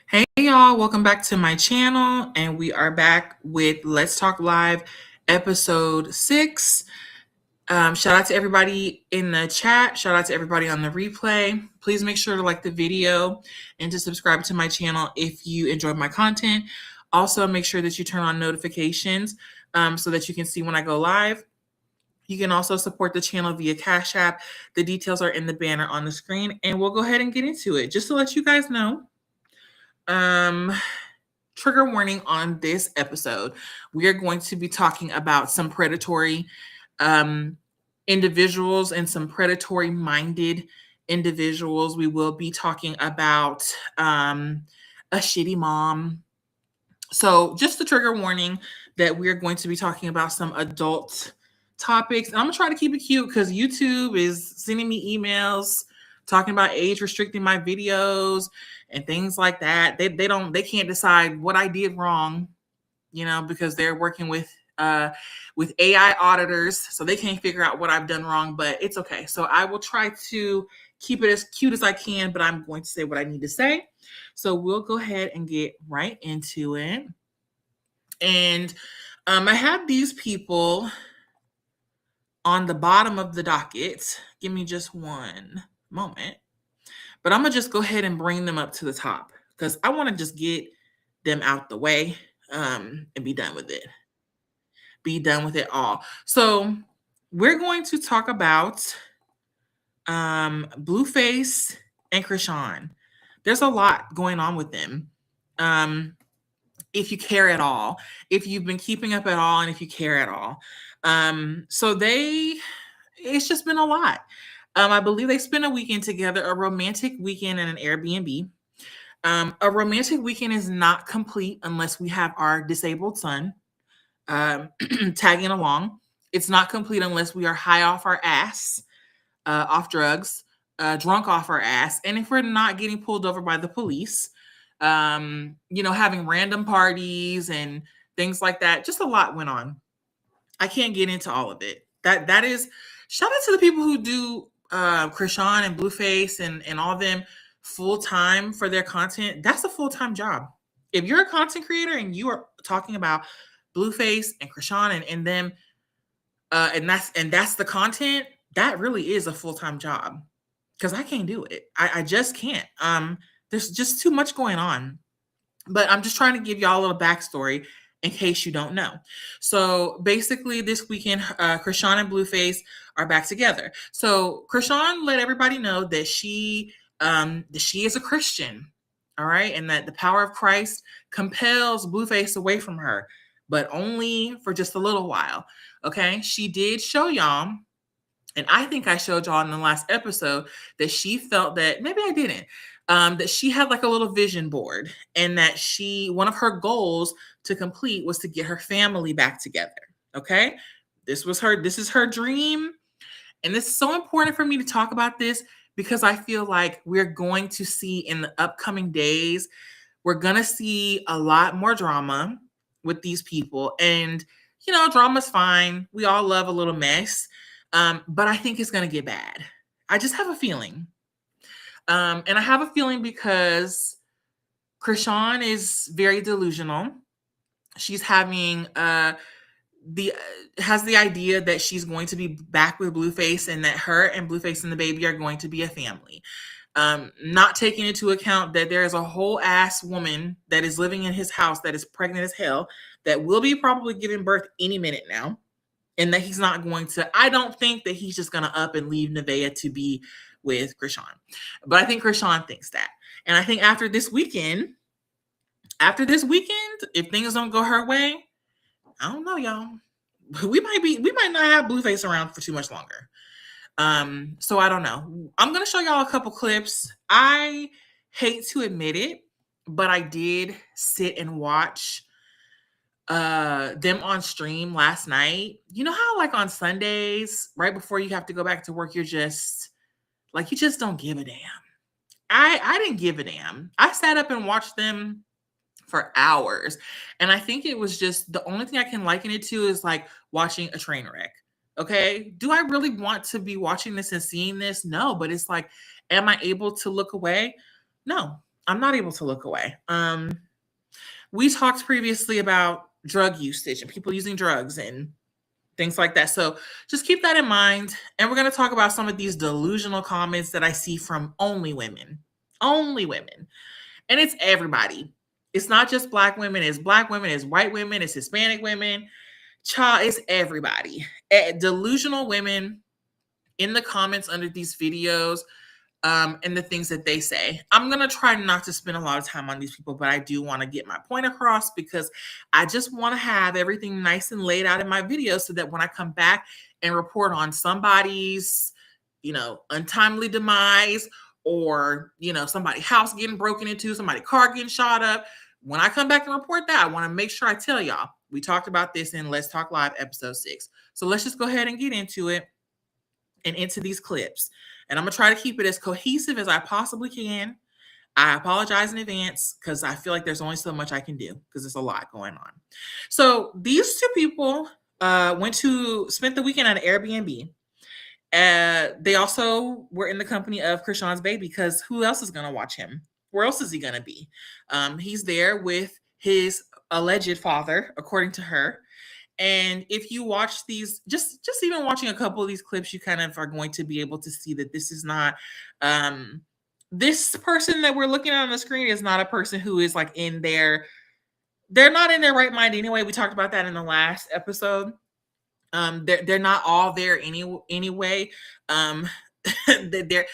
Hey y'all, welcome back to my channel, and we are back with Let's Talk Live episode 6. Shout out to everybody in the chat. Shout out to everybody on the replay. Please make sure to like the video and to subscribe to my channel if you enjoyed my content. Also, make sure that you turn on notifications so that you can see when I go live. You can also support the channel via Cash App. The details are in the banner on the screen, and we'll go ahead and get into it. Just to let you guys know, trigger warning on this episode. We are going to be talking about some predatory individuals and some predatory minded individuals. We will be talking about a shitty mom. So, just the trigger warning that we're going to be talking about some adult topics. And I'm gonna try to keep it cute because YouTube is sending me emails talking about age restricting my videos and things like that. They can't decide what I did wrong, because they're working with AI auditors, so they can't figure out what I've done wrong. But it's okay. So I will try to keep it as cute as I can, but I'm going to say what I need to say. So we'll go ahead and get right into it. And I have these people on the bottom of the docket. Give me just one moment. But I'm going to just go ahead and bring them up to the top because I want to just get them out the way and be done with it. Be done with it all. So we're going to talk about Blueface and Chrisean. There's a lot going on with them. If you care at all, if you've been keeping up at all, and if you care at all. It's just been a lot. I believe they spent a weekend together, a romantic weekend in an Airbnb. A romantic weekend is not complete unless we have our disabled son tagging along. It's not complete unless we are high off our ass, off drugs, drunk off our ass, and if we're not getting pulled over by the police. Having random parties and things like that. Just a lot went on. I can't get into all of it. That is, shout out to the people who do Chrisean and Blueface and all of them full time for their content. That's a full-time job. If you're a content creator and you are talking about Blueface and Chrisean and them, and that's the content, that really is a full-time job. Because I can't do it. I just can't. There's just too much going on. But I'm just trying to give y'all a little backstory in case you don't know. So basically this weekend, Chrisean and Blueface are back together. So Chrisean let everybody know that she is a Christian, all right? And that the power of Christ compels Blueface away from her, but only for just a little while, okay? She did show y'all, and I think I showed y'all in the last episode that she felt that, maybe I didn't, that she had like a little vision board, and that one of her goals to complete was to get her family back together. Okay. This is her dream. And this is so important for me to talk about this because I feel like we're going to see in the upcoming days, we're going to see a lot more drama with these people. And, drama's fine. We all love a little mess. But I think it's going to get bad. I just have a feeling. And I have a feeling because Chrisean is very delusional. She's having has the idea that she's going to be back with Blueface and that her and Blueface and the baby are going to be a family. Not taking into account that there is a whole ass woman that is living in his house that is pregnant as hell that will be probably giving birth any minute now. And that he's not going to, I don't think that he's just going to up and leave Nevaeh to be with Chrisean. But I think Chrisean thinks that. And I think after this weekend, if things don't go her way, I don't know, y'all. We might not have Blueface around for too much longer. So I don't know. I'm going to show y'all a couple clips. I hate to admit it, but I did sit and watch them on stream last night. You know how like on Sundays, right before you have to go back to work, you just don't give a damn. I didn't give a damn. I sat up and watched them for hours. And I think it was just, the only thing I can liken it to is like watching a train wreck. Okay. Do I really want to be watching this and seeing this? No, but it's like, am I able to look away? No. I'm not able to look away. We talked previously about drug usage and people using drugs and things like that. So just keep that in mind. And we're going to talk about some of these delusional comments that I see from only women. Only women. And it's everybody. It's not just black women, it's white women, it's Hispanic women. Child, it's everybody. Delusional women in the comments under these videos, and the things that they say. I'm going to try not to spend a lot of time on these people, but I do want to get my point across because I just want to have everything nice and laid out in my video so that when I come back and report on somebody's, untimely demise or, somebody's house getting broken into, somebody's car getting shot up, when I come back and report that, I want to make sure I tell y'all, we talked about this in Let's Talk Live episode 6. So let's just go ahead and get into it and into these clips. And I'm going to try to keep it as cohesive as I possibly can. I apologize in advance because I feel like there's only so much I can do because there's a lot going on. So these two people spent the weekend at an Airbnb. They also were in the company of Chrisean's baby because who else is going to watch him? Where else is he going to be? He's there with his alleged father, according to her. And if you watch these, just even watching a couple of these clips, you kind of are going to be able to see that this is not, this person that we're looking at on the screen is not a person who is like they're not in their right mind anyway. We talked about that in the last episode. They're not all there anyway. They're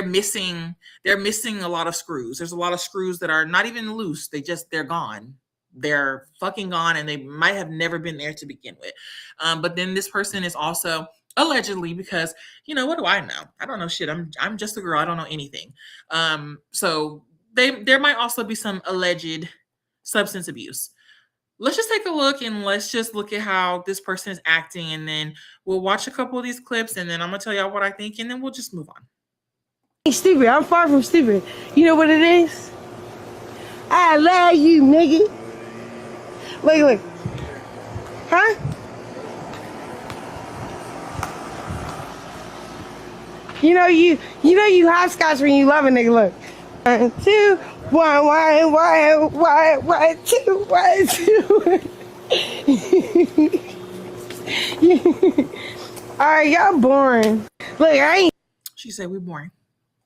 missing a lot of screws. There's a lot of screws that are not even loose. They're gone. They're fucking gone, and they might have never been there to begin with. But then this person is also allegedly, because what do I know? I don't know shit. I'm just a girl. I don't know anything. So there might also be some alleged substance abuse. Let's just take a look and let's just look at how this person is acting, and then we'll watch a couple of these clips, and then I'm gonna tell y'all what I think, and then we'll just move on. Stupid. I'm far from stupid. You know what it is? I love you, nigga. Look. Huh? You know you hopscotch when you love a nigga. Look. 1, 2, 1, 1, 2, 1, 2. Alright, y'all boring. Look, She said we're boring.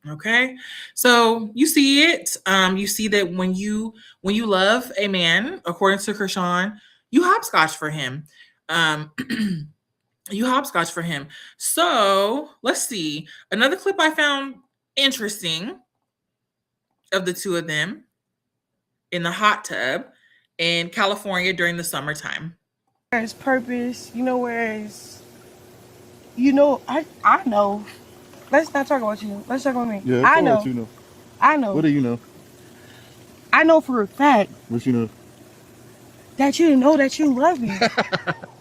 Okay, so you see it. You see that when you love a man, according to Chrisean, you hopscotch for him. You hopscotch for him. So let's see another clip I found interesting of the two of them in the hot tub in California during the summertime. There's purpose. I know. Let's not talk about you. Let's talk about me. Yeah, I know. What you know. I know. What do you know? I know for a fact. What you know? That you know that you love me.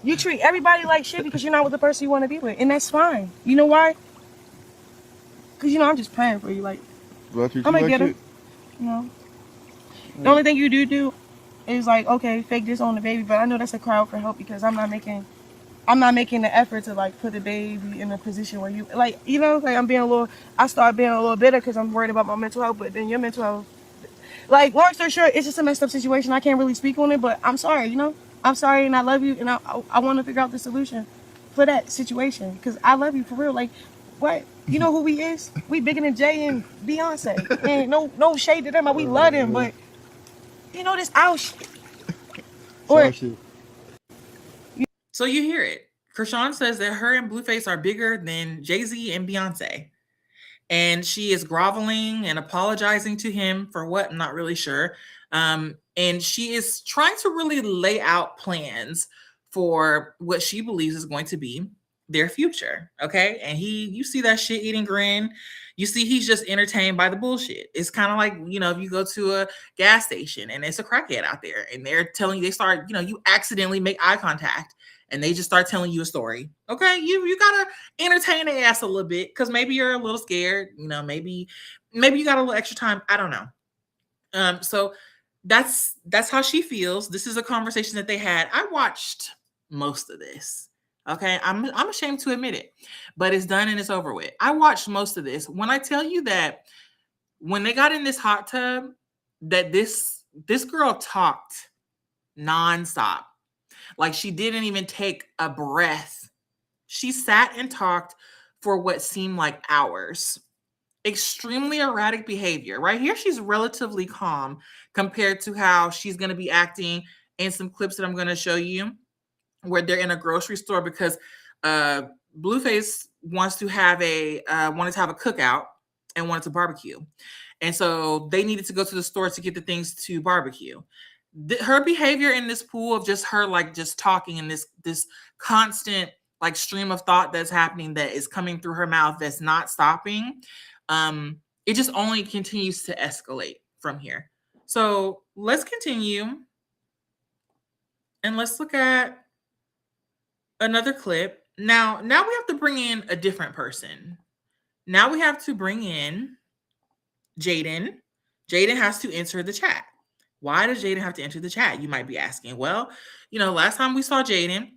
You treat everybody like shit because you're not with the person you want to be with, and that's fine. You know why? Because I'm just praying for you. Like, I'm gonna get her. The only thing you do is like, okay, fake this on the baby, but I know that's a cry out for help because I'm not making the effort to like put the baby in a position where you like, I start being a little bitter because I'm worried about my mental health, but then your mental health, like, long story short, it's just a messed up situation. I can't really speak on it, but I'm sorry, I'm sorry, and I love you, and I want to figure out the solution for that situation because I love you for real. Like, what? You know who we is? We bigger than Jay and Beyonce. And no shade to them, but we love them, but this out shit. Or shit. So you hear it. Chrisean says that her and Blueface are bigger than Jay-Z and Beyonce. And she is groveling and apologizing to him for what? I'm not really sure. And she is trying to really lay out plans for what she believes is going to be their future. Okay. And you see that shit eating grin. You see, he's just entertained by the bullshit. It's kind of like, if you go to a gas station and it's a crackhead out there and they're telling you, you accidentally make eye contact and they just start telling you a story. Okay, you gotta entertain the ass a little bit because maybe you're a little scared. Maybe you got a little extra time. I don't know. So that's how she feels. This is a conversation that they had. I watched most of this. Okay, I'm ashamed to admit it, but it's done and it's over with. I watched most of this. When I tell you that when they got in this hot tub, that this girl talked nonstop. Like she didn't even take a breath. She sat and talked for what seemed like hours. Extremely erratic behavior. Right here, she's relatively calm compared to how she's going to be acting in some clips that I'm going to show you, where they're in a grocery store because uh, Blueface wanted to have a cookout and wanted to barbecue, and so they needed to go to the store to get the things to barbecue. Her behavior in this pool of just her like just talking and this constant like stream of thought that's happening that is coming through her mouth that's not stopping, it just only continues to escalate from here. So let's continue and let's look at another clip. Now we have to bring in a different person. Now we have to bring in Jaidyn. Jaidyn has to enter the chat. Why does Jaidyn have to enter the chat? You might be asking. Well, last time we saw Jaidyn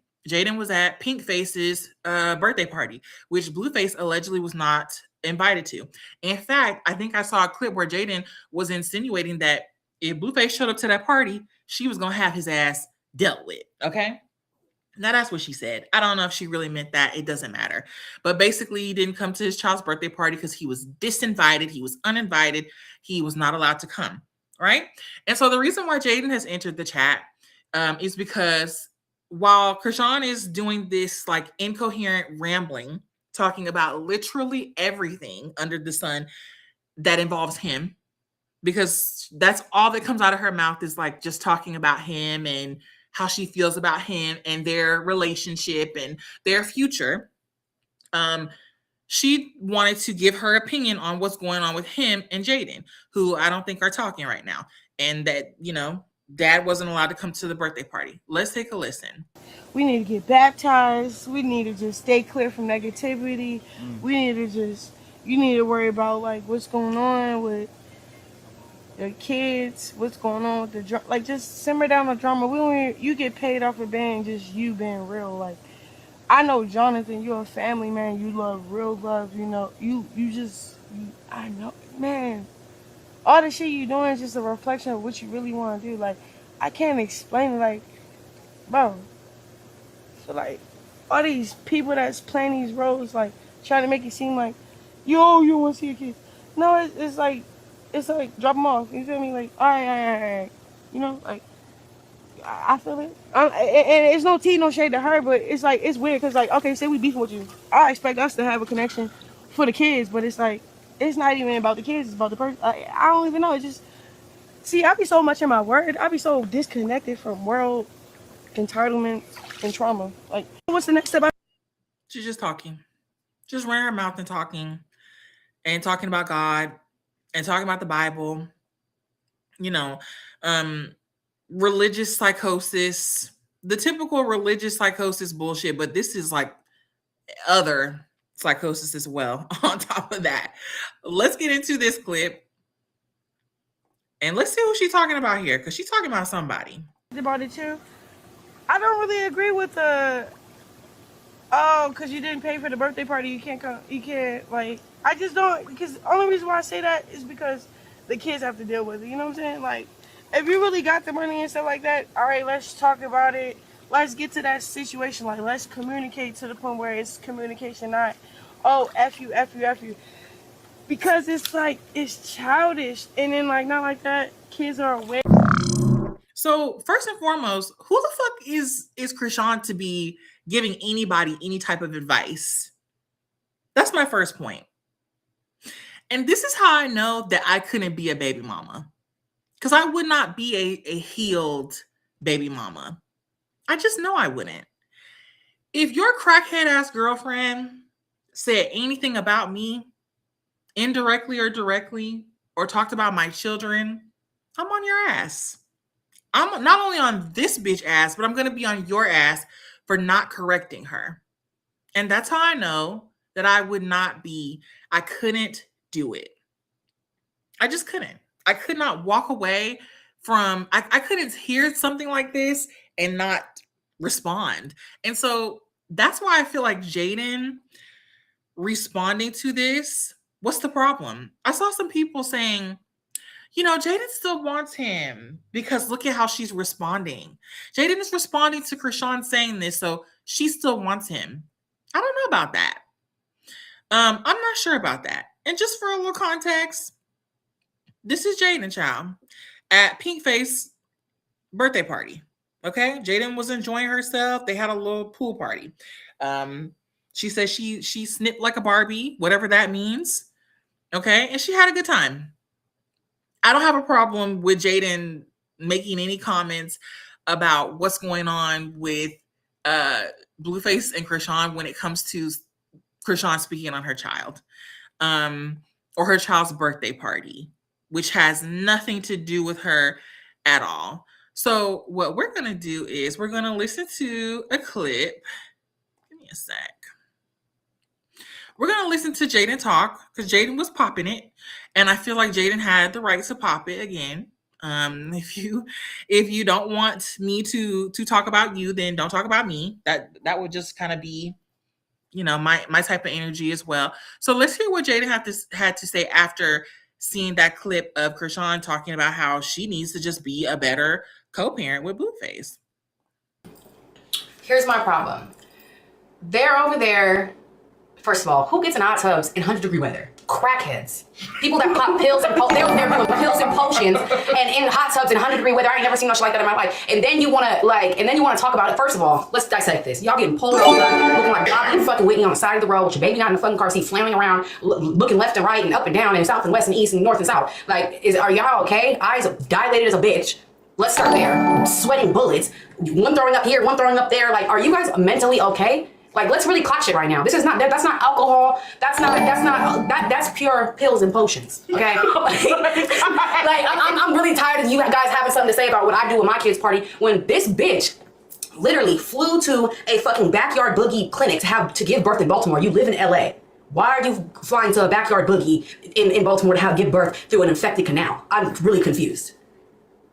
was at Pink Face's birthday party, which Blueface allegedly was not invited to. In fact, I think I saw a clip where Jaidyn was insinuating that if Blueface showed up to that party, she was going to have his ass dealt with. Okay? Now that's what she said. I don't know if she really meant that. It doesn't matter. But basically, he didn't come to his child's birthday party because he was disinvited. He was uninvited. He was not allowed to come. Right? And so the reason why Jaidyn has entered the chat is because while Chrisean is doing this like incoherent rambling, talking about literally everything under the sun that involves him, because that's all that comes out of her mouth is like just talking about him and how she feels about him and their relationship and their future. She wanted to give her opinion on what's going on with him and Jaidyn, who I don't think are talking right now. And that, Dad wasn't allowed to come to the birthday party. Let's take a listen. We need to get baptized. We need to just stay clear from negativity. We need to you need to worry about like what's going on with the kids, what's going on with the drama. Like, just simmer down the drama. You get paid off of being just you being real. Like, I know Jonathan, you're a family man. You love real love. I know, man. All the shit you doing is just a reflection of what you really want to do. Like, I can't explain it. Like, bro. So, like, all these people that's playing these roles, like, trying to make it seem like, you want to see your kids. No, it's like drop them off. You feel me? Like, all right. Like, I feel it. And it's no tea, no shade to her, but it's like, it's weird because, like, okay, say we beefing with you. I expect us to have a connection for the kids, but it's like, it's not even about the kids. It's about the person. I don't even know. It's just, see, I be so much in my word. I be so disconnected from world entitlement and trauma. Like, what's the next step? She's just talking. Just running her mouth and talking about God and talking about the Bible, religious psychosis, the typical religious psychosis bullshit, but this is like other psychosis as well on top of that. Let's get into this clip and let's see who she's talking about here, because she's talking about somebody. About it too. I don't really agree with because you didn't pay for the birthday party, you can't come. You can't, like, I just don't, because the only reason why I say that is because the kids have to deal with it. You know what I'm saying? Like, if you really got the money and stuff like that, all right, let's talk about it. Let's get to that situation. Like, let's communicate to the point where it's communication, not, oh, F you. Because it's like, it's childish. And then, like, not like that, kids are aware. So, first and foremost, who the fuck is Chrisean to be giving anybody any type of advice? That's my first point. And this is how I know that I couldn't be a baby mama. Because I would not be a healed baby mama. I just know I wouldn't. If your crackhead ass girlfriend said anything about me, indirectly or directly, or talked about my children, I'm on your ass. I'm not only on this bitch ass, but I'm going to be on your ass for not correcting her. And that's how I know that I couldn't do it. I just couldn't. I could not walk away from, I couldn't hear something like this and not respond. And so that's why I feel like Jaidyn responding to this, what's the problem? I saw some people saying, Jaidyn still wants him because look at how she's responding. Jaidyn is responding to Chrisean saying this, so she still wants him. I don't know about that. I'm not sure about that. And just for a little context, this is Jaidyn, child, at Pink Face birthday party. Okay, Jaidyn was enjoying herself. They had a little pool party. She said she snipped like a Barbie, whatever that means. Okay, and she had a good time. I don't have a problem with Jaidyn making any comments about what's going on with Blueface and Chrisean when it comes to Chrisean speaking on her child, or her child's birthday party, which has nothing to do with her at all. So what we're going to do is we're going to listen to a clip. Give me a sec. We're going to listen to Jaidyn talk because Jaidyn was popping it. And I feel like Jaidyn had the right to pop it again. If you don't want me to talk about you, then don't talk about me. That would just kind of be, my type of energy as well. So let's hear what Jaidyn had to say after seeing that clip of Chrisean talking about how she needs to just be a better co-parent with Blueface. Here's my problem. They're over there. First of all, who gets in hot tubs in 100-degree weather? Crackheads. People that pop pills and they're doing pills and potions and in hot tubs in 100-degree weather. I ain't never seen no shit like that in my life. And then you wanna talk about it. First of all, let's dissect this. Y'all getting pulled over, looking like Bobby and fucking Whitney on the side of the road with your baby not in the fucking car seat, flailing around, looking left and right and up and down and south and west and east and north and south. Are y'all okay? Eyes dilated as a bitch. Let's start there. Sweating bullets. One throwing up here, one throwing up there. Are you guys mentally okay? Let's really clock shit right now. That's not alcohol. That's pure pills and potions. Okay? I'm really tired of you guys having something to say about what I do with my kids' party when this bitch literally flew to a fucking backyard boogie clinic to give birth in Baltimore. You live in LA. Why are you flying to a backyard boogie in Baltimore to give birth through an infected canal? I'm really confused.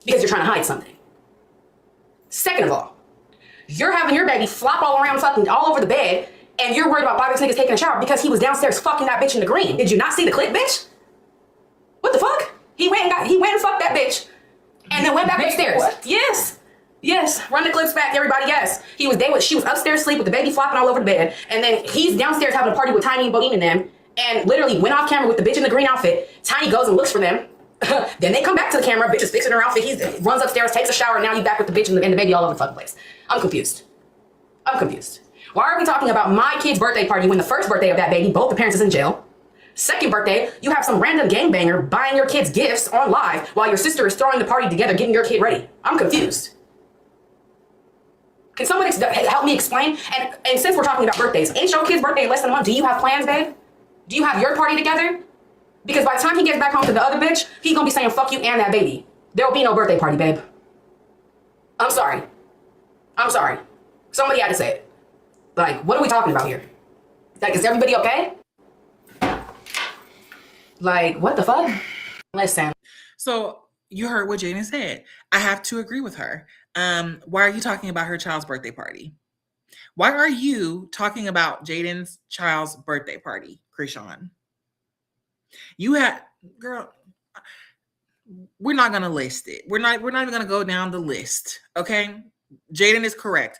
Because you're trying to hide something. Second of all, you're having your baby flop all around fucking all over the bed and you're worried about why this nigga's taking a shower because he was downstairs fucking that bitch in the green. Did you not see the clip, bitch? What the fuck? He went and fucked that bitch and then went back upstairs. What? Yes. Run the clips back, everybody. Yes. She was upstairs asleep with the baby flopping all over the bed and then he's downstairs having a party with Tiny and Bodine and them and literally went off camera with the bitch in the green outfit. Tiny goes and looks for them. Then they come back to the camera, bitch is fixing her outfit, he runs upstairs, takes a shower, and now you back with the bitch and the baby all over the fucking place. I'm confused. Why are we talking about my kid's birthday party when the first birthday of that baby, both the parents is in jail? Second birthday, you have some random gangbanger buying your kids gifts on live while your sister is throwing the party together, getting your kid ready. I'm confused. Can someone help me explain? And since we're talking about birthdays, ain't your kid's birthday in less than a month? Do you have plans, babe? Do you have your party together? Because by the time he gets back home to the other bitch, he's gonna be saying fuck you and that baby. There'll be no birthday party, babe. I'm sorry. Somebody had to say it. What are we talking about here? Is everybody okay? What the fuck? Listen. So you heard what Jaidyn said. I have to agree with her. Why are you talking about her child's birthday party? Why are you talking about Jaidyn's child's birthday party, Chrisean? Girl, we're not gonna list it. We're not even gonna go down the list. Okay. Jaidyn is correct.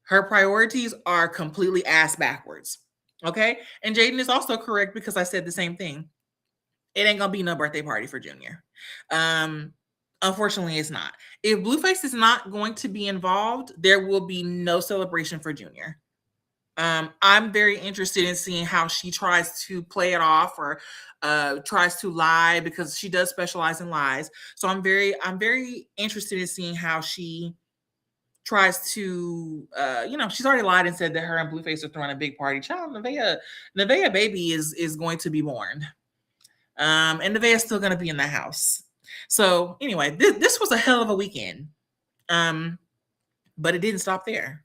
Her priorities are completely ass backwards. Okay. And Jaidyn is also correct because I said the same thing. It ain't gonna be no birthday party for Junior. Unfortunately, it's not. If Blueface is not going to be involved, there will be no celebration for Junior. I'm very interested in seeing how she tries to play it off or tries to lie because she does specialize in lies. So I'm very interested in seeing how she tries to, she's already lied and said that her and Blueface are throwing a big party. Child, Nevaeh baby is going to be born. And Nevaeh is still going to be in the house. So anyway, this was a hell of a weekend. But it didn't stop there.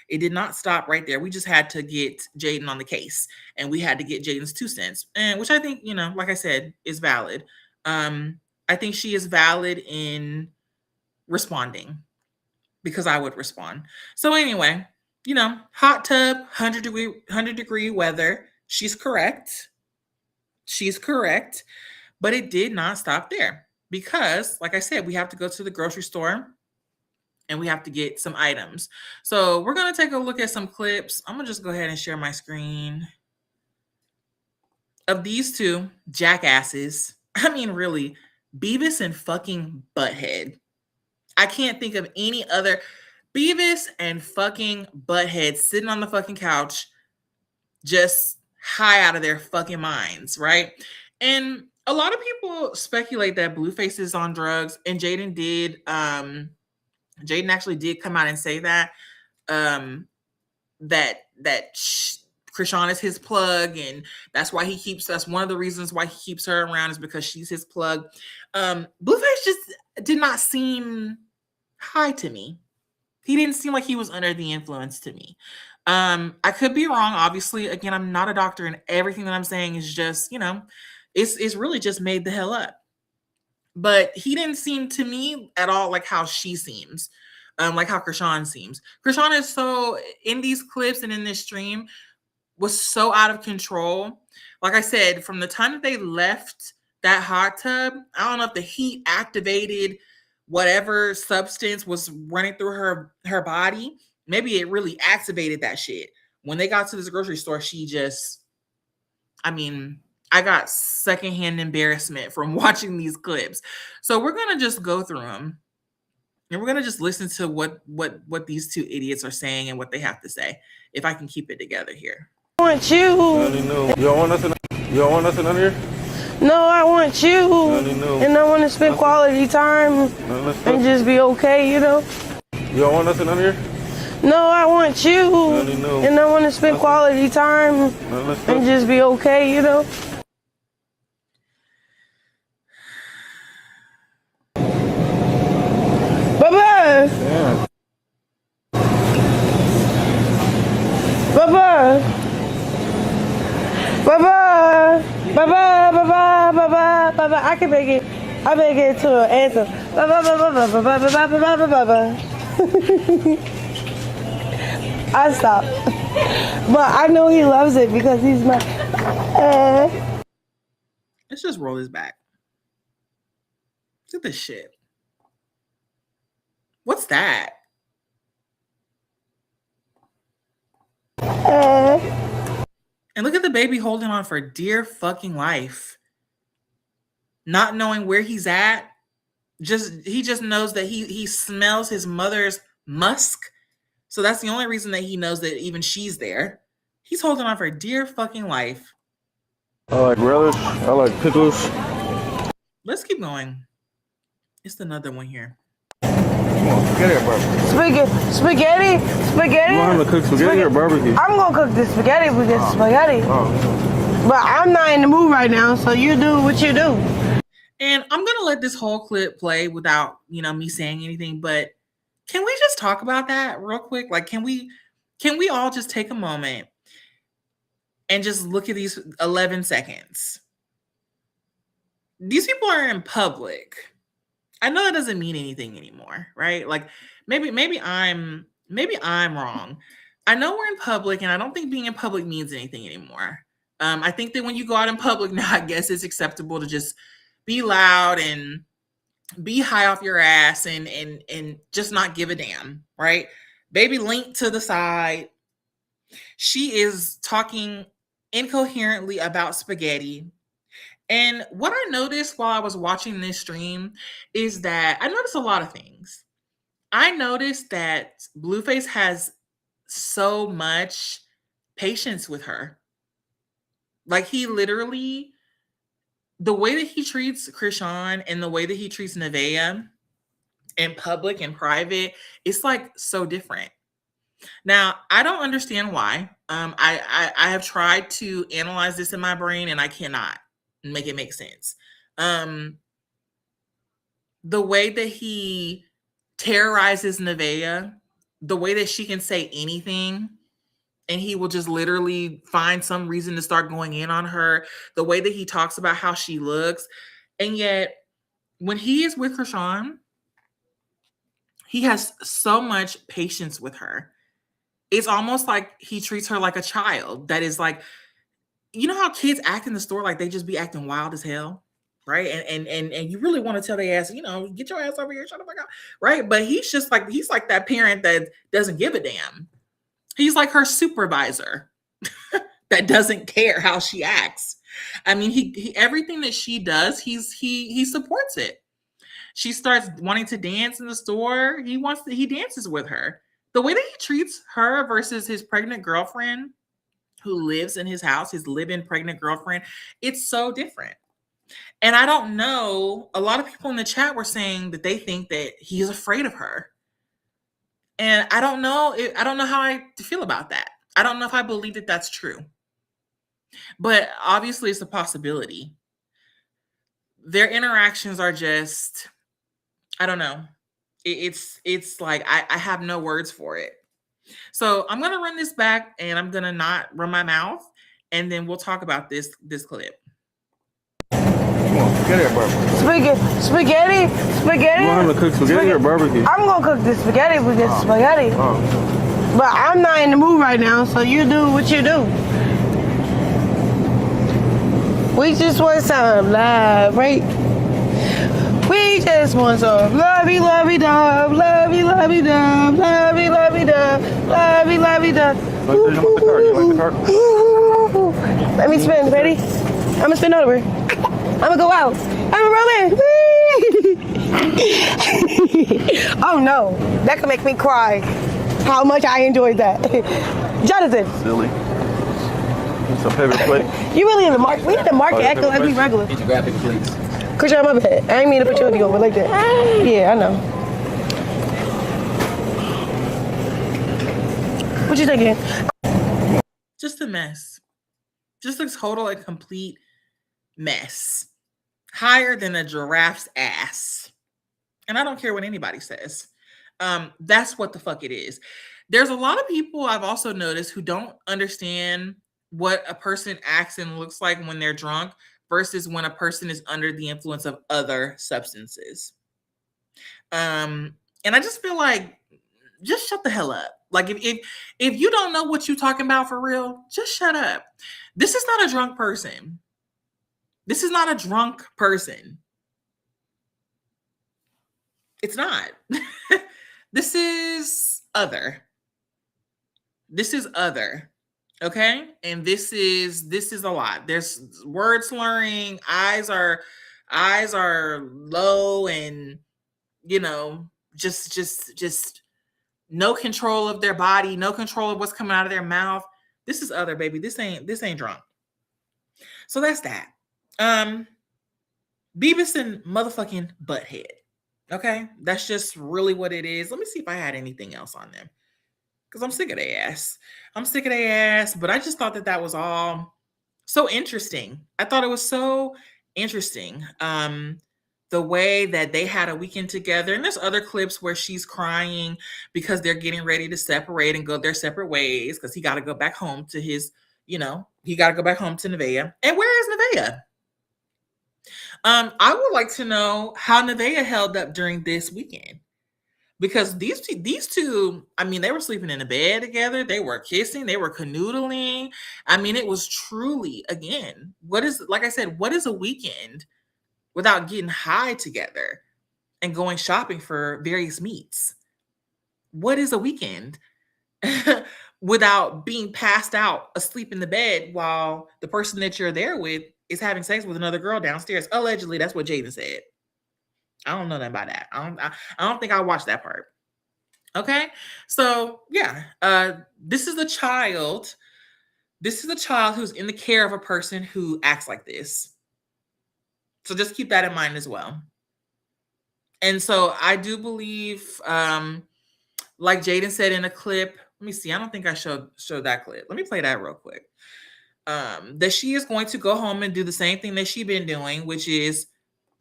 It did not stop right there. We just had to get Jaidyn on the case and we had to get Jaidyn's 2 cents, and which I think, like I said, is valid. I think she is valid in responding because I would respond. So anyway, hot tub, 100 degree weather. She's correct. But it did not stop there because, like I said, we have to go to the grocery store and we have to get some items. So we're going to take a look at some clips. I'm going to just go ahead and share my screen of these two jackasses. I mean, really, Beavis and fucking Butthead. I can't think of any other. Beavis and fucking Butthead sitting on the fucking couch, just high out of their fucking minds, right? And a lot of people speculate that Blueface is on drugs, and Jaidyn did. Jaidyn actually did come out and say that Chrisean is his plug, and that's why he keeps. That's one of the reasons why he keeps her around, is because she's his plug. Blueface just did not seem high to me. He didn't seem like he was under the influence to me. I could be wrong. Obviously, again, I'm not a doctor, and everything that I'm saying is just, it's really just made the hell up. But he didn't seem to me at all like how she seems, like how Chrisean seems. Chrisean is so, in these clips and in this stream, was so out of control. Like I said, from the time that they left that hot tub, I don't know if the heat activated whatever substance was running through her body. Maybe it really activated that shit. When they got to this grocery store, she just, I got secondhand embarrassment from watching these clips. So we're going to just go through them. And we're going to just listen to what these two idiots are saying and what they have to say. If I can keep it together here. I want you. You don't want nothing under here? No, I want you. And I want to spend quality time and just be okay, You don't want nothing under here? No, I want you. And I want to spend quality time and just be okay, Bye-bye. Yeah. Bye-bye. Bye-bye. Bye-bye. Bye-bye. Bye-bye. Bye-bye. I can make it. I make it to an answer. Bye-bye. Bye-bye. Bye-bye. Bye-bye. Bye-bye. Bye-bye. I stopped. But I know he loves it because he's my... Let's just roll this back. Look at this shit. What's that? And look at the baby holding on for dear fucking life. Not knowing where he's at. He just knows that he smells his mother's musk. So that's the only reason that he knows that even she's there. He's holding on for dear fucking life. I like relish. I like pickles. Let's keep going. It's another one here. Come on, spaghetti or barbecue? Spaghetti? You want him to cook spaghetti or barbecue? I'm going to cook the spaghetti because spaghetti. Oh. But I'm not in the mood right now, so you do what you do. And I'm going to let this whole clip play without, me saying anything, but can we just talk about that real quick? Like, can we all just take a moment and just look at these 11 seconds? These people are in public. I know that doesn't mean anything anymore, right? Like maybe I'm wrong. I know we're in public, and I don't think being in public means anything anymore. I think that when you go out in public now, I guess it's acceptable to just be loud and be high off your ass and just not give a damn, right? Baby linked to the side. She is talking incoherently about spaghetti. And what I noticed while I was watching this stream is that I noticed a lot of things. I noticed that Blueface has so much patience with her. Like, he literally, the way that he treats Chrisean and the way that he treats Nevaeh in public and private, it's like so different. Now, I don't understand why. I have tried to analyze this in my brain, and I cannot make it make sense. The way that he terrorizes Nevaeh, the way that she can say anything and he will just literally find some reason to start going in on her, the way that he talks about how she looks. And yet when he is with Chrisean, he has so much patience with her. It's almost like he treats her like a child that is like, you know how kids act in the store like they just be acting wild as hell? right? And you really want to tell their ass, get your ass over here, shut the fuck up, right? But he's like that parent that doesn't give a damn. He's like her supervisor that doesn't care how she acts. I mean, he everything that she does, he supports it. She starts wanting to dance in the store. He dances with her. The way that he treats her versus his pregnant girlfriend who lives in his house, his live-in pregnant girlfriend, it's so different. And I don't know, a lot of people in the chat were saying that they think that he's afraid of her. And I don't know how I feel about that. I don't know if I believe that that's true. But obviously it's a possibility. Their interactions are just, I don't know. It's like I have no words for it. So I'm gonna run this back and I'm gonna not run my mouth, and then we'll talk about this clip. Come on, get here, barbecue. Spaghetti. You want him to cook spaghetti or barbecue? I'm gonna cook the spaghetti with this spaghetti. But I'm not in the mood right now, so you do what you do. We just want some love, right? We just want some lovey, lovey, dove, lovey, lovey, dove, lovey, lovey, dove, lovey, lovey, dove. You like the cart? Let me spin, ready? I'm gonna spin over. I'm gonna go out. I'm gonna roll in. Oh no, that could make me cry. How much I enjoyed that. Jonathan. Silly. Some paper plate. You really in the market? We in the market acting like we regular. Get your grab paper, please. Chrisean, my bad. I ain't mean to put your hoodie over like that. Yeah, I know. What you thinking? Just a mess. Just a total and complete mess. Higher than a giraffe's ass. And I don't care what anybody says. That's what the fuck it is. There's a lot of people I've also noticed who don't understand what a person acts and looks like when they're drunk versus when a person is under the influence of other substances. And I just feel like, just shut the hell up. Like if you don't know what you're talking about for real, just shut up. This is not a drunk person. This is not a drunk person. It's not. This is other. This is other. Okay? And this is a lot. There's word slurring, eyes are low, and just no control of their body, no control of what's coming out of their mouth. This is other, baby. This ain't drunk. So that's that. Beavis and motherfucking Butthead. Okay? That's just really what it is. Let me see if I had anything else on them. Because I'm sick of their ass. But I just thought that was all so interesting. I thought it was so interesting. The way that they had a weekend together. And there's other clips where she's crying because they're getting ready to separate and go their separate ways because he got to go back home to his, he got to go back home to Nevaeh. And where is Nevaeh? I would like to know how Nevaeh held up during this weekend. Because these two, I mean, they were sleeping in a bed together. They were kissing. They were canoodling. I mean, it was truly, again, like I said, what is a weekend without getting high together and going shopping for various meats? What is a weekend without being passed out asleep in the bed while the person that you're there with is having sex with another girl downstairs? Allegedly, that's what Jaidyn said. I don't know nothing about that. I don't think I watched that part. Okay. So yeah, this is a child. This is a child who's in the care of a person who acts like this. So just keep that in mind as well. And so I do believe, like Jaidyn said in a clip, let me see. I don't think I showed that clip. Let me play that real quick. That she is going to go home and do the same thing that she's been doing, which is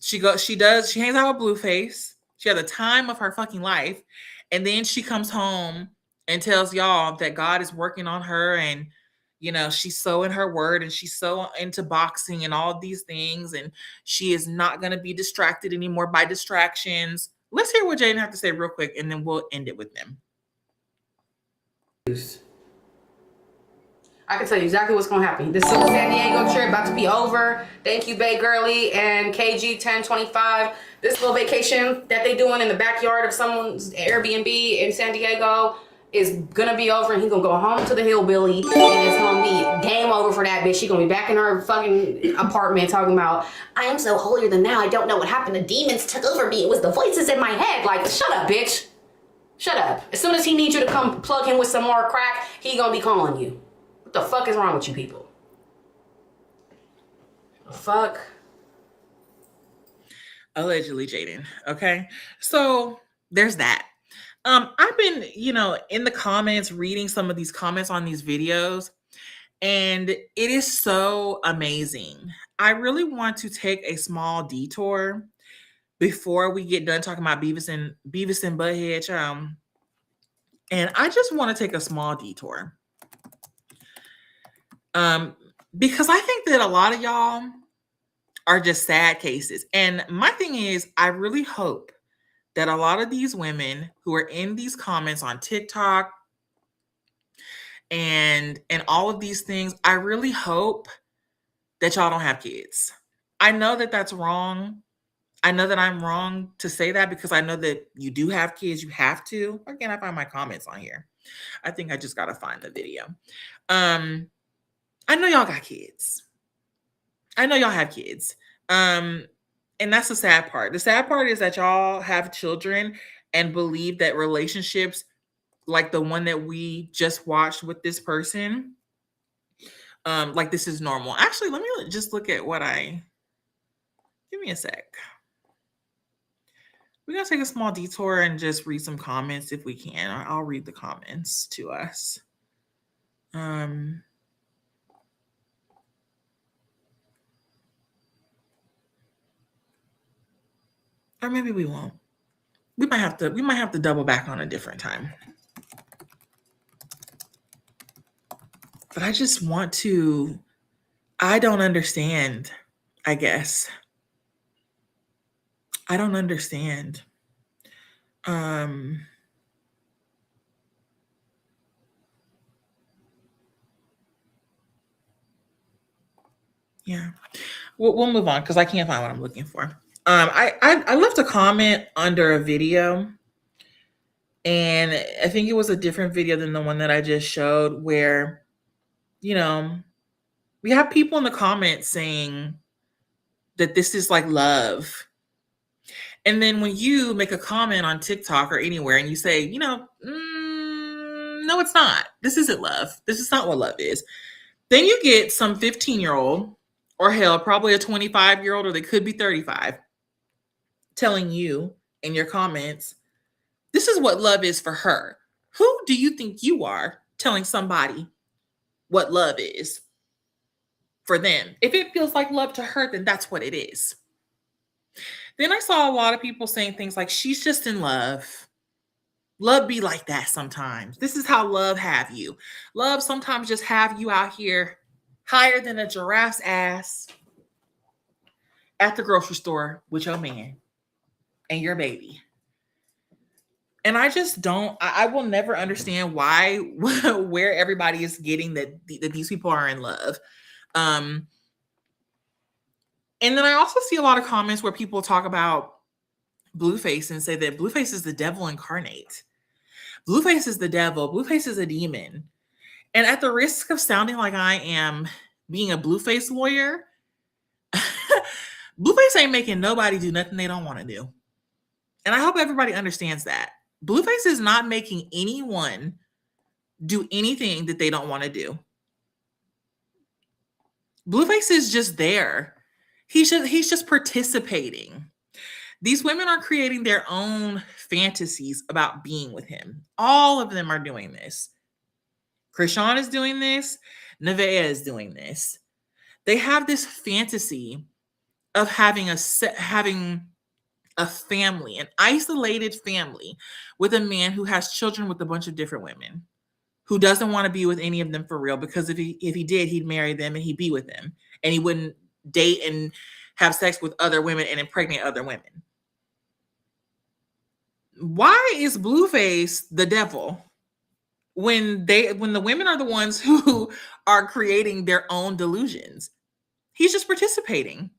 she hangs out with Blueface. She had the time of her fucking life. And then she comes home and tells y'all that God is working on her. And, she's so in her word and she's so into boxing and all these things. And she is not going to be distracted anymore by distractions. Let's hear what Jaidyn have to say real quick. And then we'll end it with them. I can tell you exactly what's gonna happen. This San Diego trip about to be over. Thank you, Bay Girly and KG 1025. This little vacation that they doing in the backyard of someone's Airbnb in San Diego is gonna be over, and he's gonna go home to the hillbilly, and it's gonna be game over for that bitch. She's gonna be back in her fucking apartment talking about, I am so holier than thou. I don't know what happened. The demons took over me. It was the voices in my head. Like, shut up, bitch. Shut up. As soon as he needs you to come plug him with some more crack, he gonna be calling you. What the fuck is wrong with you people? The fuck? Allegedly, Jaidyn. Okay. So there's that. I've been, in the comments, reading some of these comments on these videos, and it is so amazing. I really want to take a small detour before we get done talking about Beavis and Butthead. And I just want to take a small detour. Because I think that a lot of y'all are just sad cases. And my thing is, I really hope that a lot of these women who are in these comments on TikTok and all of these things, I really hope that y'all don't have kids. I know that that's wrong. I know that I'm wrong to say that, because I know that you do have kids. You have to. Why can't I find my comments on here? I think I just got to find the video. I know y'all got kids. I know y'all have kids. And that's the sad part. The sad part is that y'all have children and believe that relationships like the one that we just watched with this person, like this is normal. Actually, let me just look at give me a sec. We're going to take a small detour and just read some comments if we can. I'll read the comments to us. Or maybe we won't. We might have to double back on a different time. But I just want to, I don't understand, I guess. I don't understand. Yeah. We'll move on because I can't find what I'm looking for. I left a comment under a video, and I think it was a different video than the one that I just showed, where, we have people in the comments saying that this is like love. And then when you make a comment on TikTok or anywhere and you say, no, it's not. This isn't love. This is not what love is. Then you get some 15-year-old, or hell, probably a 25-year-old, or they could be 35, telling you in your comments, this is what love is for her. Who do you think you are telling somebody what love is for them? If it feels like love to her, then that's what it is. Then I saw a lot of people saying things like, she's just in love. Love be like that sometimes. This is how love have you. Love sometimes just have you out here higher than a giraffe's ass at the grocery store with your man and your baby. And I just don't, I will never understand why, where everybody is getting that these people are in love. And then I also see a lot of comments where people talk about Blueface and say that Blueface is the devil incarnate. Blueface is the devil. Blueface is a demon. And at the risk of sounding like I am being a Blueface lawyer, Blueface ain't making nobody do nothing they don't want to do. And I hope everybody understands that. Blueface is not making anyone do anything that they don't want to do. Blueface is just there. He's just participating. These women are creating their own fantasies about being with him. All of them are doing this. Chrisean is doing this. Dineva is doing this. They have this fantasy of having a family, an isolated family, with a man who has children with a bunch of different women, who doesn't want to be with any of them for real, because if he did, he'd marry them and he'd be with them, and he wouldn't date and have sex with other women and impregnate other women. Why is Blueface the devil? when the women are the ones who are creating their own delusions. He's just participating.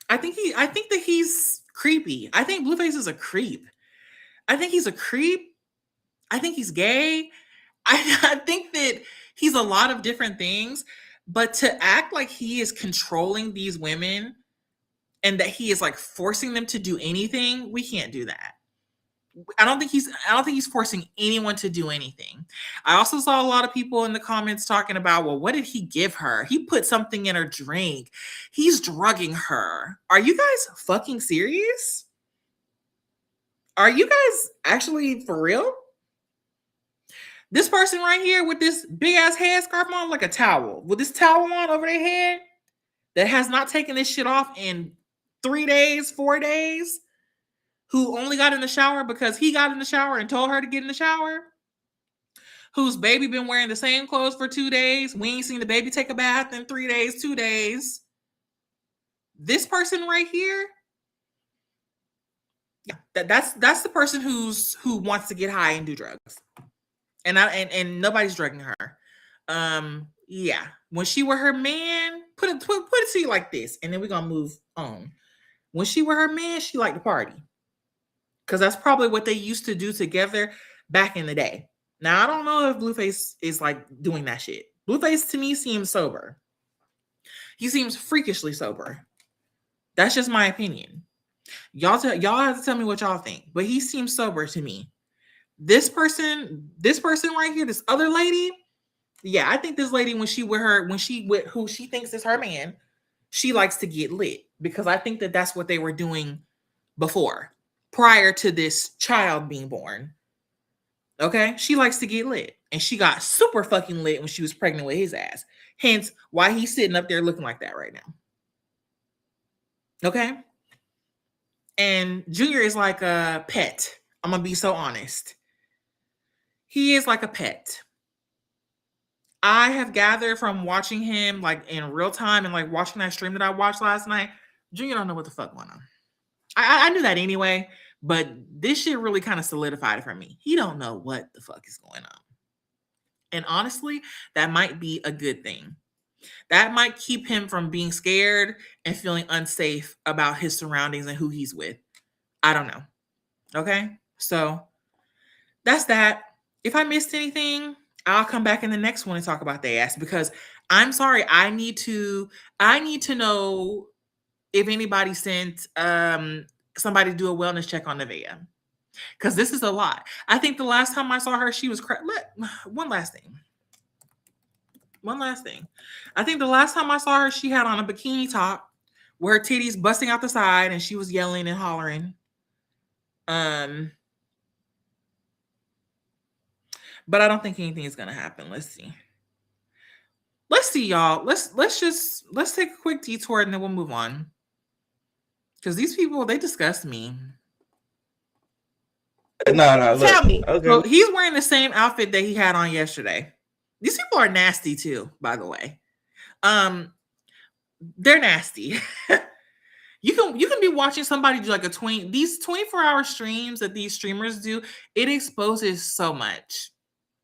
I think that he's creepy. I think Blueface is a creep. I think he's a creep. I think he's gay. I think that he's a lot of different things, but to act like he is controlling these women and that he is like forcing them to do anything, we can't do that. I don't think he's forcing anyone to do anything. I also saw a lot of people in the comments talking about, well, what did he give her? He put something in her drink. He's drugging her. Are you guys fucking serious? Are you guys actually for real? This person right here with this big ass headscarf on, like a towel, with this towel on over their head, that has not taken this shit off in 3 days, 4 days, who only got in the shower because he got in the shower and told her to get in the shower, whose baby been wearing the same clothes for 2 days. We ain't seen the baby take a bath in 3 days, 2 days. This person right here, yeah, that's the person who wants to get high and do drugs. And nobody's drugging her. Yeah. When she were her man, put it to you like this, and then we're gonna move on. When she were her man, she liked to party. Because that's probably what they used to do together back in the day. Now, I don't know if Blueface is like doing that shit. Blueface to me seems sober. He seems freakishly sober. That's just my opinion. Y'all have to tell me what y'all think. But he seems sober to me. This person right here, this other lady, yeah, I think this lady, when she with who she thinks is her man, she likes to get lit, because I think that that's what they were doing before, prior to this child being born. Okay, she likes to get lit, and she got super fucking lit when she was pregnant with his ass. Hence, why he's sitting up there looking like that right now. Okay, and Junior is like a pet. I'm gonna be so honest. He is like a pet. I have gathered from watching him like in real time and like watching that stream that I watched last night, Junior don't know what the fuck going on. I knew that anyway, but this shit really kind of solidified it for me. He don't know what the fuck is going on. And honestly, that might be a good thing. That might keep him from being scared and feeling unsafe about his surroundings and who he's with. I don't know. Okay? So that's that. If I missed anything, I'll come back in the next one and talk about their ass, because I'm sorry, I need to know if anybody sent somebody to do a wellness check on Nevaeh, because this is a lot. I think the last time I saw her, she was one last thing. I think the last time I saw her, she had on a bikini top with her titties busting out the side, and she was yelling and hollering. But I don't think anything is gonna happen. Let's see, y'all. Let's take a quick detour and then we'll move on. Because these people, they disgust me. No. Tell me. Okay. So he's wearing the same outfit that he had on yesterday. These people are nasty too, by the way. They're nasty. You can be watching somebody do like these 24-hour streams that these streamers do. It exposes so much.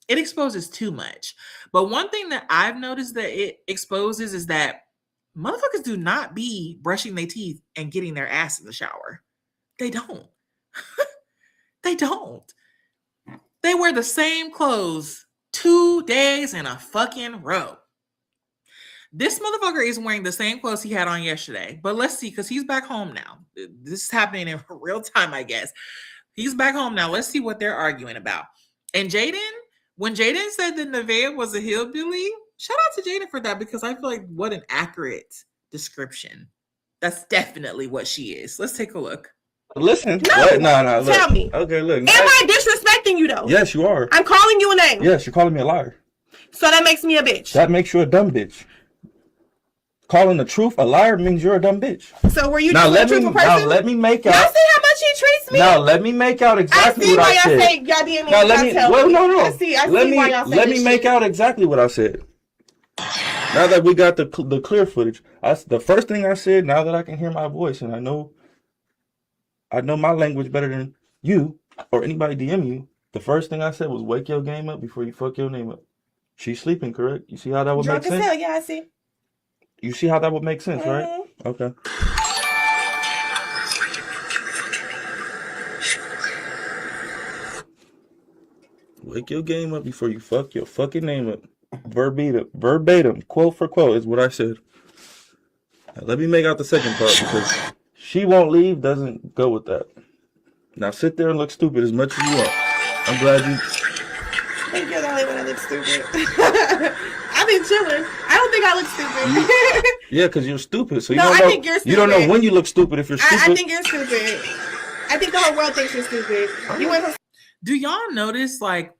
It exposes too much. But one thing that I've noticed that it exposes is that motherfuckers do not be brushing their teeth and getting their ass in the shower. They don't. They don't. They wear the same clothes 2 days in a fucking row. This motherfucker is wearing the same clothes he had on yesterday. But let's see, because he's back home now. This is happening in real time, I guess. He's back home now. Let's see what they're arguing about. And Jaidyn, when Jaidyn said that Nevaeh was a hillbilly, shout out to Jaidyn for that, because I feel like what an accurate description. That's definitely what she is. Let's take a look. Listen. No. Look. Tell me. Okay, look. Am I disrespecting you though? Yes, you are. I'm calling you a name. Yes, you're calling me a liar. So that makes me a bitch. That makes you a dumb bitch. Calling the truth a liar means you're a dumb bitch. So were you just a truthful person? Now let me make out. Y'all see how much he treats me? Now let me make out exactly what I said. I see why y'all say y'all didn't Now let me. Well, no. I see why y'all say Let me this make shit. out exactly what I said. Now that we got the clear footage, the first thing I said. Now that I can hear my voice and I know my language better than you or anybody DM you. The first thing I said was wake your game up before you fuck your name up. She's sleeping, correct? You see how that would make Drunk as sense? hell, yeah, I see. You see how that would make sense, right? Okay. Wake your game up before you fuck your fucking name up. Verbatim, quote for quote is what I said. Now, let me make out the second part because she won't leave doesn't go with that. Now sit there and look stupid as much as you want. I'm glad you. Thank you, only when I look stupid. I've been chilling. I don't think I look stupid. Yeah, because you're stupid. So you No, don't I know. think you're stupid. You don't know when you look stupid if you're stupid. I think you're stupid. I think the whole world thinks you're stupid. You went from. Do y'all notice like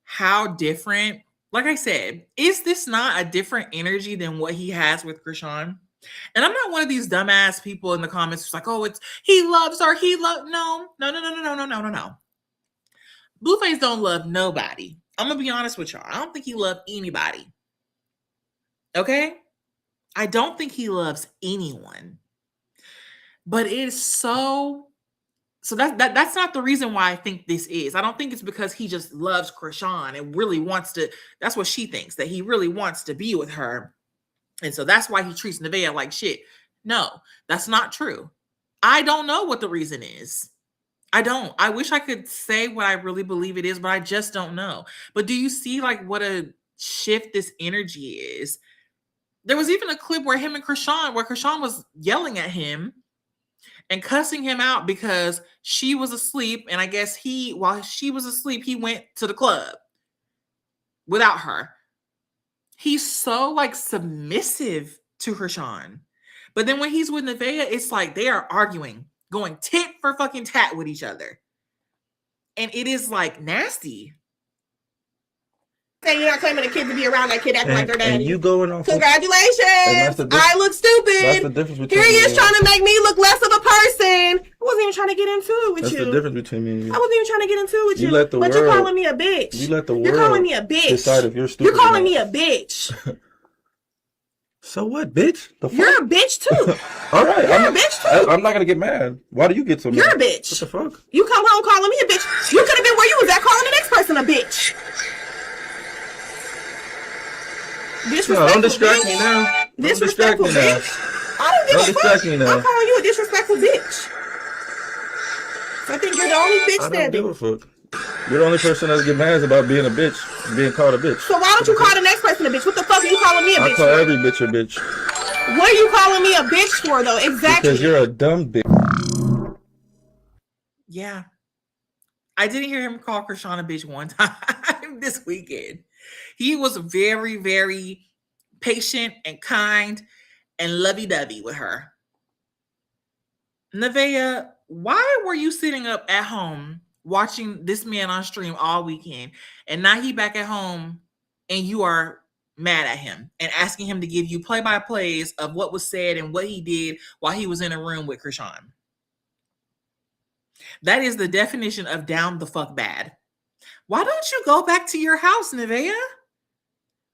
how different? Like I said, is this not a different energy than what he has with Chrisean? And I'm not one of these dumbass people in the comments who's like, oh, it's he loves her. No. Blueface don't love nobody. I'm gonna be honest with y'all. I don't think he loved anybody. Okay? I don't think he loves anyone. But it's so that's not the reason why I think this is. I don't think it's because he just loves Chrisean and really wants to. That's what she thinks, that he really wants to be with her. And so that's why he treats Nevaeh like shit. No, that's not true. I don't know what the reason is. I don't. I wish I could say what I really believe it is, but I just don't know. But do you see like what a shift this energy is? There was even a clip where Chrisean was yelling at him and cussing him out because she was asleep. And I guess while she was asleep, he went to the club without her. He's so like submissive to Chrisean. But then when he's with Nevaeh, it's like they are arguing, going tit for fucking tat with each other. And it is like nasty. Saying you're not claiming a kid to be around that kid acting like their daddy. And you going off. Congratulations! I look stupid. That's the difference between Here he is trying to make me look less of a person. I wasn't even trying to get into it with That's you. the difference between me and you. I wasn't even trying to get into it with you. Let the but world, you're calling me a bitch. You let the world. You're calling me a bitch. Decide if you're stupid. You're calling me a bitch. So what, bitch? The fuck? You're a bitch too. All right, You're a bitch too. I'm not gonna get mad. Why do you get so mad? You're a bitch. What the fuck? You come home calling me a bitch. You could have been where you was at calling the next person a bitch. No, don't distract me now. Don't distract me now. I don't give a fuck. Me now. I'm calling you a disrespectful bitch. I think you're the only bitch I don't standing. give a fuck. You're the only person that get mad about being a bitch, being called a bitch. So why don't you call the next person a bitch? What the fuck are you calling me a bitch I call for? every bitch a bitch. What are you calling me a bitch for, though? Exactly. Because you're a dumb bitch. Yeah. I didn't hear him call Chrisean a bitch one time this weekend. He was very, very patient and kind and lovey-dovey with her. Nevaeh, why were you sitting up at home watching this man on stream all weekend, and now he back at home and you are mad at him and asking him to give you play-by-plays of what was said and what he did while he was in a room with Chrisean? That is the definition of down the fuck bad. Why don't you go back to your house, Nevaeh?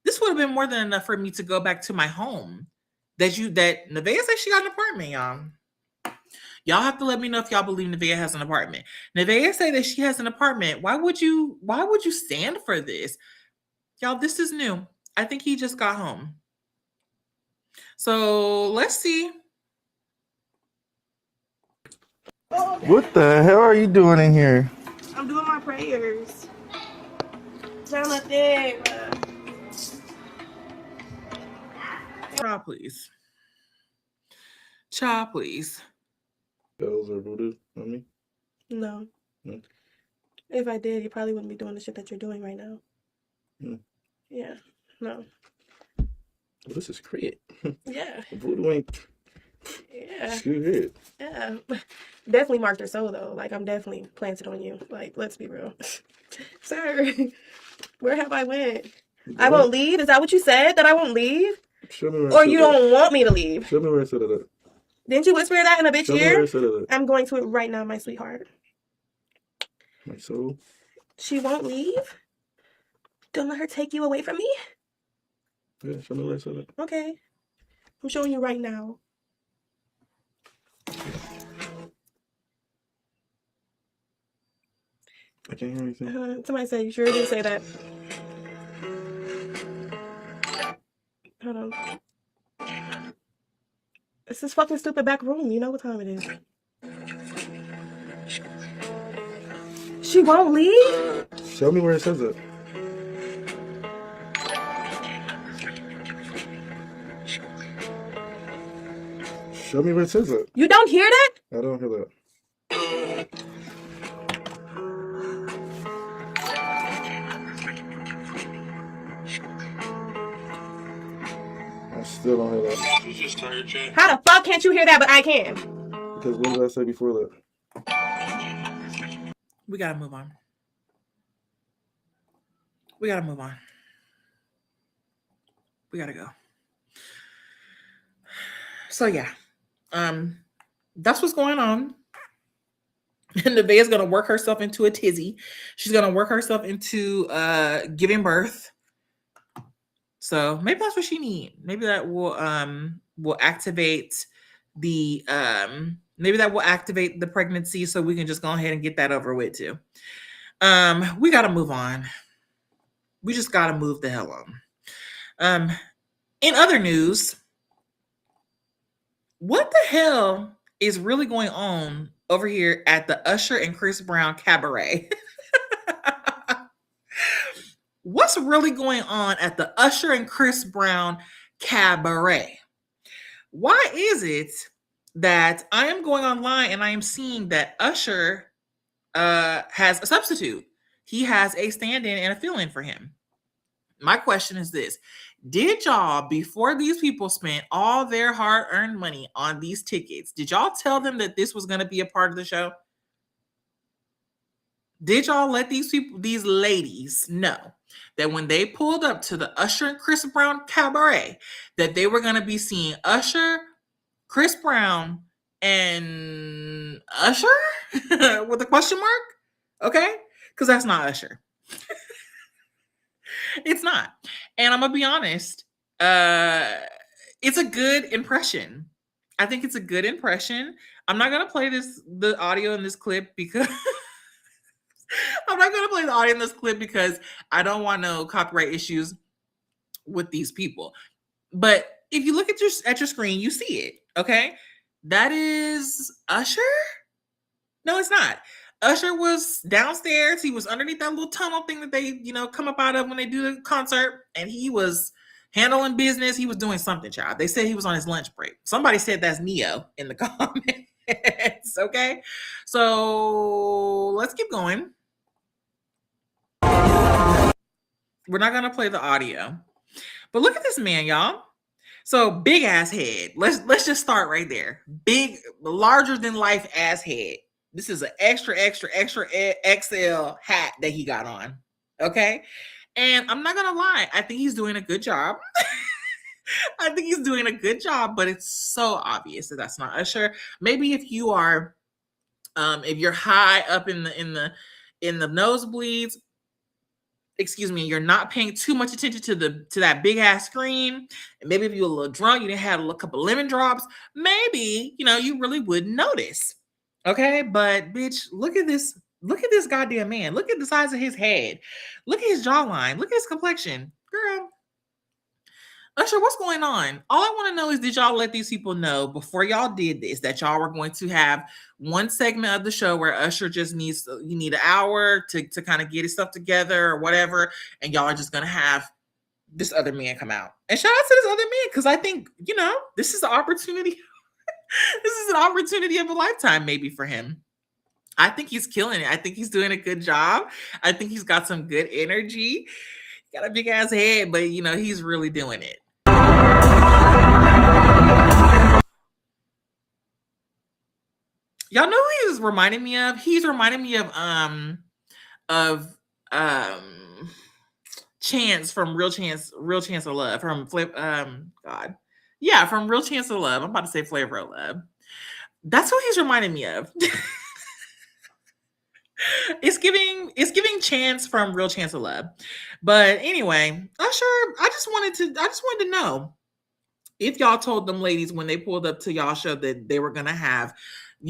This would have been more than enough for me to go back to my home. That Nevaeh said she got an apartment, y'all. Y'all have to let me know if y'all believe Nevaeh has an apartment. Nevaeh say that she has an apartment. Why would you stand for this? Y'all, this is new. I think he just got home. So let's see. What the hell are you doing in here? I'm doing my prayers. Trying to think. Child, please. Child, please. Bells or voodoo on me? No. Hmm. If I did, you probably wouldn't be doing the shit that you're doing right now. Hmm. Yeah. No. Well, this is crit. Yeah. Voodoo ain't. Yeah. Good. Yeah. Definitely marked her soul, though. Like, I'm definitely planted on you. Like, let's be real. Sir, where have I went? What? I won't leave? Is that what you said? That I won't leave? Show me where or you don't want me to leave? Show me where I said that. Didn't you whisper that in a bitch Show me ear? where I said that. I'm going to it right now, my sweetheart. My soul? She won't leave? Don't let her take you away from me? Yeah, show me where I said that. Okay. I'm showing you right now. I can't hear anything. Somebody said, you sure didn't say that. Hold on. It's this fucking stupid back room. You know what time it is. She won't leave? Show me where it says it. Show me where it says it. You don't hear that? I don't hear that. I still don't hear that. You just tell your chat. How the fuck can't you hear that, but I can? Because what did I say before that? We gotta move on. We gotta move on. We gotta go. So yeah, that's what's going on. And Nevaeh's gonna work herself into a tizzy. She's gonna work herself into giving birth. So maybe that's what she needs. Maybe that will activate the pregnancy, so we can just go ahead and get that over with too. We gotta move on. We just gotta move the hell on. In other news, what the hell is really going on over here at the Usher and Chris Brown cabaret? What's really going on at the Usher and Chris Brown cabaret? Why is it that I am going online and I am seeing that Usher has a substitute? He has a stand-in and a fill-in for him. My question is this. Did y'all, before these people spent all their hard-earned money on these tickets, did y'all tell them that this was going to be a part of the show? Did y'all let these people, these ladies, know that when they pulled up to the Usher and Chris Brown cabaret, that they were going to be seeing Usher, Chris Brown, and Usher with a question mark? Okay? Because that's not Usher. It's not. And I'm going to be honest. It's a good impression. I think it's a good impression. I'm not going to play the audio in this clip because I'm not going to play the audio in this clip because I don't want no copyright issues with these people. But if you look at your screen, you see it. Okay. That is Usher? No, it's not. Usher was downstairs. He was underneath that little tunnel thing that they, come up out of when they do the concert. And he was handling business. He was doing something, child. They said he was on his lunch break. Somebody said that's Neo in the comments. Okay. So let's keep going. We're not going to play the audio. But look at this man, y'all. So big ass head. Let's just start right there. Big, larger than life ass head. This is an extra XL hat that he got on. Okay. And I'm not going to lie. I think he's doing a good job. I think he's doing a good job, but it's so obvious that that's not Usher. Maybe if you are, if you're high up in the nosebleeds, excuse me, you're not paying too much attention to that big ass screen. And maybe if you're a little drunk, you didn't have a couple lemon drops, maybe, you really wouldn't notice. Okay, but bitch, look at this goddamn man. Look at the size of his head. Look at his jawline. Look at his complexion. Girl. Usher, what's going on? All I want to know is, did y'all let these people know before y'all did this that y'all were going to have one segment of the show where Usher just you need an hour to kind of get his stuff together or whatever, and y'all are just going to have this other man come out? And shout out to this other man, because I think, this is an opportunity. This is an opportunity of a lifetime maybe for him. I think he's killing it. I think he's doing a good job. I think he's got some good energy. He got a big ass head, but he's really doing it. Y'all know who he's reminding me of? He's reminding me of Chance from Real Chance of Love, from from Real Chance of Love. I'm about to say Flavor of Love. That's who he's reminding me of. It's giving Chance from Real Chance of Love. But anyway, Usher, I just wanted to know if y'all told them ladies when they pulled up to y'all show that you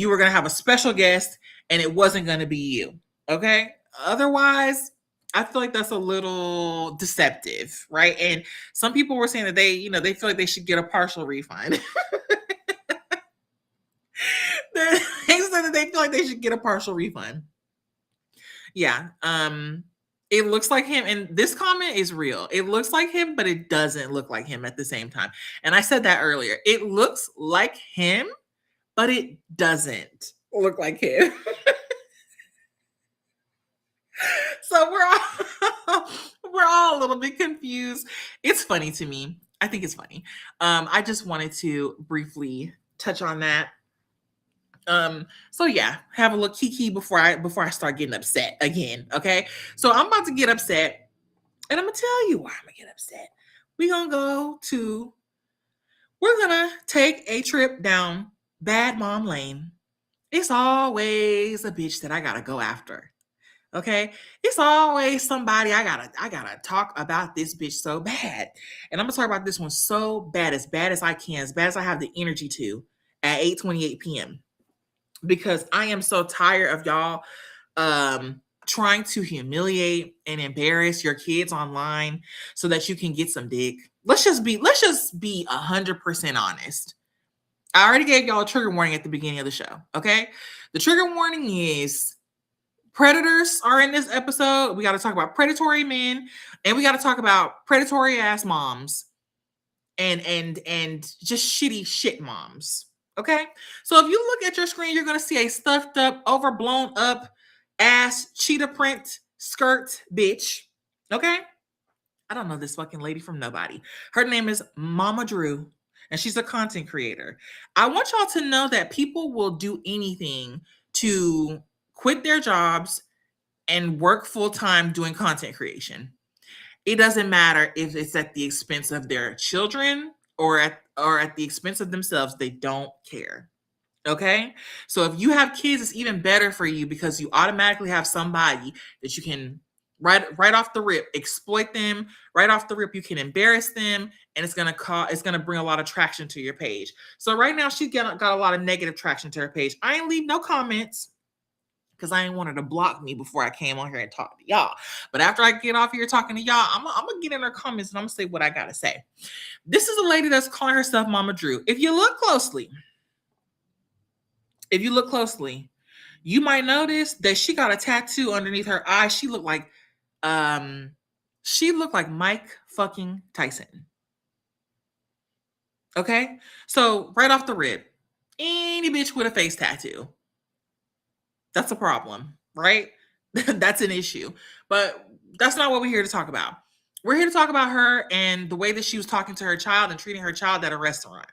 were gonna have a special guest and it wasn't gonna be you. Okay. otherwise, I feel like that's a little deceptive, right? And some people were saying that they feel like they should get a partial refund. They said that they feel like they should get a partial refund. Yeah. It looks like him, and this comment is real. It looks like him, but it doesn't look like him at the same time. And I said that earlier. It looks like him, but it doesn't look like him. So we're all a little bit confused. It's funny to me. I think it's funny. I just wanted to briefly touch on that. So yeah, have a little kiki before I start getting upset again. Okay. So I'm about to get upset, and I'm gonna tell you why I'm gonna get upset. We're gonna take a trip down Bad Mom Lane. It's always a bitch that I gotta go after. Okay. It's always somebody I gotta talk about this bitch so bad. And I'm gonna talk about this one so bad as I can, as bad as I have the energy to at 8:28 p.m. Because I am so tired of y'all trying to humiliate and embarrass your kids online so that you can get some dick. Let's just be 100% honest. I already gave y'all a trigger warning at the beginning of the show. Okay. The trigger warning is predators are in this episode. We got to talk about predatory men, and we got to talk about predatory ass moms and just shitty shit moms. Okay. So if you look at your screen, you're going to see a stuffed up, overblown up ass cheetah print skirt bitch. Okay. I don't know this fucking lady from nobody. Her name is Mama Drew, and she's a content creator. I want y'all to know that people will do anything to quit their jobs and work full time doing content creation. It doesn't matter if it's at the expense of their children or at the expense of themselves. They don't care. Okay. So if you have kids, it's even better for you because you automatically have somebody that you can right off the rip exploit them. Right off the rip, you can embarrass them, and it's gonna bring a lot of traction to your page. So right now, she got a lot of negative traction to her page. I ain't leave no comments because I ain't wanted to block me before I came on here and talk to y'all. But after I get off here talking to y'all, I'm gonna get in her comments and I'm gonna say what I gotta say. This is a lady that's calling herself Mama Drew. If you look closely, you might notice that she got a tattoo underneath her eye. She looked like Mike fucking Tyson. Okay? So right off the rip, any bitch with a face tattoo, that's a problem, right? That's an issue. But that's not what we're here to talk about. We're here to talk about her and the way that she was talking to her child and treating her child at a restaurant.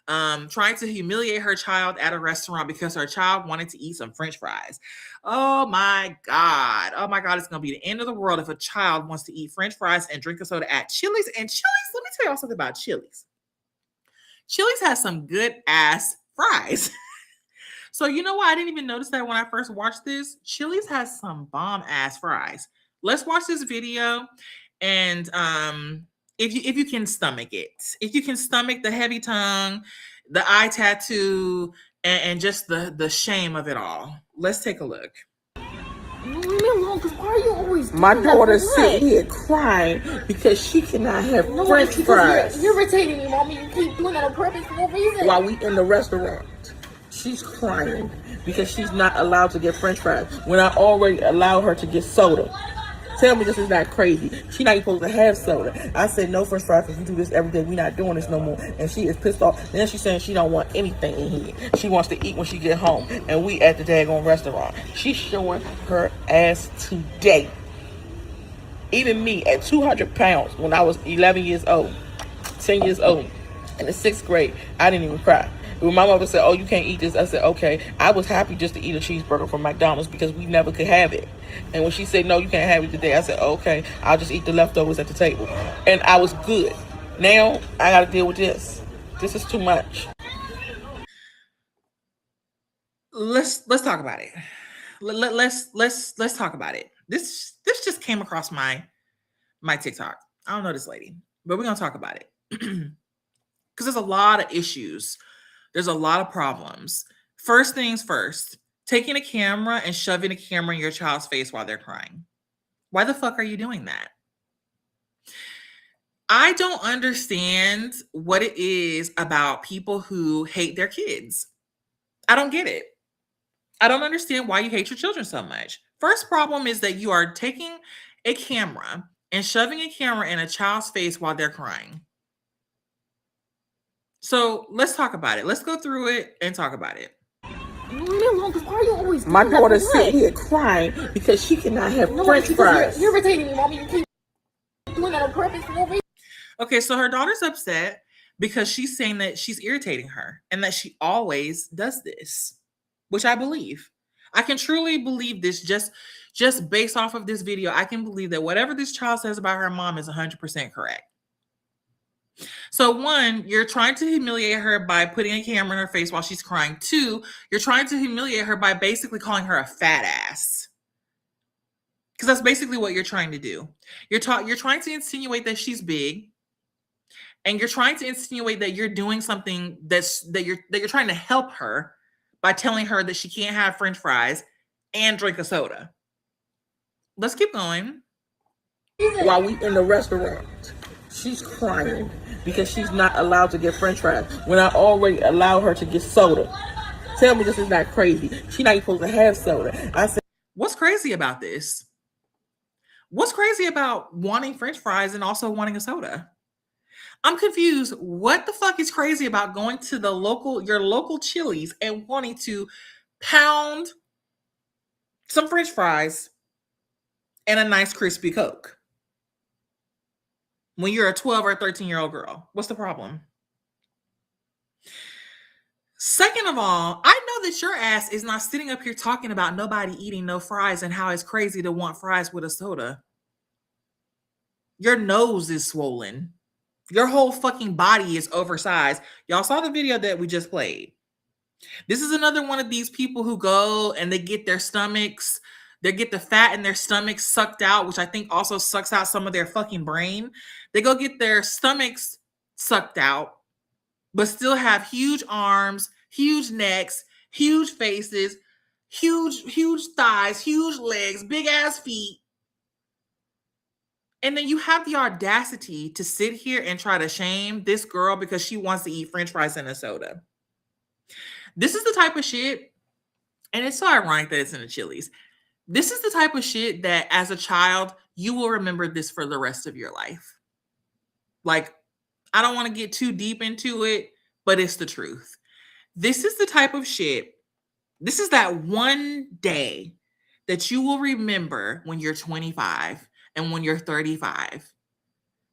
Trying to humiliate her child at a restaurant because her child wanted to eat some French fries. Oh my God. Oh my God. It's going to be the end of the world if a child wants to eat French fries and drink a soda at Chili's. And Chili's, let me tell y'all something about Chili's. Chili's has some good ass fries. So you know why I didn't even notice that when I first watched this? Chili's has some bomb ass fries. Let's watch this video, and if you can stomach it, if you can stomach the heavy tongue, the eye tattoo, and just the shame of it all. Let's take a look. Leave me alone, because why are you always doing My that? daughter's sitting here crying because she cannot have French fries You're irritating me, Mommy. You keep doing that on purpose for no reason. while we in the restaurant. She's crying because she's not allowed to get French fries when I already allowed her to get soda. Tell me this is not crazy. She not even supposed to have soda. I said no French fries because we do this every day. We not doing this no more. And she is pissed off. Then she's saying she don't want anything in here. She wants to eat when she get home. And we at the daggone restaurant. She's showing her ass today. Even me at 200 pounds when I was 11 years old, 10 years old, in the 6th grade, I didn't even cry. When my mother said, oh, you can't eat this, I said, okay. I was happy just to eat a cheeseburger from McDonald's because we never could have it. And when she said, no, you can't have it today, I said, okay, I'll just eat the leftovers at the table. And I was good. Now, I got to deal with this. This is too much. Let's talk about it. Let's talk about it. This just came across my TikTok. I don't know this lady, but we're gonna talk about it because there's a lot of issues. There's a lot of problems. First things first, taking a camera and shoving a camera in your child's face while they're crying. Why the fuck are you doing that? I don't understand what it is about people who hate their kids. I don't get it. I don't understand why you hate your children so much. First problem is that you are taking a camera and shoving a camera in a child's face while they're crying. So let's talk about it. Let's go through it and talk about it. Leave me alone, because why are you always My doing that? daughter's For what? sitting here crying because she cannot have No, French because fries. You're irritating me, mommy. You keep doing that on purpose for no reason. Okay, so her daughter's upset because she's saying that she's irritating her and that she always does this, which I believe. I can truly believe this just based off of this video. I can believe that whatever this child says about her mom is 100% correct. So one, you're trying to humiliate her by putting a camera in her face while she's crying. Two, you're trying to humiliate her by basically calling her a fat ass. Because that's basically what you're trying to do. You're trying to insinuate that she's big, and you're trying to insinuate that you're doing something that you're trying to help her by telling her that she can't have French fries and drink a soda. Let's keep going. While we in the restaurant, she's crying because she's not allowed to get French fries when I already allow her to get soda. Tell me this is not crazy. She's not even supposed to have soda. I said, What's crazy about this? What's crazy about wanting French fries and also wanting a soda? I'm confused. What the fuck is crazy about going to your local Chili's and wanting to pound some French fries and a nice crispy Coke when you're a 12 or 13-year-old girl? What's the problem? Second of all, I know that your ass is not sitting up here talking about nobody eating no fries and how it's crazy to want fries with a soda. Your nose is swollen. Your whole fucking body is oversized. Y'all saw the video that we just played. This is another one of these people who go and they get their stomachs, they get the fat in their stomachs sucked out, which I think also sucks out some of their fucking brain. They go get their stomachs sucked out, but still have huge arms, huge necks, huge faces, huge thighs, huge legs, big ass feet. And then you have the audacity to sit here and try to shame this girl because she wants to eat French fries and a soda. This is the type of shit, and it's so ironic that it's in the Chili's. This is the type of shit that as a child, you will remember this for the rest of your life. Like, I don't want to get too deep into it, but it's the truth. This is the type of shit. This is that one day that you will remember when you're 25 and when you're 35,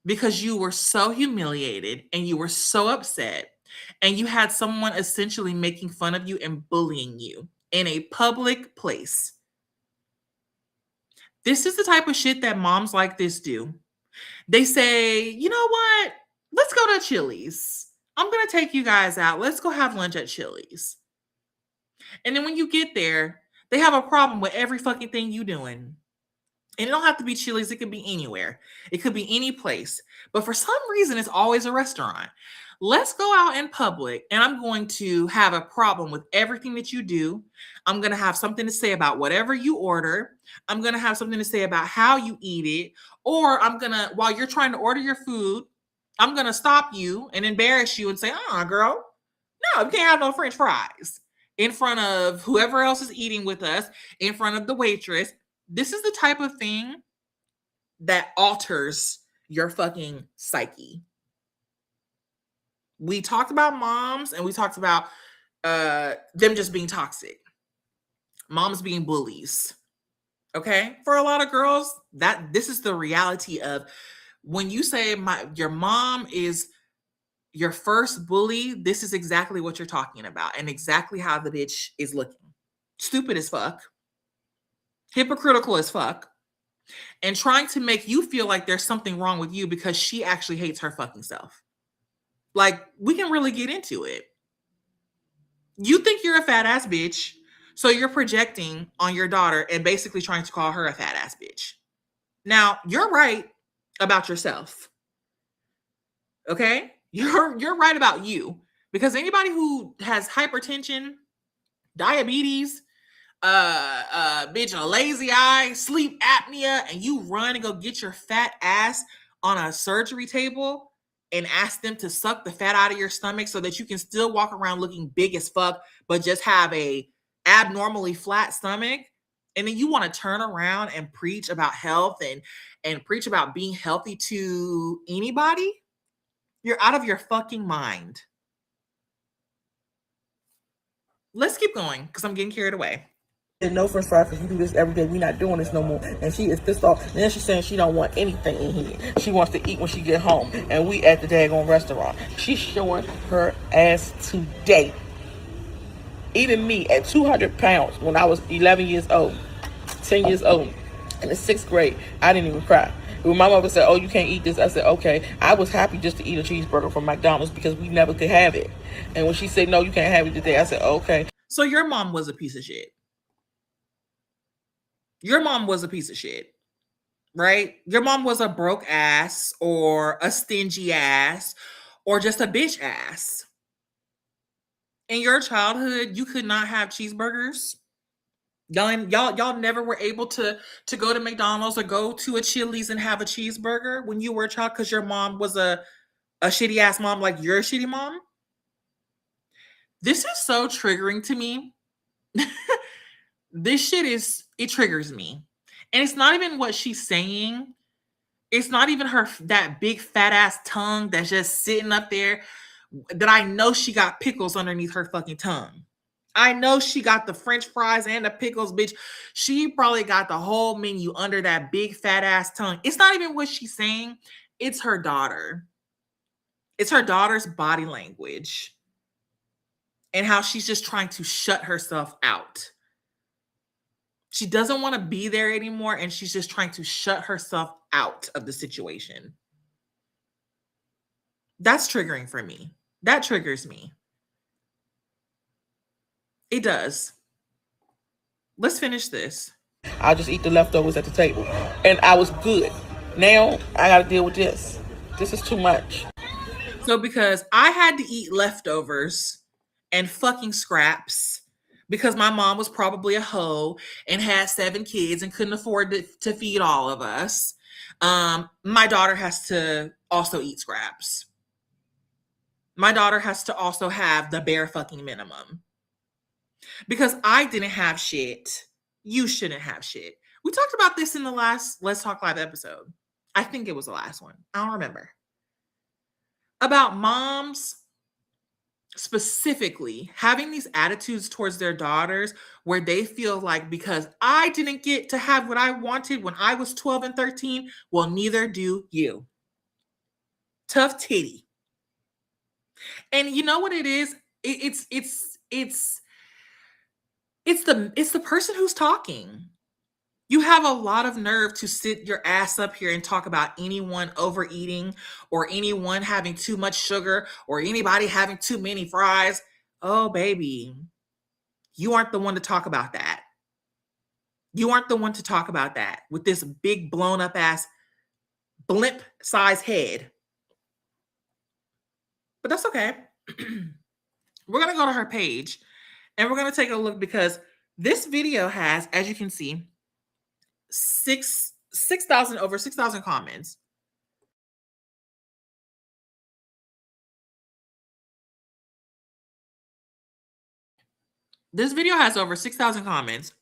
because you were so humiliated and you were so upset and you had someone essentially making fun of you and bullying you in a public place. This is the type of shit that moms like this do. They say, you know what? Let's go to Chili's. I'm going to take you guys out. Let's go have lunch at Chili's. And then when you get there, they have a problem with every fucking thing you doing. And it don't have to be Chili's. It could be anywhere. It could be any place. But for some reason, it's always a restaurant. Let's go out in public, and I'm going to have a problem with everything that you do. I'm going to have something to say about whatever you order. I'm going to have something to say about how you eat it. Or I'm going to, while you're trying to order your food, I'm going to stop you and embarrass you and say, girl, no, you can't have no French fries in front of whoever else is eating with us, in front of the waitress. This is the type of thing that alters your fucking psyche. We talked about moms and we talked about them just being toxic. Moms being bullies. Okay? For a lot of girls, this is the reality of when you say your mom is your first bully, this is exactly what you're talking about and exactly how the bitch is looking. Stupid as fuck. Hypocritical as fuck, and trying to make you feel like there's something wrong with you because she actually hates her fucking self. Like, we can really get into it. You think you're a fat ass bitch, so you're projecting on your daughter and basically trying to call her a fat ass bitch. Now, you're right about yourself. Okay? You're right about you, because anybody who has hypertension, diabetes, bitch, a lazy eye, sleep apnea, and you run and go get your fat ass on a surgery table and ask them to suck the fat out of your stomach so that you can still walk around looking big as fuck, but just have a abnormally flat stomach. And then you want to turn around and preach about health and preach about being healthy to anybody? You're out of your fucking mind. Let's keep going because I'm getting carried away. No french fries because you do this every day. We're not doing this no more. And she is pissed off. And then she's saying she don't want anything in here. She wants to eat when she get home. And we at the daggone restaurant. She's showing her ass today. Even me at 200 pounds when I was 11 years old, 10 years old, in the 6th grade, I didn't even cry. When my mother said, oh, you can't eat this, I said, okay. I was happy just to eat a cheeseburger from McDonald's because we never could have it. And when she said, no, you can't have it today, I said, okay. So your mom was a piece of shit. Your mom was a piece of shit, right? Your mom was a broke ass or a stingy ass or just a bitch ass. In your childhood, you could not have cheeseburgers. Y'all never were able to go to McDonald's or go to a Chili's and have a cheeseburger when you were a child because your mom was a shitty ass mom like you're a shitty mom. This is so triggering to me. This shit it triggers me. And it's not even what she's saying. It's not even that big fat ass tongue that's just sitting up there that I know she got pickles underneath her fucking tongue. I know she got the french fries and the pickles, bitch. She probably got the whole menu under that big fat ass tongue. It's not even what she's saying. It's her daughter. It's her daughter's body language and how she's just trying to shut herself out. She doesn't want to be there anymore, and she's just trying to shut herself out of the situation. That's triggering for me. That triggers me. It does. Let's finish this. I'll just eat the leftovers at the table. And I was good. Now, I got to deal with this. This is too much. So because I had to eat leftovers and fucking scraps because my mom was probably a hoe and had 7 kids and couldn't afford to feed all of us, my daughter has to also eat scraps. My daughter has to also have the bare fucking minimum. Because I didn't have shit, you shouldn't have shit. We talked about this in the last Let's Talk Live episode. I think it was the last one. I don't remember. About moms specifically having these attitudes towards their daughters where they feel like because I didn't get to have what I wanted when I was 12 and 13, well, neither do you. Tough titty. And you know what it is? It's the person who's talking. You have a lot of nerve to sit your ass up here and talk about anyone overeating or anyone having too much sugar or anybody having too many fries. Oh, baby, you aren't the one to talk about that. You aren't the one to talk about that with this big blown up ass blimp size head. But that's okay. We're going to go to her page and we're going to take a look because this video has, as you can see, 6,000 over 6,000 comments. This video has over 6,000 comments.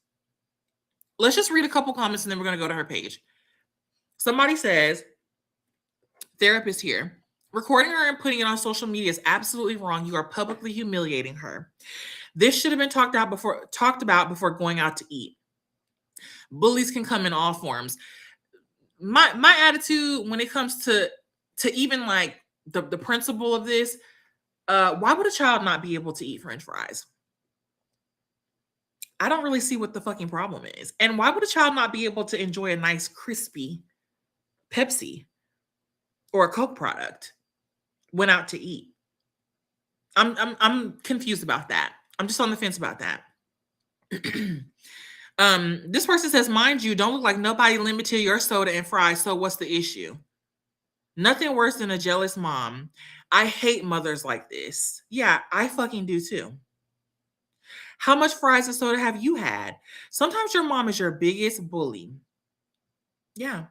Let's just read a couple comments and then we're going to go to her page. Somebody says, therapist here. Recording her and putting it on social media is absolutely wrong. You are publicly humiliating her. This should have been talked about before going out to eat. Bullies can come in all forms. My attitude when it comes to even like the principle of this, why would a child not be able to eat French fries? I don't really see what the fucking problem is. And why would a child not be able to enjoy a nice crispy Pepsi or a Coke product when out to eat? I'm confused about that. I'm just on the fence about that. This person says, mind you, don't look like nobody limited your soda and fries, so what's the issue? Nothing worse than a jealous mom. I hate mothers like this. Yeah, I fucking do too. How much fries and soda have you had? Sometimes your mom is your biggest bully. Yeah.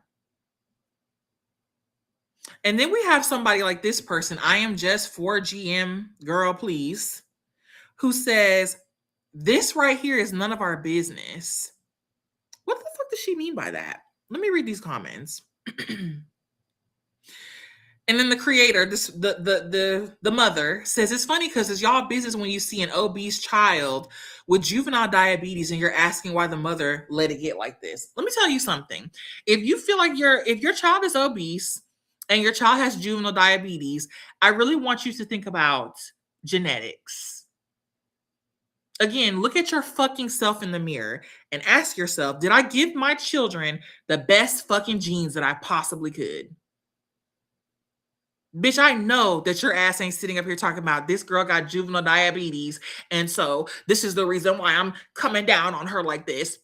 And then we have somebody like this person, I am just 4GM girl, please, who says, this right here is none of our business. What the fuck does she mean by that? Let me read these comments. And then the creator, the mother says, it's funny because it's y'all business when you see an obese child with juvenile diabetes and you're asking why the mother let it get like this. Let me tell you something. If you feel like if your child is obese and your child has juvenile diabetes, I really want you to think about genetics. Again, look at your fucking self in the mirror and ask yourself, did I give my children the best fucking genes that I possibly could? Bitch, I know that your ass ain't sitting up here talking about this girl got juvenile diabetes, and so this is the reason why I'm coming down on her like this.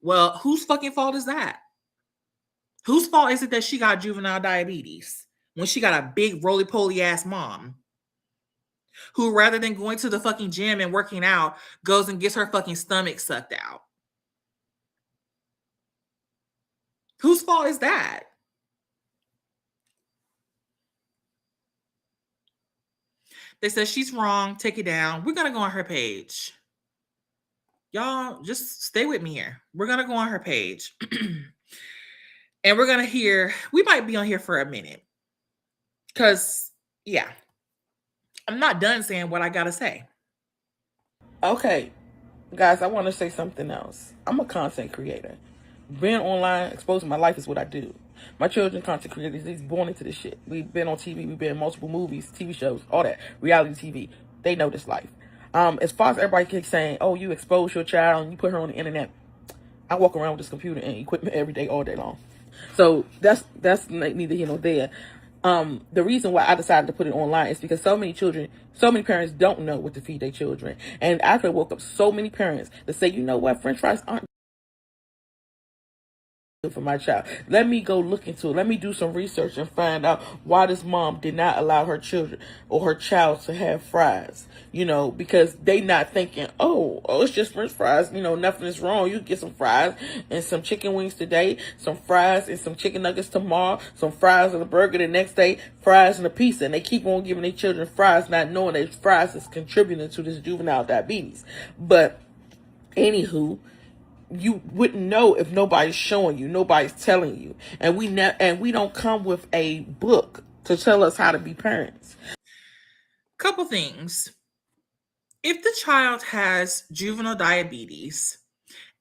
Well, whose fucking fault is that? Whose fault is it that she got juvenile diabetes when she got a big roly-poly ass mom who, rather than going to the fucking gym and working out, goes and gets her fucking stomach sucked out? Whose fault is that? They said she's wrong. Take it down. We're going to go on her page. Y'all just stay with me here. We're going to go on her page. And we're going to hear, we might be on here for a minute. Because, yeah, I'm not done saying what I got to say. Okay, guys, I want to say something else. I'm a content creator. Being online, exposing my life is what I do. My children, content creators, they're born into this shit. We've been on TV, we've been in multiple movies, TV shows, all that, reality TV. They know this life. As far as everybody keeps saying, oh, you expose your child and you put her on the internet, I walk around with this computer and equipment every day, all day long. So that's neither here nor there. The reason why I decided to put it online is because so many parents don't know what to feed their children. And I could have woke up so many parents to say, you know what, French fries aren't for my child. Let me go look into it. Let me do some research and find out why this mom did not allow her children or her child to have fries. You know, because they not thinking, oh, it's just French fries. You know, nothing is wrong. You get some fries and some chicken wings today, some fries and some chicken nuggets tomorrow, some fries and a burger the next day, fries and a pizza. And they keep on giving their children fries, not knowing that fries is contributing to this juvenile diabetes. But anywho, you wouldn't know if nobody's showing you, nobody's telling you, and we don't come with a book to tell us how to be parents. Couple things. If the child has juvenile diabetes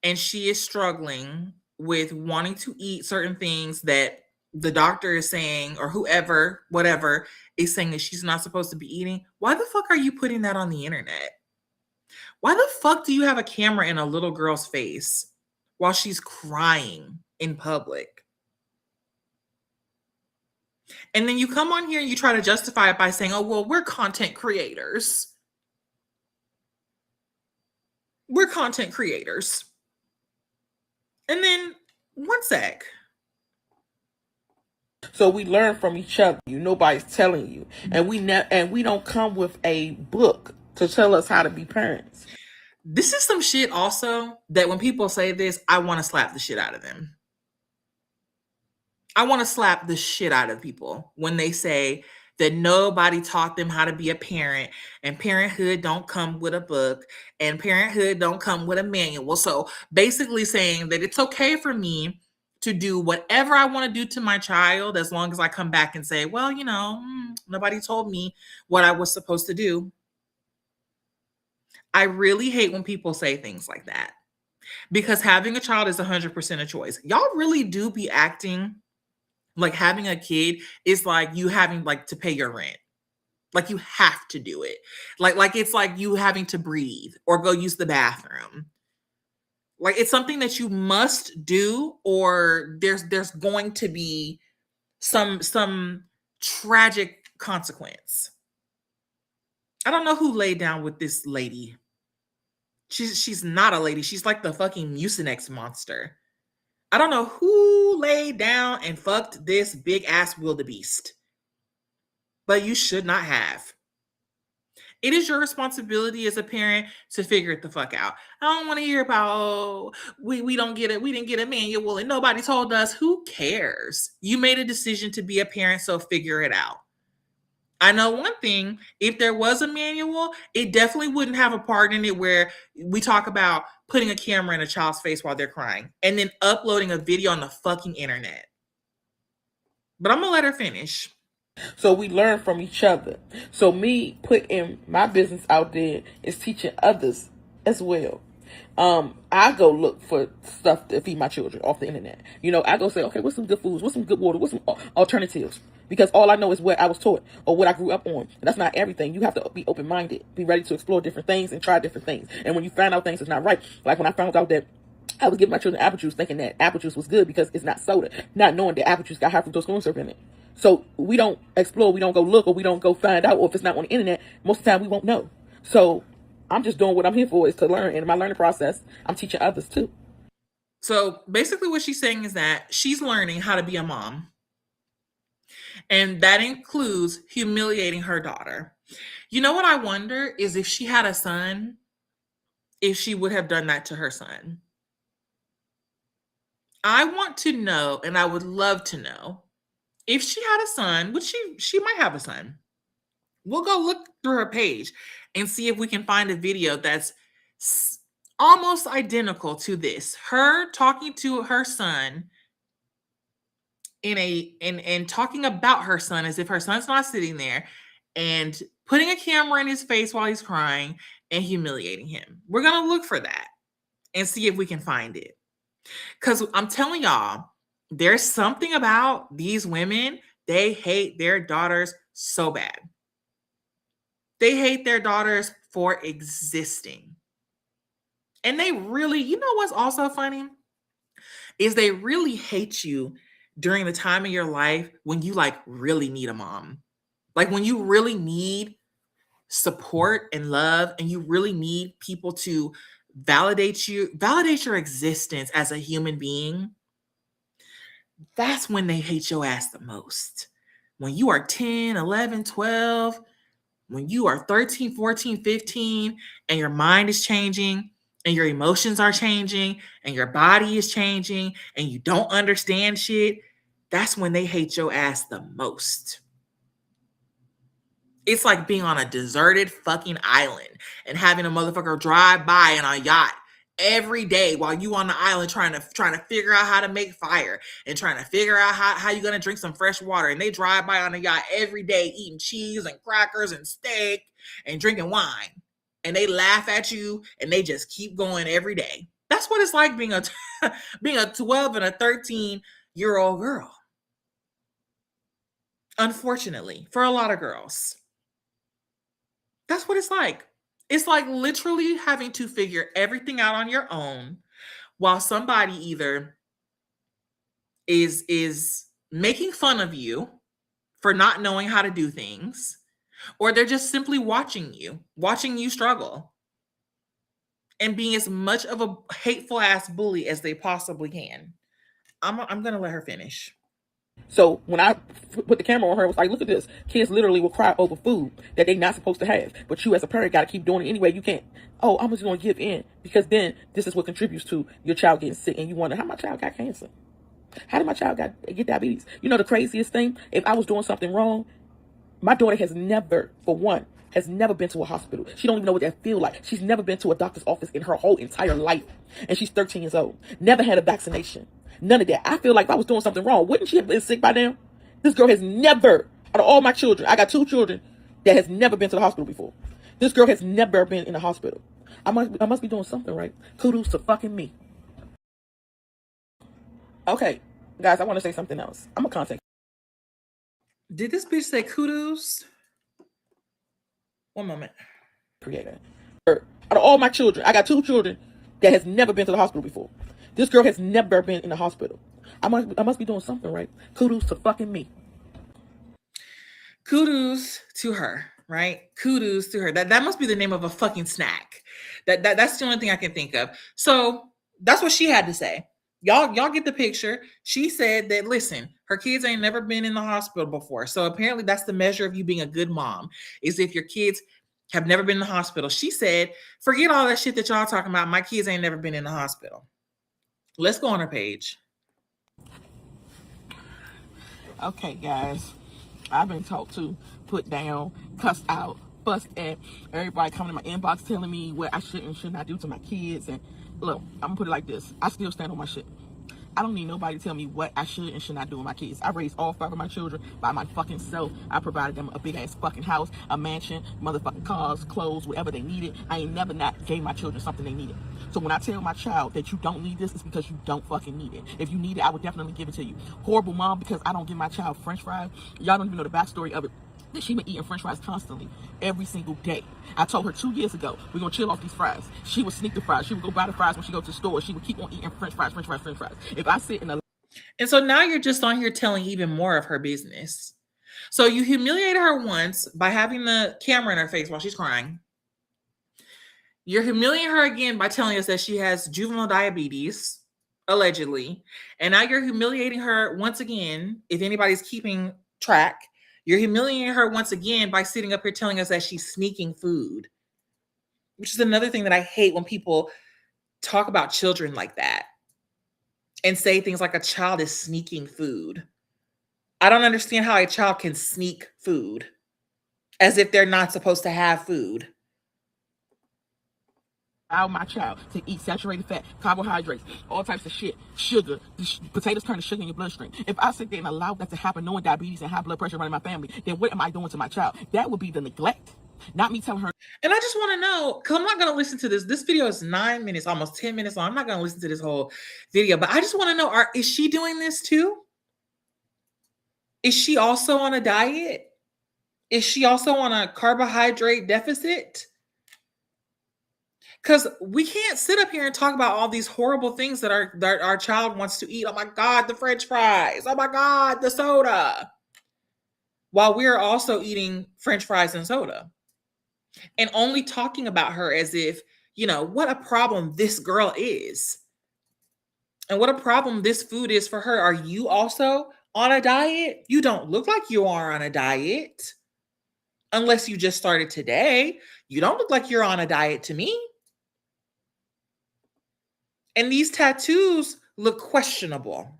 and she is struggling with wanting to eat certain things that the doctor is saying, or whoever, whatever, is saying that she's not supposed to be eating, why the fuck are you putting that on the internet? Why the fuck do you have a camera in a little girl's face while she's crying in public? And then you come on here and you try to justify it by saying, oh, well, we're content creators. We're content creators. And then, one sec. So we learn from each other. Nobody's telling you. And we don't come with a book to tell us how to be parents. This is some shit also that when people say this, I want to slap the shit out of them. I want to slap the shit out of people when they say that nobody taught them how to be a parent, and parenthood don't come with a book, and parenthood don't come with a manual. So basically saying that it's okay for me to do whatever I want to do to my child as long as I come back and say, well, you know, nobody told me what I was supposed to do. I really hate when people say things like that, because having a child is 100% a choice. Y'all really do be acting like having a kid is like you having like to pay your rent. Like you have to do it. Like it's like you having to breathe or go use the bathroom. Like it's something that you must do, or there's going to be some tragic consequence. I don't know who laid down with this lady. She's not a lady. She's like the fucking Mucinex monster. I don't know who laid down and fucked this big ass wildebeest, but you should not have. It is your responsibility as a parent to figure it the fuck out. I don't want to hear about, oh, we don't get it. We didn't get a manual and nobody told us. Who cares? You made a decision to be a parent, so figure it out. I know one thing, if there was a manual, it definitely wouldn't have a part in it where we talk about putting a camera in a child's face while they're crying and then uploading a video on the fucking internet. But I'm going to let her finish. So we learn from each other. So me putting my business out there is teaching others as well. I go look for stuff to feed my children off the internet. You know, I go say, okay, what's some good foods? What's some good water? What's some alternatives? Because all I know is what I was taught or what I grew up on. And that's not everything. You have to be open-minded, be ready to explore different things and try different things. And when you find out things is not right, like when I found out that I was giving my children apple juice thinking that apple juice was good because it's not soda, not knowing that apple juice got high fructose corn syrup in it. So we don't explore, we don't go look, or we don't go find out, or if it's not on the internet, most of the time we won't know. So I'm just doing what I'm here for, is to learn. And in my learning process, I'm teaching others too. So basically what she's saying is that she's learning how to be a mom. And that includes humiliating her daughter. You know what I wonder is if she had a son, if she would have done that to her son. I want to know, and I would love to know, if she had a son, which she might have a son. We'll go look through her page and see if we can find a video that's almost identical to this. Her talking to her son and talking about her son as if her son's not sitting there, and putting a camera in his face while he's crying and humiliating him. We're going to look for that and see if we can find it. Because I'm telling y'all, there's something about these women, they hate their daughters so bad. They hate their daughters for existing. And they really, you know what's also funny? Is they really hate you during the time of your life when you like really need a mom. Like when you really need support and love, and you really need people to validate your existence as a human being. That's when they hate your ass the most. When you are 10, 11, 12, when you are 13, 14, 15, and your mind is changing, and your emotions are changing, and your body is changing, and you don't understand shit, that's when they hate your ass the most. It's like being on a deserted fucking island and having a motherfucker drive by in a yacht every day while you on the island trying to figure out how to make fire and trying to figure out how you're gonna drink some fresh water. And they drive by on the yacht every day eating cheese and crackers and steak and drinking wine. And they laugh at you and they just keep going every day. That's what it's like being a 12 and a 13-year-old girl. Unfortunately, for a lot of girls. That's what it's like. It's like literally having to figure everything out on your own while somebody either is making fun of you for not knowing how to do things, or they're just simply watching you struggle and being as much of a hateful ass bully as they possibly can. I'm going to let her finish. So when I put the camera on her, it was like, look at this. Kids literally will cry over food that they're not supposed to have. But you as a parent got to keep doing it anyway. You can't, oh, I'm just going to give in. Because then this is what contributes to your child getting sick. And you wonder, how my child got cancer? How did my child get diabetes? You know the craziest thing? If I was doing something wrong, my daughter has never, for one, has never been to a hospital. She don't even know what that feel like. She's never been to a doctor's office in her whole entire life. And she's 13 years old. Never had a vaccination. None of that. I feel like if I was doing something wrong, wouldn't she have been sick by now? This girl has never, out of all my children, I got 2 children that has never been to the hospital before. This girl has never been in a hospital. I must be doing something right. Kudos to fucking me. Okay, guys, I want to say something else. I'm a content. Did this bitch say kudos? One moment. Creator. Out of all my children, I got 2 children that has never been to the hospital before. This girl has never been in a hospital. I must be doing something right. Kudos to fucking me. Kudos to her, right? Kudos to her. That must be the name of a fucking snack. That's the only thing I can think of. So that's what she had to say. Y'all get the picture. She said that, listen, her kids ain't never been in the hospital before. So apparently that's the measure of you being a good mom, is if your kids have never been in the hospital. She said, forget all that shit that y'all talking about. My kids ain't never been in the hospital. Let's go on her page. Okay, guys. I've been talked to, put down, cussed out, fussed at. Everybody coming in my inbox telling me what I should and should not do to my kids. And look, I'm gonna put it like this. I still stand on my shit. I don't need nobody to tell me what I should and should not do with my kids. I raised all 5 of my children by my fucking self. I provided them a big ass fucking house, a mansion, motherfucking cars, clothes, whatever they needed. I ain't never not gave my children something they needed. So when I tell my child that you don't need this, it's because you don't fucking need it. If you need it, I would definitely give it to you. Horrible mom, because I don't give my child French fries. Y'all don't even know the backstory of it. She been eating French fries constantly, every single day. I told her 2 years ago, we're gonna chill off these fries. She would sneak the fries. She would go buy the fries when she go to the store. She would keep on eating French fries, French fries, French fries. If I sit in a... And so now you're just on here telling even more of her business. So you humiliated her once by having the camera in her face while she's crying. You're humiliating her again by telling us that she has juvenile diabetes, allegedly. And now you're humiliating her once again, if anybody's keeping track. You're humiliating her once again by sitting up here telling us that she's sneaking food, which is another thing that I hate when people talk about children like that and say things like a child is sneaking food. I don't understand how a child can sneak food as if they're not supposed to have food. Allow my child to eat saturated fat, carbohydrates, all types of shit, sugar. Potatoes turn to sugar in your bloodstream. If I sit there and allow that to happen, knowing diabetes and high blood pressure running my family, then what am I doing to my child? That would be the neglect, not me telling her. And I just want to know, because I'm not going to listen to this. This video is 9 minutes, almost 10 minutes long. I'm not going to listen to this whole video, but I just want to know, is she doing this too? Is she also on a diet? Is she also on a carbohydrate deficit? Because we can't sit up here and talk about all these horrible things that our child wants to eat. Oh my God, the French fries. Oh my God, the soda. While we're also eating French fries and soda. And only talking about her as if, you know, what a problem this girl is. And what a problem this food is for her. Are you also on a diet? You don't look like you are on a diet. Unless you just started today. You don't look like you're on a diet to me. And these tattoos look questionable.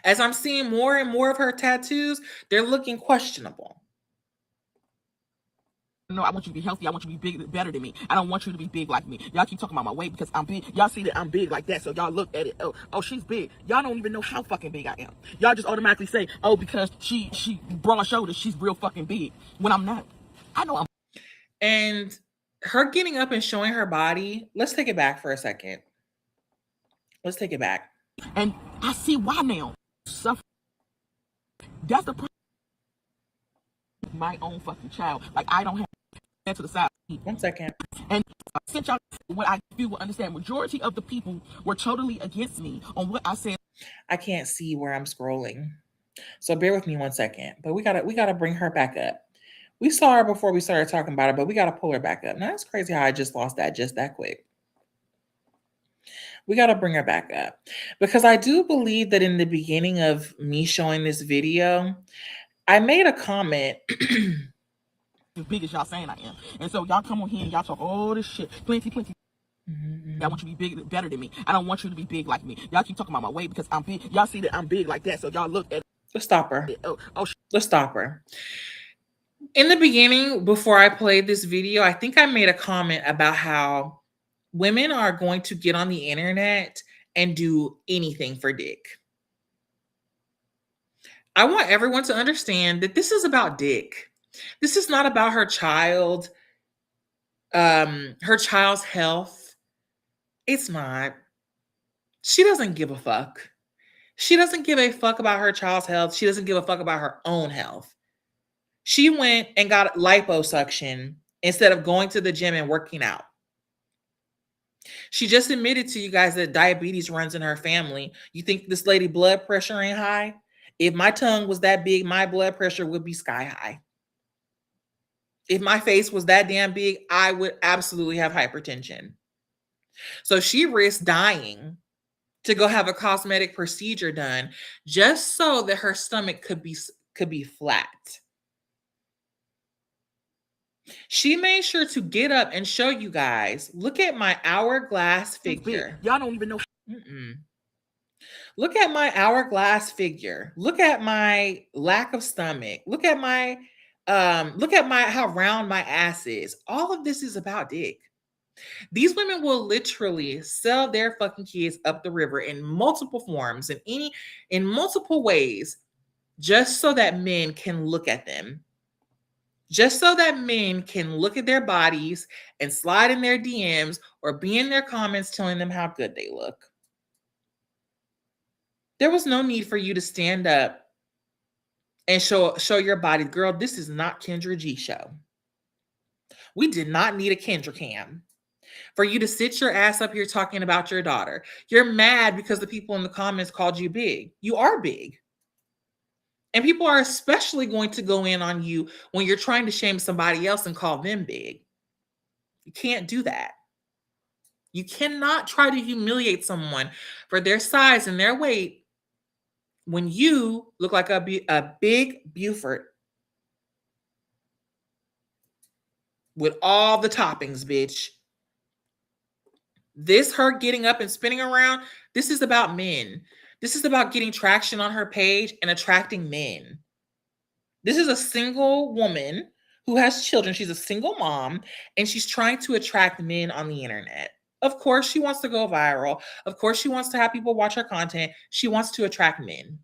As I'm seeing more and more of her tattoos, they're looking questionable. No, I want you to be healthy. I want you to be big, better than me. I don't want you to be big like me. Y'all keep talking about my weight because I'm big. Y'all see that I'm big like that, so y'all look at it. Oh, she's big. Y'all don't even know how fucking big I am. Y'all just automatically say, oh, because she broad shoulders, she's real fucking big. When I'm not. I know I'm. And her getting up and showing her body, let's take it back for a second. Let's take it back. And I see why now. Suffer. That's the problem. My own fucking child. Like, I don't have that to the side. 1 second. And since y'all, what I feel will understand, majority of the people were totally against me on what I said. I can't see where I'm scrolling. So bear with me 1 second. But we gotta bring her back up. We saw her before we started talking about her, but we gotta pull her back up. Now that's crazy how I just lost that just that quick. We got to bring her back up because I do believe that in the beginning of me showing this video, I made a comment. As big as y'all saying I am. And so y'all come on here and y'all talk all this shit. Plenty. I want you to be big, better than me. I don't want you to be big like me. Y'all keep talking about my weight because I'm big. Y'all see that I'm big like that. So y'all look at. Let's stop her. Let's stop her. In the beginning, before I played this video, I think I made a comment about how women are going to get on the internet and do anything for dick. I want everyone to understand that this is about dick. This is not about her child, her child's health. It's not. She doesn't give a fuck. She doesn't give a fuck about her child's health. She doesn't give a fuck about her own health. She went and got liposuction instead of going to the gym and working out. She just admitted to you guys that diabetes runs in her family. You think this lady blood pressure ain't high? If my tongue was that big, my blood pressure would be sky high. If my face was that damn big, I would absolutely have hypertension. So she risked dying to go have a cosmetic procedure done just so that her stomach could be flat. She made sure to get up and show you guys, look at my hourglass figure. Y'all don't even know. Look at my hourglass figure. Look at my lack of stomach. Look at my how round my ass is. All of this is about dick. These women will literally sell their fucking kids up the river in multiple forms, in multiple ways, just so that men can look at them. Just so that men can look at their bodies and slide in their DMs or be in their comments telling them how good they look. There was no need for you to stand up and show your body. Girl, this is not Kendra G show. We did not need a Kendra cam for you to sit your ass up here talking about your daughter. You're mad because the people in the comments called you big. You are big. And people are especially going to go in on you when you're trying to shame somebody else and call them big. You can't do that. You cannot try to humiliate someone for their size and their weight when you look like a big Buford with all the toppings, bitch. This, her getting up and spinning around, this is about men. This is about getting traction on her page and attracting men. This is a single woman who has children. She's a single mom, and she's trying to attract men on the internet. Of course, she wants to go viral. Of course, she wants to have people watch her content. She wants to attract men.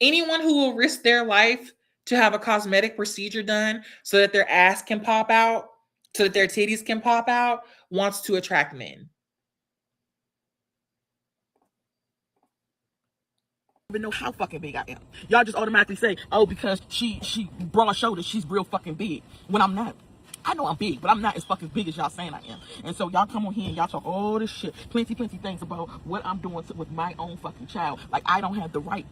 Anyone who will risk their life to have a cosmetic procedure done so that their ass can pop out, so that their titties can pop out, wants to attract men. Even know how fucking big I am. Y'all just automatically say, oh, because she broad shoulders, she's real fucking big. When I'm not. I know I'm big, but I'm not as fucking big as y'all saying I am. And so y'all come on here and y'all talk all this shit, plenty things about what I'm doing with my own fucking child. Like I don't have the right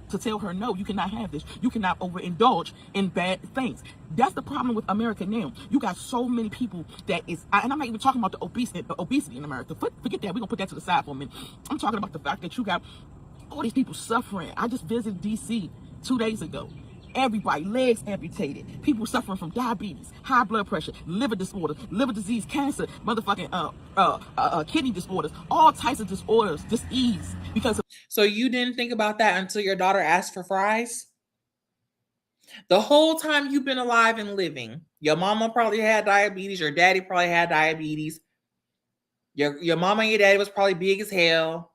to tell her, no, you cannot have this. You cannot overindulge in bad things. That's the problem with America now. You got so many people that is, and I'm not even talking about the obesity in America. Forget that. We're gonna put that to the side for a minute. I'm talking about the fact that you got all these people suffering. I just visited DC 2 days ago. Everybody, legs amputated. People suffering from diabetes, high blood pressure, liver disorders, liver disease, cancer, motherfucking kidney disorders, all types of disorders, disease. Because so you didn't think about that until your daughter asked for fries? The whole time you've been alive and living, your mama probably had diabetes, your daddy probably had diabetes. Your mama and your daddy was probably big as hell.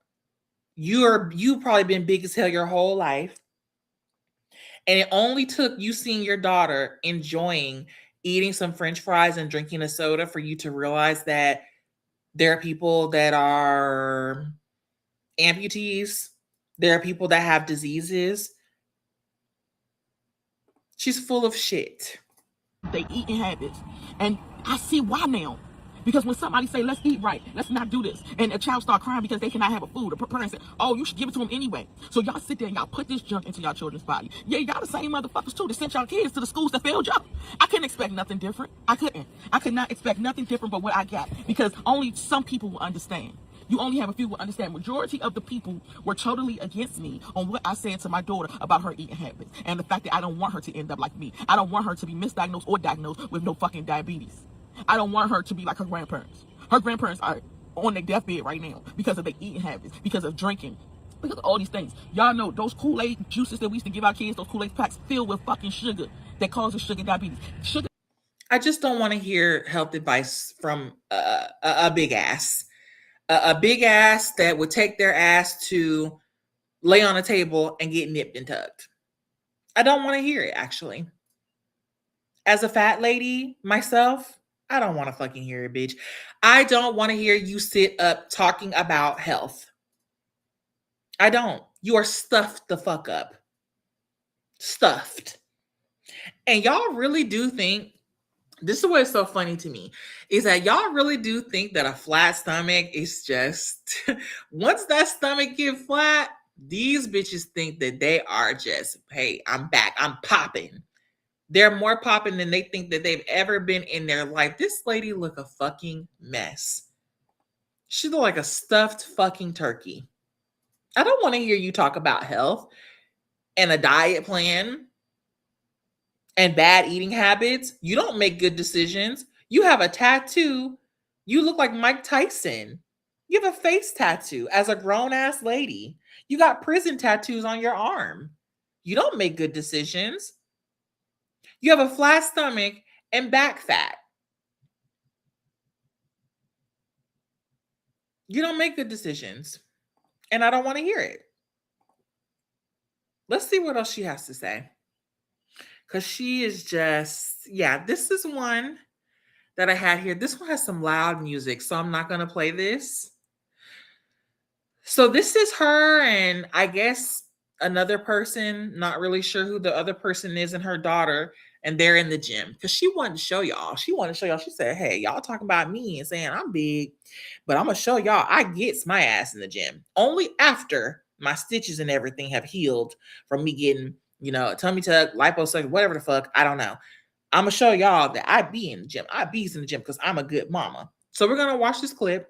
You probably been big as hell your whole life. And it only took you seeing your daughter enjoying eating some French fries and drinking a soda for you to realize that there are people that are amputees. There are people that have diseases. She's full of shit. They eating habits. And I see why now. Because when somebody say, let's eat right, let's not do this, and a child start crying because they cannot have a food, a parent say, oh, you should give it to them anyway. So y'all sit there and y'all put this junk into y'all children's body. Yeah, y'all the same motherfuckers too that sent y'all kids to the schools that failed y'all. I couldn't expect nothing different. I could not expect nothing different but what I got. Because only some people will understand. You only have a few who understand. Majority of the people were totally against me on what I said to my daughter about her eating habits. And the fact that I don't want her to end up like me. I don't want her to be misdiagnosed or diagnosed with no fucking diabetes. I don't want her to be like her grandparents. Her grandparents are on their deathbed right now because of their eating habits, because of drinking, because of all these things. Y'all know those Kool-Aid juices that we used to give our kids, those Kool-Aid packs filled with fucking sugar that causes sugar diabetes. Sugar. I just don't want to hear health advice from a big ass. A big ass that would take their ass to lay on a table and get nipped and tucked. I don't want to hear it, actually. As a fat lady myself, I don't want to fucking hear it, bitch. I don't want to hear you sit up talking about health. I don't. You are stuffed the fuck up. Stuffed. And y'all really do think, this is what's so funny to me, is that y'all really do think that a flat stomach is just, once that stomach get flat, these bitches think that they are just, hey, I'm back, I'm popping. They're more popping than they think that they've ever been in their life. This lady look a fucking mess. She look like a stuffed fucking turkey. I don't want to hear you talk about health and a diet plan and bad eating habits, you don't make good decisions. You have a tattoo. You look like Mike Tyson. You have a face tattoo as a grown ass lady. You got prison tattoos on your arm. You don't make good decisions. You have a flat stomach and back fat. You don't make good decisions. And I don't want to hear it. Let's see what else she has to say. Because she is just, yeah, this is one that I had here. This one has some loud music, so I'm not going to play this. So this is her and I guess another person, not really sure who the other person is, and her daughter, and they're in the gym because she wanted to show y'all. She said, hey, y'all talking about me and saying I'm big, but I'm going to show y'all I gets my ass in the gym. Only after my stitches and everything have healed from me getting, a tummy tuck, liposuction, whatever the fuck, I don't know. I'm going to show y'all that I be in the gym. I be in the gym because I'm a good mama. So we're going to watch this clip.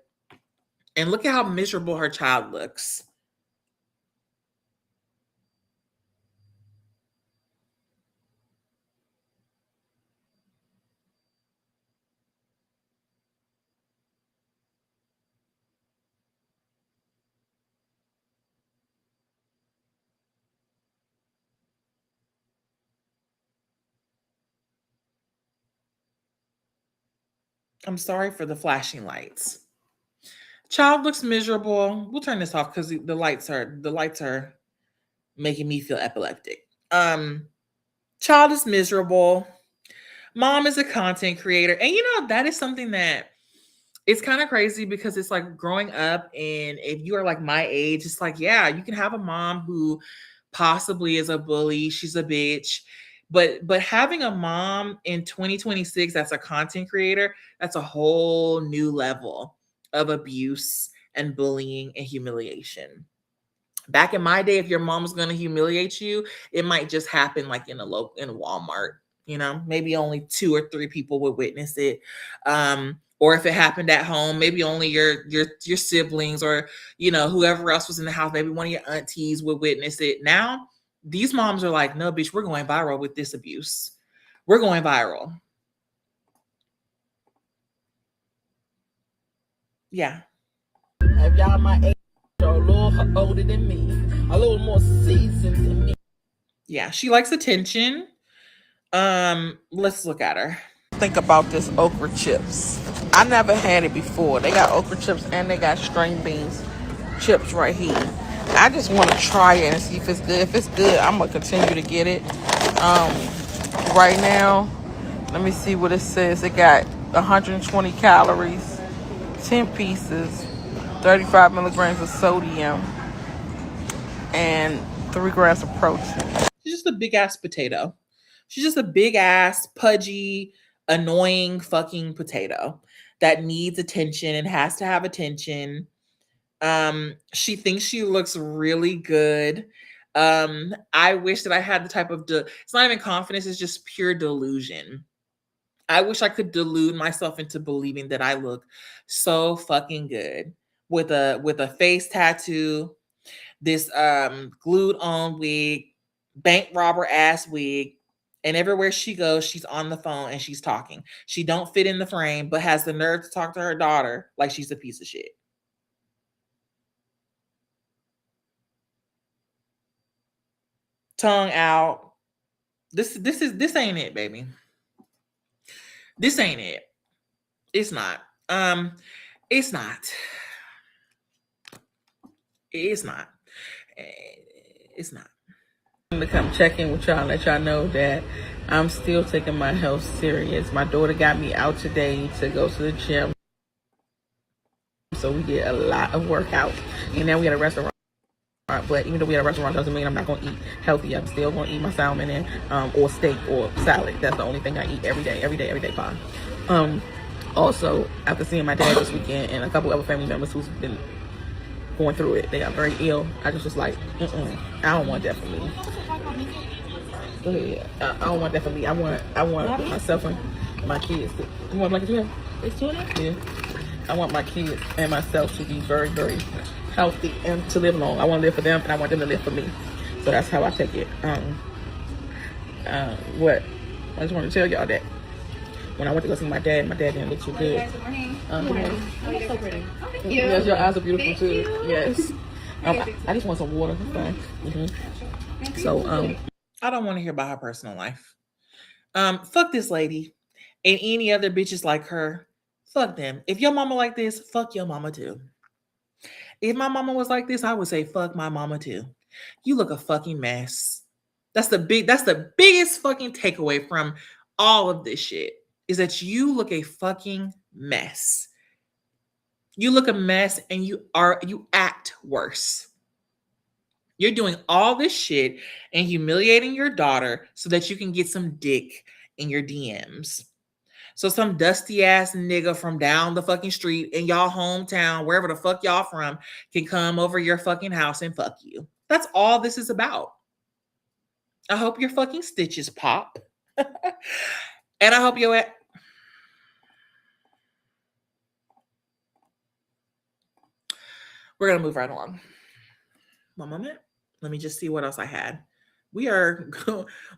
And look at how miserable her child looks. I'm sorry for the flashing lights. Child looks miserable. We'll turn this off because the lights are making me feel epileptic. Child is miserable. Mom is a content creator. And that is something that it's kind of crazy because it's like growing up, and if you are like my age, it's like, yeah, you can have a mom who possibly is a bully. She's a bitch. But having a mom in 2026 that's a content creator, that's a whole new level of abuse and bullying and humiliation. Back in my day, if your mom was going to humiliate you, it might just happen like in a Walmart, maybe only 2 or 3 people would witness it. Or if it happened at home, maybe only your siblings or, whoever else was in the house, maybe one of your aunties would witness it. Now, these moms are like, no, bitch, we're going viral with this abuse. We're going viral. Yeah. If y'all my age or a little older than me, a little more seasoned than me. Yeah, she likes attention. Let's look at her. Think about this okra chips. I never had it before. They got okra chips and they got string beans chips right here. I just want to try it and see if it's good. If it's good, I'm gonna continue to get it. Right now, let me see what it says. It got 120 calories, 10 pieces, 35 milligrams of sodium, and 3 grams of protein. She's just a big ass potato. She's just a big ass, pudgy, annoying fucking potato that needs attention and has to have attention. She thinks she looks really good. I wish that I had the type of it's not even confidence, it's just pure delusion. I wish I could delude myself into believing that I look so fucking good with a face tattoo, this glued on wig, bank robber ass wig, and everywhere she goes, she's on the phone and she's talking. She don't fit in the frame, but has the nerve to talk to her daughter like she's a piece of shit. Tongue out. This ain't it, baby. This ain't it. It's not. It's not. It's not. It's not. I'm to come check in with y'all and let y'all know that I'm still taking my health serious. My daughter got me out today to go to the gym. So we did a lot of workout. And then we had a restaurant. But even though we had a restaurant, doesn't mean I'm not going to eat healthy. I'm still going to eat my salmon and or steak or salad. That's the only thing I eat every day, fine. Also, after seeing my dad this weekend and a couple other family members who's been going through it, they got very ill. I just was like, I don't want that for me. Go ahead. I don't want that for me. I want to put myself and my kids. You want like it? It's 2 Yeah. I want my kids and myself to be very, very healthy and to live long. I want to live for them and I want them to live for me. So that's how I take it. What I just wanted to tell y'all that. When I went to go see my dad didn't look too good. Good morning. Good morning. Oh, you're so pretty. Oh, thank you. Yes, your eyes are beautiful Thank too. you. Yes. I just want some water. It's fine. Thank you. So I don't want to hear about her personal life. Fuck this lady and any other bitches like her. Fuck them. If your mama like this, fuck your mama too. If my mama was like this, I would say fuck my mama too. You look a fucking mess. That's the biggest fucking takeaway from all of this shit is that you look a fucking mess. You look a mess and you act worse. You're doing all this shit and humiliating your daughter so that you can get some dick in your DMs. So some dusty ass nigga from down the fucking street in y'all hometown, wherever the fuck y'all from, can come over your fucking house and fuck you. That's all this is about. I hope your fucking stitches pop. And I hope you're We're going to move right along. One moment. Let me just see what else I had. We are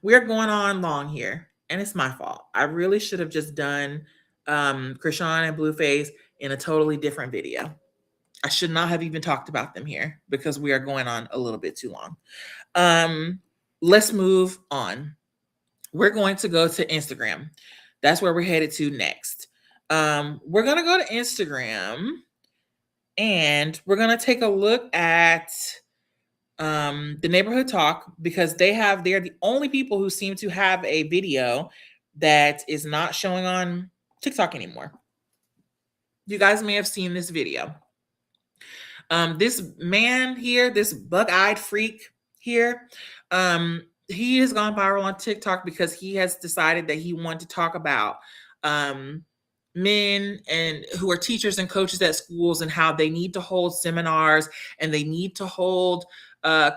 going on long here, and it's my fault. I really should have just done Chrisean and Blueface in a totally different video. I should not have even talked about them here because we are going on a little bit too long. Let's move on. We're going to go to Instagram. That's where we're headed to next. We're going to go to Instagram and we're going to take a look at the Neighborhood Talk because they're the only people who seem to have a video that is not showing on TikTok anymore. You guys may have seen this video. This man here, this bug-eyed freak here, he has gone viral on TikTok because he has decided that he wanted to talk about men and who are teachers and coaches at schools and how they need to hold seminars and they need to hold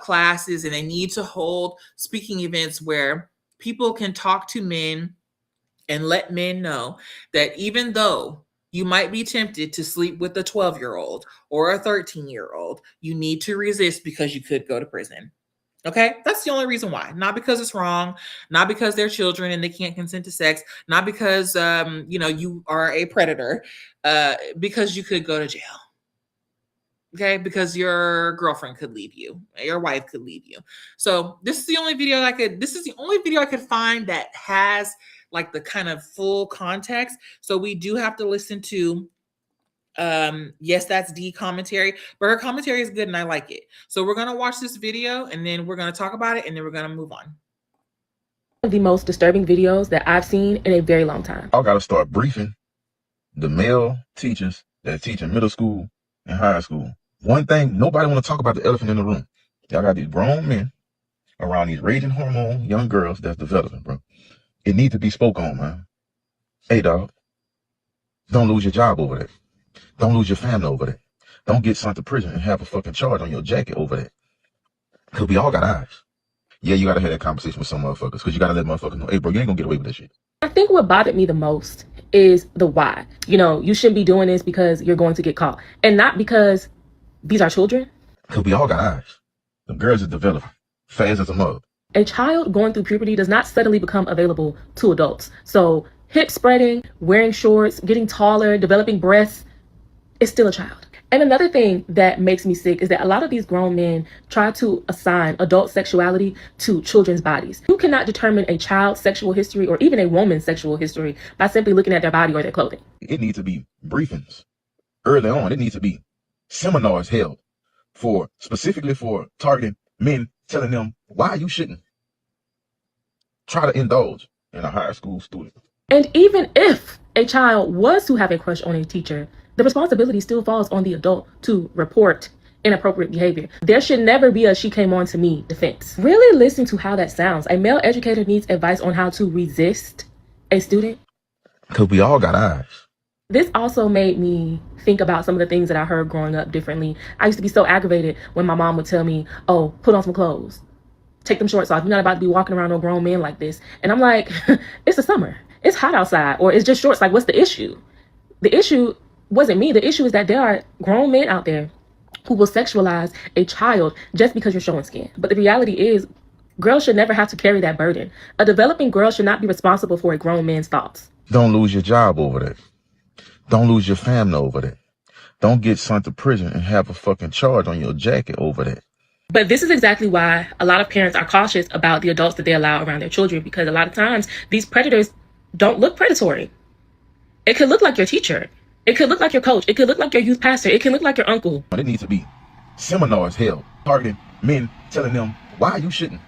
classes and they need to hold speaking events where people can talk to men and let men know that even though you might be tempted to sleep with a 12-year-old or a 13-year-old, you need to resist because you could go to prison. Okay, that's the only reason why. Not because it's wrong, not because they're children and they can't consent to sex, not because you are a predator, because you could go to jail. Okay, because your girlfriend could leave you, your wife could leave you. So this is the only video I could find that has like the kind of full context. So we do have to listen to yes, that's D commentary, but her commentary is good and I like it. So we're going to watch this video and then we're going to talk about it and then we're going to move on. One of the most disturbing videos that I've seen in a very long time. I got to start briefing the male teachers that teach in middle school and high school. One thing, nobody want to talk about the elephant in the room. Y'all got these grown men around these raging hormone young girls that's developing, bro. It needs to be spoke on, man. Hey, dog, don't lose your job over that. Don't lose your family over that. Don't get sent to prison and have a fucking charge on your jacket over that. Because we all got eyes. Yeah, you got to have that conversation with some motherfuckers because you got to let motherfuckers know, hey, bro, you ain't going to get away with that shit. I think what bothered me the most is the why. You shouldn't be doing this because you're going to get caught. And not because these are children. Because we all got eyes. The girls are developing fast as a mug. A child going through puberty does not suddenly become available to adults. So hip spreading, wearing shorts, getting taller, developing breasts, is still a child. And another thing that makes me sick is that a lot of these grown men try to assign adult sexuality to children's bodies. You cannot determine a child's sexual history or even a woman's sexual history by simply looking at their body or their clothing. It needs to be briefings early on. It needs to be seminars held specifically for targeting men, telling them why you shouldn't try to indulge in a high school student. And even if a child was to have a crush on a teacher, the responsibility still falls on the adult to report inappropriate behavior. There should never be a "she came on to me" defense. Really listen to how that sounds. A male educator needs advice on how to resist a student. Because we all got eyes. This also made me think about some of the things that I heard growing up differently. I used to be so aggravated when my mom would tell me, oh, put on some clothes. Take them shorts off. You're not about to be walking around no grown men like this. And I'm like, it's the summer. It's hot outside. Or it's just shorts. Like, what's the issue? The issue wasn't me. The issue is that there are grown men out there who will sexualize a child just because you're showing skin. But the reality is, Girls should never have to carry that burden. A developing girl should not be responsible for a grown man's thoughts. Don't lose your job over that. Don't lose your family over that. Don't get sent to prison and have a fucking charge on your jacket over that. But this is exactly why a lot of parents are cautious about the adults that they allow around their children, because a lot of times these predators don't look predatory. It could look like your teacher. It could look like your coach. It could look like your youth pastor. It can look like your uncle. It needs to be seminars held targeting men, telling them why you shouldn't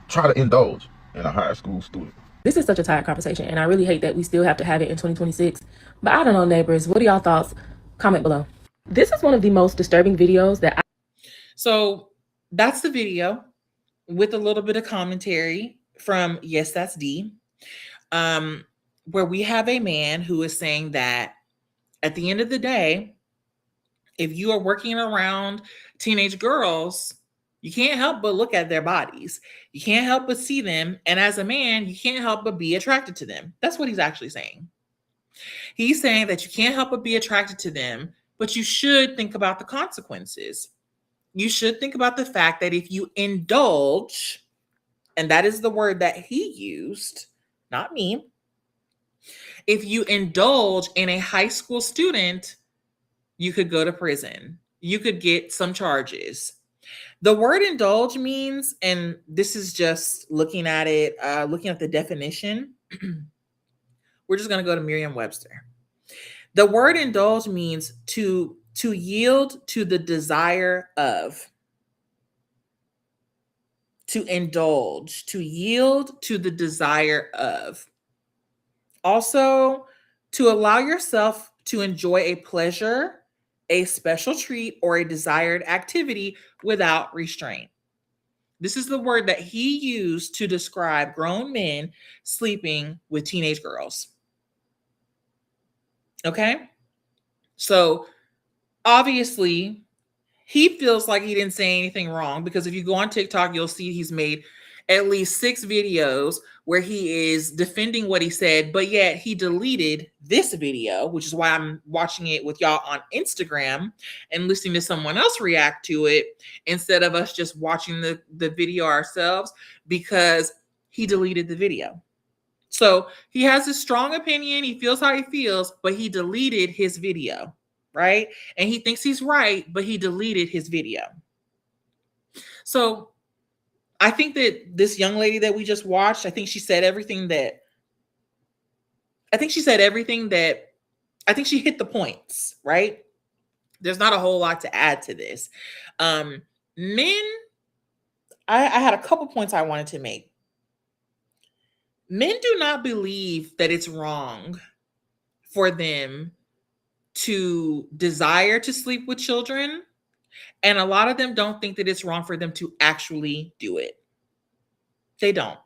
try to indulge in a high school student. This is such a tired conversation, and I really hate that we still have to have it in 2026. But I don't know, neighbors. What are y'all thoughts? Comment below. This is one of the most disturbing videos that So that's the video with a little bit of commentary from Yes, That's D, where we have a man who is saying that at the end of the day, if you are working around teenage girls, you can't help but look at their bodies. You can't help but see them. And as a man, you can't help but be attracted to them. That's what he's actually saying. He's saying that you can't help but be attracted to them, but you should think about the consequences. You should think about the fact that if you indulge, and that is the word that he used, not me. If you indulge in a high school student, you could go to prison. You could get some charges. The word indulge means, and this is just looking at it, looking at the definition. We're just going to go to Merriam-Webster. The word indulge means to yield to the desire of. To indulge, to yield to the desire of. Also, to allow yourself to enjoy a pleasure, a special treat, or a desired activity without restraint. This is the word that he used to describe grown men sleeping with teenage girls. Okay? So, obviously, he feels like he didn't say anything wrong, because if you go on TikTok, you'll see he's made at least 6 videos where he is defending what he said, but yet he deleted this video, which is why I'm watching it with y'all on Instagram and listening to someone else react to it instead of us just watching the video ourselves, because he deleted the video. So he has a strong opinion. He feels how he feels, but he deleted his video, right? And he thinks he's right, but he deleted his video. So I think that this young lady that we just watched, I think she hit the points, right? There's not a whole lot to add to this. Men, I had a couple points I wanted to make. Men do not believe that it's wrong for them to desire to sleep with children. And a lot of them don't think that it's wrong for them to actually do it. They don't.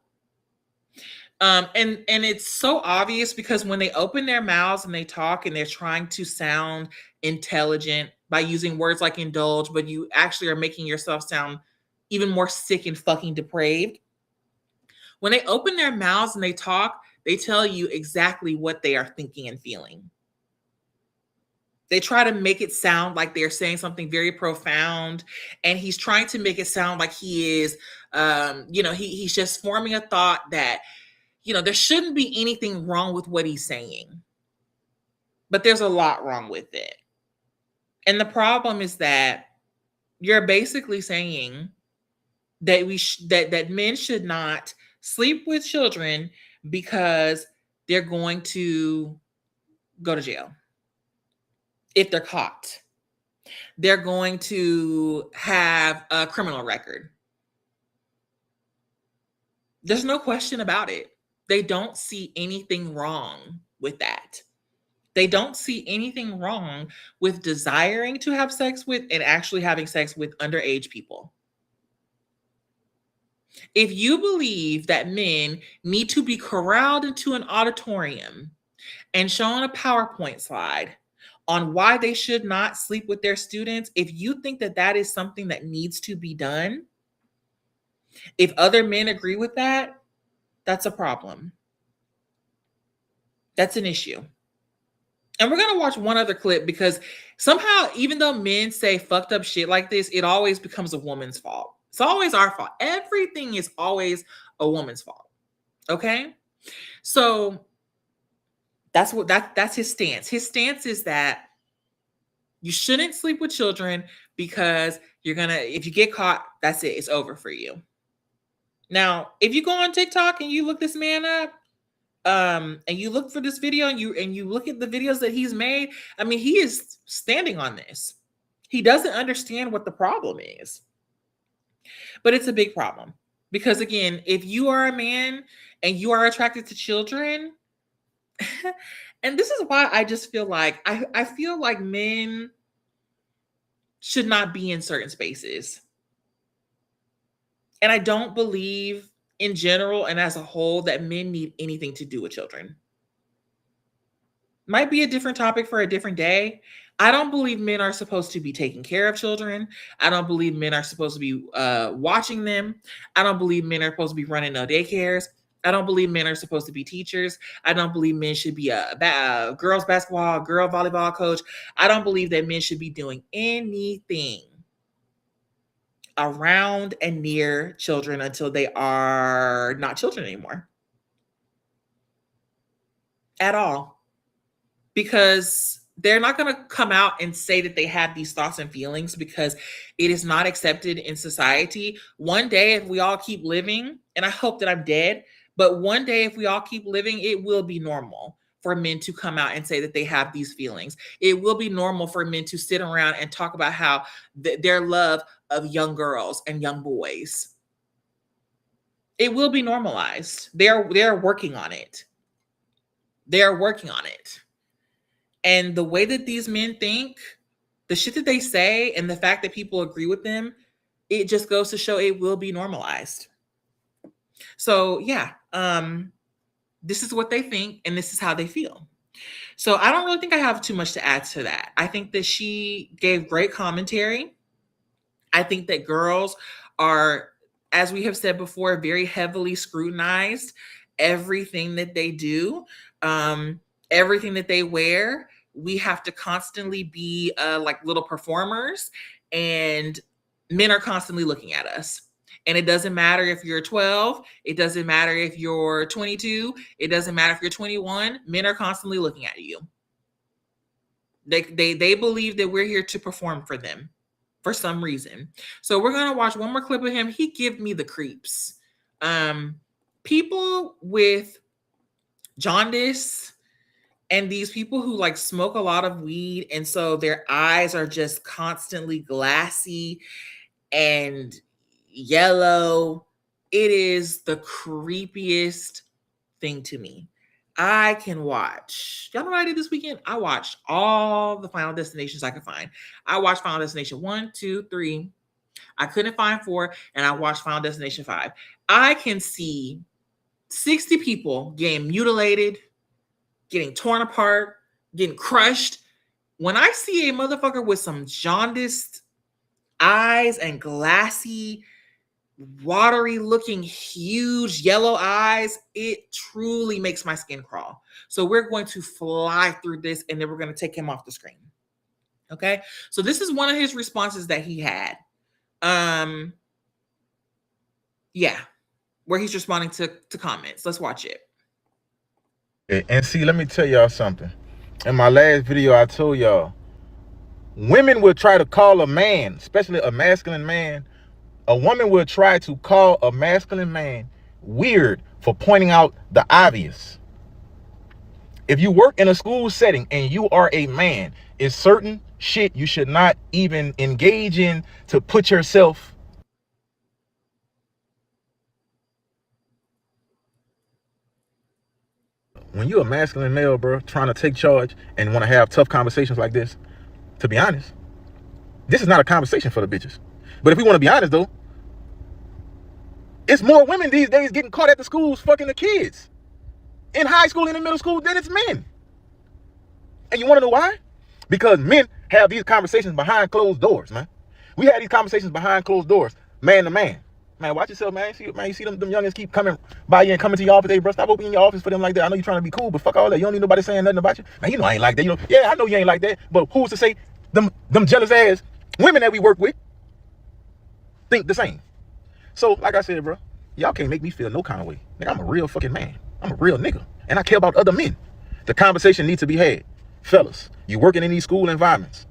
And it's so obvious, because when they open their mouths and they talk and they're trying to sound intelligent by using words like indulge, but you actually are making yourself sound even more sick and fucking depraved. When they open their mouths and they talk, they tell you exactly what they are thinking and feeling. They try to make it sound like they're saying something very profound, and he's trying to make it sound like he is, he's just forming a thought that, there shouldn't be anything wrong with what he's saying. But there's a lot wrong with it. And the problem is that you're basically saying that that men should not sleep with children because they're going to go to jail. If they're caught, they're going to have a criminal record. There's no question about it. They don't see anything wrong with that. They don't see anything wrong with desiring to have sex with and actually having sex with underage people. If you believe that men need to be corralled into an auditorium and shown a PowerPoint slide on why they should not sleep with their students, if you think that that is something that needs to be done, if other men agree with that, that's a problem. That's an issue. And we're going to watch one other clip, because somehow, even though men say fucked up shit like this, it always becomes a woman's fault. It's always our fault. Everything is always a woman's fault. Okay? So that's his stance. His stance is that you shouldn't sleep with children because if you get caught, that's it. It's over for you. Now, if you go on TikTok and you look this man up, and you look for this video and you look at the videos that he's made, I mean, he is standing on this. He doesn't understand what the problem is. But it's a big problem. Because again, if you are a man and you are attracted to children, and this is why I just feel like I feel like men should not be in certain spaces. And I don't believe in general and as a whole that men need anything to do with children. Might be a different topic for a different day. I don't believe men are supposed to be taking care of children. I don't believe men are supposed to be watching them. I don't believe men are supposed to be running no daycares. I don't believe men are supposed to be teachers. I don't believe men should be a girls basketball, girl volleyball coach. I don't believe that men should be doing anything around and near children until they are not children anymore. At all. Because they're not going to come out and say that they have these thoughts and feelings because it is not accepted in society. One day, if we all keep living, and I hope that I'm dead, but one day, if we all keep living, it will be normal for men to come out and say that they have these feelings. It will be normal for men to sit around and talk about how their love of young girls and young boys. It will be normalized. They're working on it. They're working on it. And the way that these men think, the shit that they say, and the fact that people agree with them, it just goes to show it will be normalized. So yeah, this is what they think, and this is how they feel. So I don't really think I have too much to add to that. I think that she gave great commentary. I think that girls are, as we have said before, very heavily scrutinized. Everything that they do, everything that they wear, we have to constantly be like little performers, and men are constantly looking at us. And it doesn't matter if you're 12, it doesn't matter if you're 22, it doesn't matter if you're 21, men are constantly looking at you. They believe that we're here to perform for them for some reason. So we're going to watch one more clip of him. He gave me the creeps. People with jaundice and these people who like smoke a lot of weed, and so their eyes are just constantly glassy and yellow. It is the creepiest thing to me. I can watch. Y'all know what I did this weekend? I watched all the Final Destinations I could find. I watched Final Destination 1, 2, 3. I couldn't find 4, and I watched Final Destination 5. I can see 60 people getting mutilated, getting torn apart, getting crushed. When I see a motherfucker with some jaundiced eyes and glassy, watery looking, huge yellow eyes, it truly makes my skin crawl. So we're going to fly through this, and then we're going to take him off the screen. Okay. So this is one of his responses that he had. Yeah. Where he's responding to comments. Let's watch it. And see, let me tell y'all something. In my last video, I told y'all, women will try to call a man, especially a masculine man, a woman will try to call a masculine man weird for pointing out the obvious. If you work in a school setting and you are a man, it's certain shit you should not even engage in to put yourself. When you're a masculine male, bro, trying to take charge and want to have tough conversations like this, to be honest, this is not a conversation for the bitches. But if we want to be honest, though, it's more women these days getting caught at the schools fucking the kids in high school and in middle school than it's men. And you want to know why? Because men have these conversations behind closed doors, man. We have these conversations behind closed doors, man to man. Man, watch yourself, man. You see them youngins keep coming by you and coming to your office. Hey, bro, stop opening your office for them like that. I know you're trying to be cool, but fuck all that. You don't need nobody saying nothing about you. Man, you know I ain't like that. You know, yeah, I know you ain't like that. But who's to say them jealous ass women that we work with think the same? So, like I said, bro, y'all can't make me feel no kind of way. Nigga, I'm a real fucking man. I'm a real nigga. And I care about other men. The conversation needs to be had. Fellas, you working in these school environments.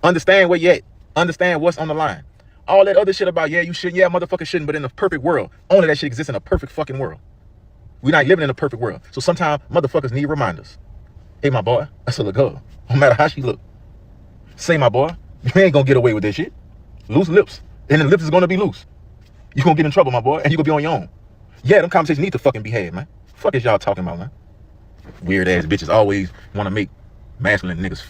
Understand where you at. Understand what's on the line. All that other shit about, yeah, you shouldn't, yeah, motherfucker shouldn't, but in a perfect world, only that shit exists in a perfect fucking world. We're not living in a perfect world. So sometimes motherfuckers need reminders. Hey, my boy, that's a little girl. No matter how she look. Say, my boy, you ain't gonna get away with that shit. Loose lips. And the lips is gonna be loose. You gonna get in trouble, my boy, and you gonna be on your own. Yeah, them conversations need to fucking be had, man. Fuck is y'all talking about, man? Weird ass bitches always want to make masculine niggas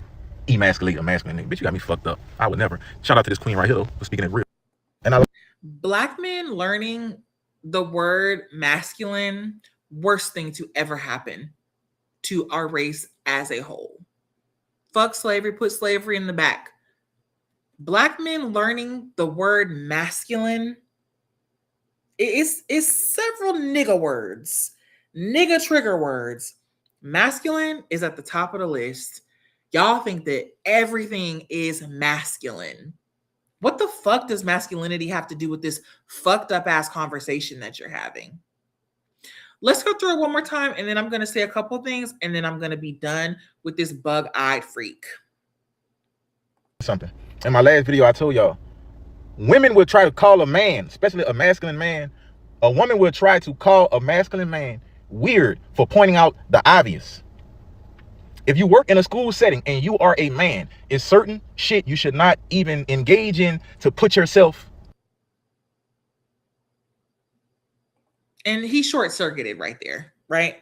emasculate a masculine nigga. Bitch, you got me fucked up. I would never. Shout out to this queen right here though, for speaking it real. And I Black men learning the word masculine, worst thing to ever happen to our race as a whole. Fuck slavery, put slavery in the back. Black men learning the word masculine is several nigga words, nigga trigger words. Masculine is at the top of the list. Y'all think that everything is masculine. What the fuck does masculinity have to do with this fucked up ass conversation that you're having? Let's go through it one more time, and then I'm going to say a couple things, and then I'm going to be done with this bug-eyed freak. something. In my last video, I told y'all, women will try to call a man, especially a masculine man, a woman will try to call a masculine man weird for pointing out the obvious. If you work in a school setting and you are a man, it's certain shit you should not even engage in to put yourself. And he short-circuited right there, right?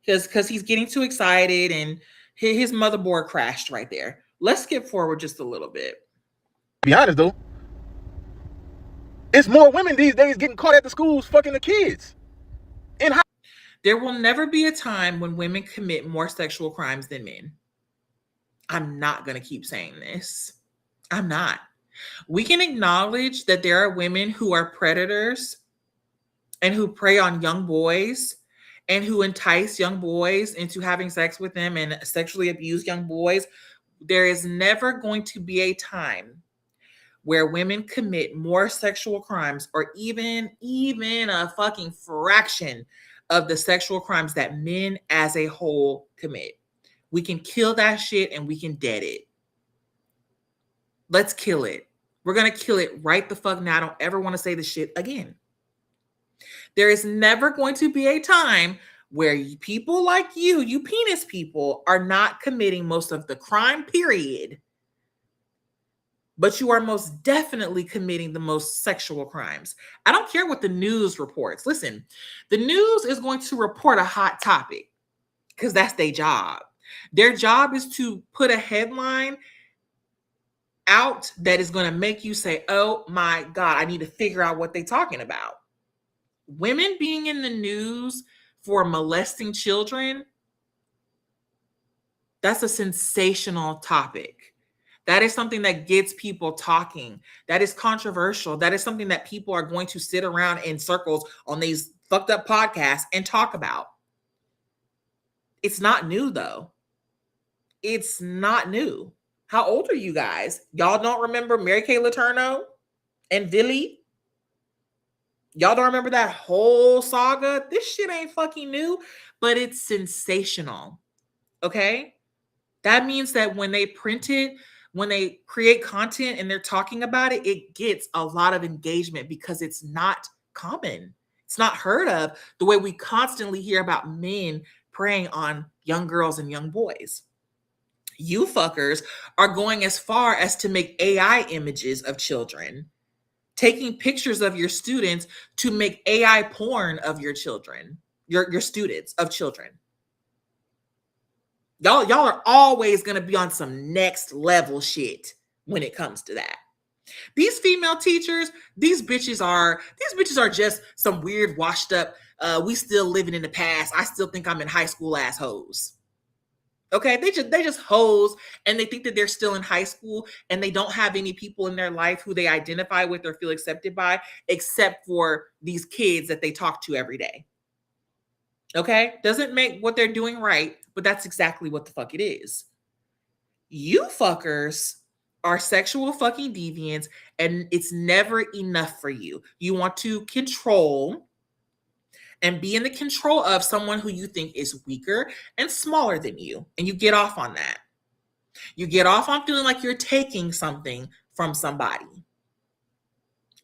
Because he's getting too excited and his motherboard crashed right there. Let's skip forward just a little bit. To be honest though, it's more women these days getting caught at the schools fucking the kids. There will never be a time when women commit more sexual crimes than men. I'm not going to keep saying this. I'm not. We can acknowledge that there are women who are predators and who prey on young boys and who entice young boys into having sex with them and sexually abuse young boys. There is never going to be a time where women commit more sexual crimes or even a fucking fraction of the sexual crimes that men as a whole commit. We can kill that shit and we can dead it. Let's kill it. We're going to kill it right the fuck now. I don't ever want to say this shit again. There is never going to be a time where people like you penis people, are not committing most of the crime, period. But you are most definitely committing the most sexual crimes. I don't care what the news reports. Listen, the news is going to report a hot topic because that's their job. Their job is to put a headline out that is going to make you say, oh my God, I need to figure out what they're talking about. Women being in the news for molesting children, that's a sensational topic. That is something that gets people talking. That is controversial. That is something that people are going to sit around in circles on these fucked up podcasts and talk about. It's not new, though. It's not new. How old are you guys? Y'all don't remember Mary Kay Letourneau and Villy? Y'all don't remember that whole saga? This shit ain't fucking new, but it's sensational. Okay? That means that when they print it, when they create content and they're talking about it, it gets a lot of engagement because it's not common. It's not heard of the way we constantly hear about men preying on young girls and young boys. You fuckers are going as far as to make AI images of children, taking pictures of your students to make AI porn of your children, your students of children. Y'all are always going to be on some next level shit when it comes to that. These female teachers, these bitches are just some weird washed up, we still living in the past. I still think I'm in high school ass hoes. Okay, they just hoes and they think that they're still in high school and they don't have any people in their life who they identify with or feel accepted by except for these kids that they talk to every day. Okay, doesn't make what they're doing right, but that's exactly what the fuck it is. You fuckers are sexual fucking deviants, and it's never enough for you. You want to control and be in the control of someone who you think is weaker and smaller than you. And you get off on that. You get off on feeling like you're taking something from somebody.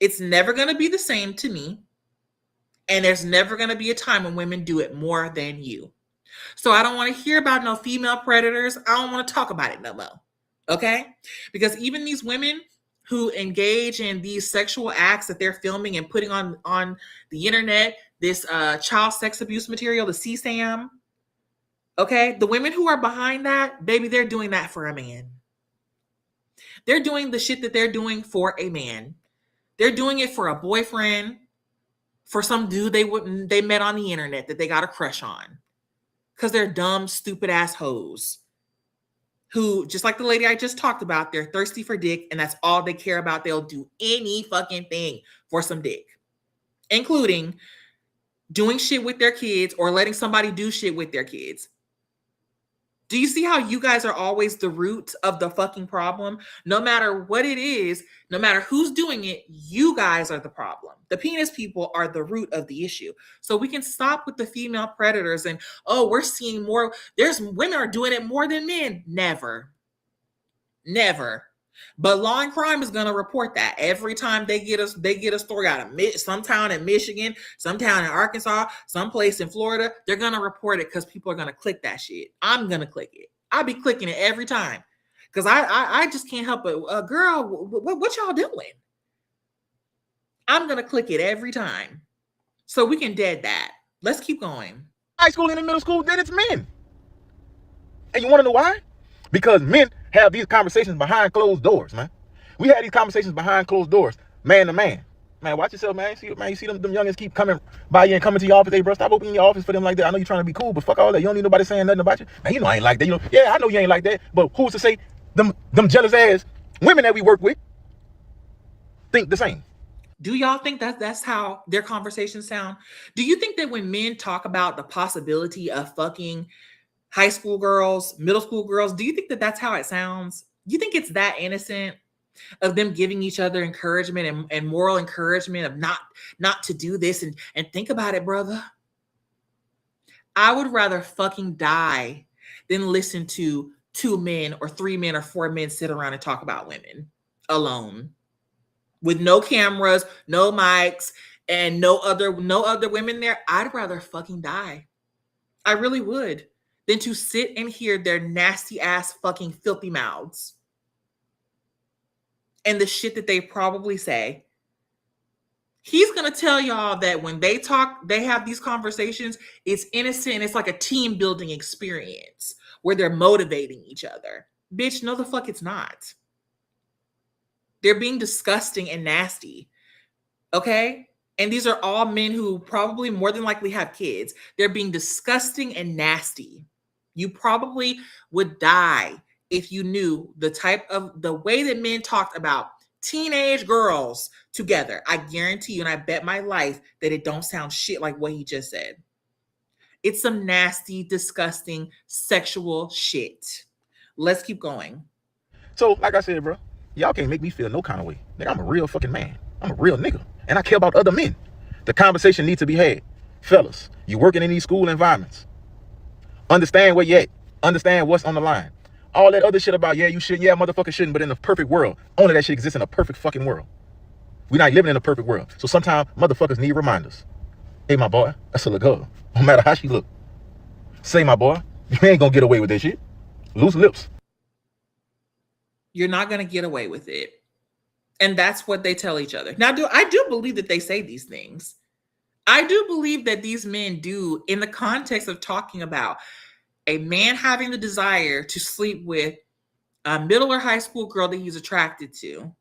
It's never going to be the same to me. And there's never going to be a time when women do it more than you. So I don't want to hear about no female predators. I don't want to talk about it no more. Okay? Because even these women who engage in these sexual acts that they're filming and putting on the internet, this child sex abuse material, the CSAM, okay? The women who are behind that, baby, they're doing that for a man. They're doing the shit that they're doing for a man. They're doing it for a boyfriend, for some dude they met on the internet that they got a crush on. Because they're dumb, stupid ass hoes who, just like the lady I just talked about, they're thirsty for dick and that's all they care about. They'll do any fucking thing for some dick, including doing shit with their kids or letting somebody do shit with their kids. Do you see how you guys are always the root of the fucking problem? No matter what it is, no matter who's doing it, you guys are the problem. The penis people are the root of the issue. So we can stop with the female predators and, oh, we're seeing more. There's women are doing it more than men. Never. But Law and Crime is going to report that every time they get a story out of some town in Michigan, some town in Arkansas, some place in Florida. They're going to report it because people are going to click that shit. I'm going to click it. I'll be clicking it every time because I just can't help it. Girl, what y'all doing? I'm going to click it every time so we can dead that. Let's keep going. High school and in middle school, then it's men. And you want to know why? Because men have these conversations behind closed doors, man. We had these conversations behind closed doors, man to man. Man, watch yourself, man. You see them youngins keep coming by you and coming to your office. Hey, bro, stop opening your office for them like that. I know you're trying to be cool, but fuck all that. You don't need nobody saying nothing about you. Man, you know I ain't like that. You know, yeah, I know you ain't like that. But who's to say them jealous ass women that we work with think the same? Do y'all think that's how their conversations sound? Do you think that when men talk about the possibility of fucking high school girls, middle school girls, do you think that that's how it sounds? You think it's that innocent of them giving each other encouragement and moral encouragement of not to do this and think about it, brother? I would rather fucking die than listen to 2 men or 3 men or 4 men sit around and talk about women alone with no cameras, no mics, and no other women there. I'd rather fucking die. I really would. Than to sit and hear their nasty ass fucking filthy mouths and the shit that they probably say. He's going to tell y'all that when they talk, they have these conversations, it's innocent and it's like a team building experience where they're motivating each other. Bitch, no the fuck it's not. They're being disgusting and nasty. Okay? And these are all men who probably more than likely have kids. They're being disgusting and nasty. You probably would die if you knew the way that men talked about teenage girls together. I guarantee you, and I bet my life that it don't sound shit like what he just said. It's some nasty, disgusting, sexual shit. Let's keep going. So, like I said, bro, y'all can't make me feel no kind of way. Nigga, I'm a real fucking man. I'm a real nigga. And I care about other men. The conversation needs to be had. Fellas, you working in these school environments. Understand where you at. Understand what's on the line. All that other shit about, yeah, you should, yeah, motherfucker shouldn't, but in a perfect world, only that shit exists in a perfect fucking world. We're not living in a perfect world. So sometimes motherfuckers need reminders. Hey, my boy, that's a little girl. No matter how she look. Say, my boy, you ain't gonna get away with that shit. Loose lips. You're not gonna get away with it. And that's what they tell each other. Now, I do believe that they say these things. I do believe that these men do, in the context of talking about a man having the desire to sleep with a middle or high school girl that he's attracted to,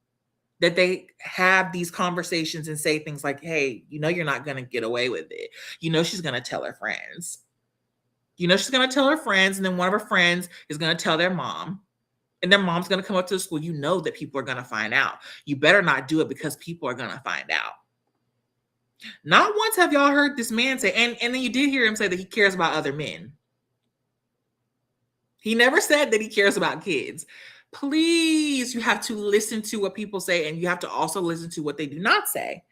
that they have these conversations and say things like, hey, you know, you're not going to get away with it. You know, she's going to tell her friends. You know, she's going to tell her friends, and then one of her friends is going to tell their mom, and their mom's going to come up to the school. You know that people are going to find out. You better not do it because people are going to find out. Not once have y'all heard this man say, and then you did hear him say that he cares about other men. He never said that he cares about kids. Please, you have to listen to what people say, and you have to also listen to what they do not say.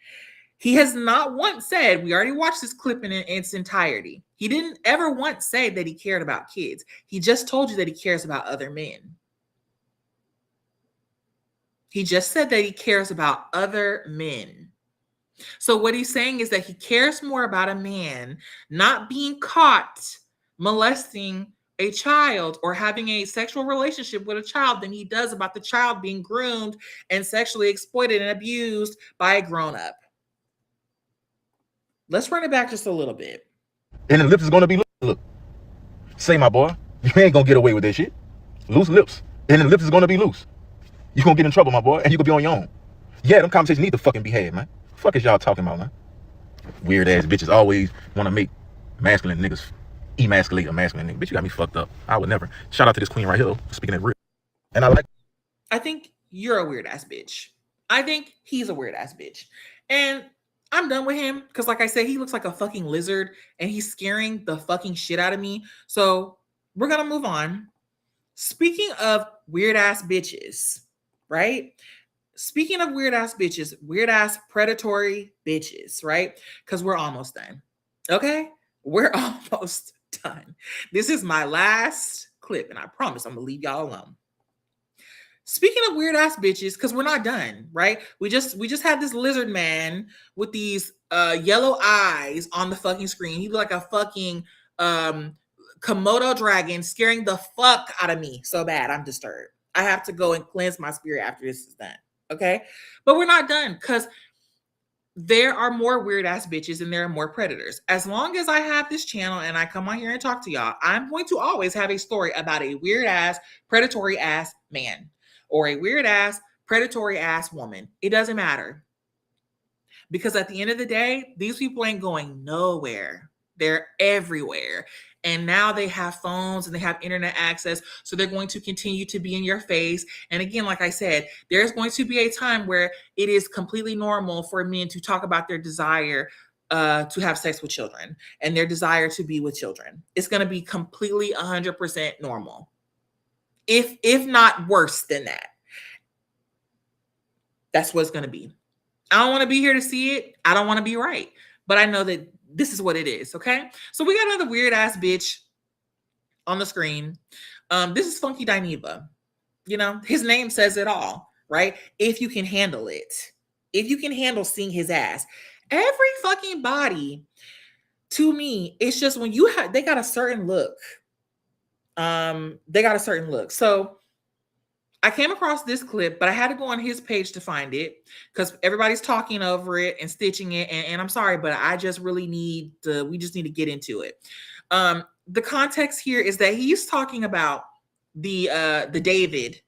He has not once said, we already watched this clip in its entirety. He didn't ever once say that he cared about kids. He just told you that he cares about other men. He just said that he cares about other men. So what he's saying is that he cares more about a man not being caught molesting a child or having a sexual relationship with a child than he does about the child being groomed and sexually exploited and abused by a grown-up. Let's run it back just a little bit. And the lips is gonna be look. Say, my boy, you ain't gonna get away with that shit. Loose lips. And the lips is gonna be loose. You gonna get in trouble, my boy, and you gonna be on your own. Yeah, them conversations need to fucking be had, man. Fuck is y'all talking about, man? Weird ass bitches always wanna make masculine niggas emasculate a masculine nigga. Bitch, you got me fucked up. I would never. Shout out to this queen right here for speaking it real. And I think you're a weird ass bitch. I think he's a weird ass bitch. And I'm done with him because, like I said, he looks like a fucking lizard and he's scaring the fucking shit out of me. So we're going to move on. Speaking of weird ass bitches, right? Speaking of weird ass bitches, weird ass predatory bitches, right? Because we're almost done. Okay? We're almost done. This is my last clip, and I promise I'm going to leave y'all alone. Speaking of weird ass bitches, because we're not done, right? We just had this lizard man with these yellow eyes on the fucking screen. He looked like a fucking Komodo dragon, scaring the fuck out of me so bad. I'm disturbed. I have to go and cleanse my spirit after this is done. Okay? But we're not done because there are more weird ass bitches and there are more predators. As long as I have this channel and I come on here and talk to y'all, I'm going to always have a story about a weird ass, predatory ass man or a weird ass, predatory ass woman. It doesn't matter. Because at the end of the day, these people ain't going nowhere. They're everywhere. And now they have phones and they have internet access. So they're going to continue to be in your face. And again, like I said, there's going to be a time where it is completely normal for men to talk about their desire to have sex with children and their desire to be with children. It's going to be completely 100% normal. If not worse than that. That's what it's going to be. I don't want to be here to see it. I don't want to be right. But I know that this is what it is, okay? So we got another weird ass bitch on the screen. This is Funky Dineva. You know, his name says it all, right? If you can handle it. If you can handle seeing his ass. Every fucking body, to me, it's just when you have, they got a certain look. They got a certain look. So I came across this clip, but I had to go on his page to find it because everybody's talking over it and stitching it. And I'm sorry, but I just really we just need to get into it. The context here is that he's talking about the David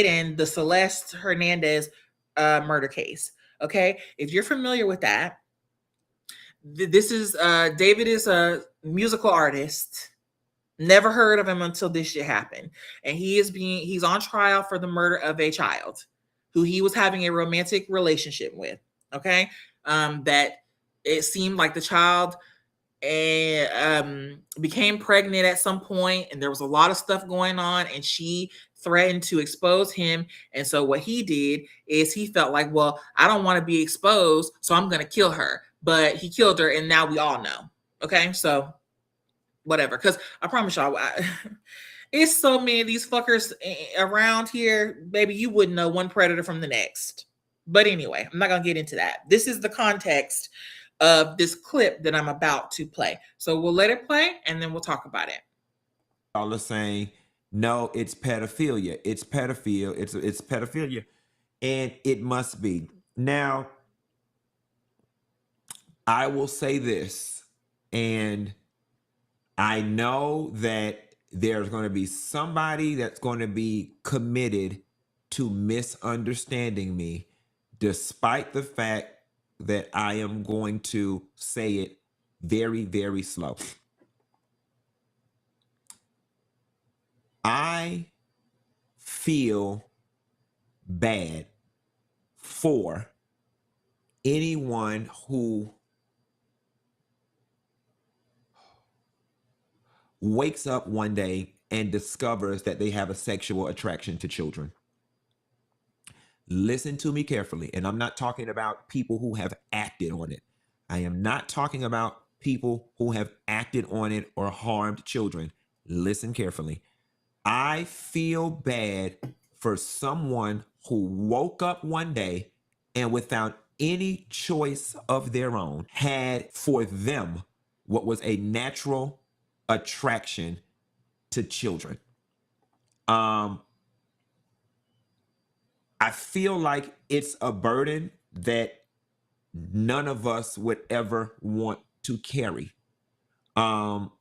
and the Celeste Hernandez murder case. Okay. If you're familiar with that, this is David is a musical artist. Never heard of him until this shit happened. And he's on trial for the murder of a child who he was having a romantic relationship with. Okay. That it seemed like the child became pregnant at some point and there was a lot of stuff going on and she threatened to expose him. And so what he did is he felt like, well, I don't want to be exposed, so I'm going to kill her. But he killed her and now we all know. Okay. So whatever, because I promise y'all, it's so many of these fuckers around here, baby, you wouldn't know one predator from the next. But anyway, I'm not going to get into that. This is the context of this clip that I'm about to play. So we'll let it play and then we'll talk about it. All are saying, no, it's pedophilia. It's pedophilia. It's pedophilia. And it must be. Now, I will say this, and I know that there's going to be somebody that's going to be committed to misunderstanding me, despite the fact that I am going to say it very, very slow. I feel bad for anyone who wakes up one day and discovers that they have a sexual attraction to children. Listen to me carefully. And I'm not talking about people who have acted on it. I am not talking about people who have acted on it or harmed children. Listen carefully. I feel bad for someone who woke up one day and without any choice of their own had for them what was a natural attraction to children. I feel like it's a burden that none of us would ever want to carry. And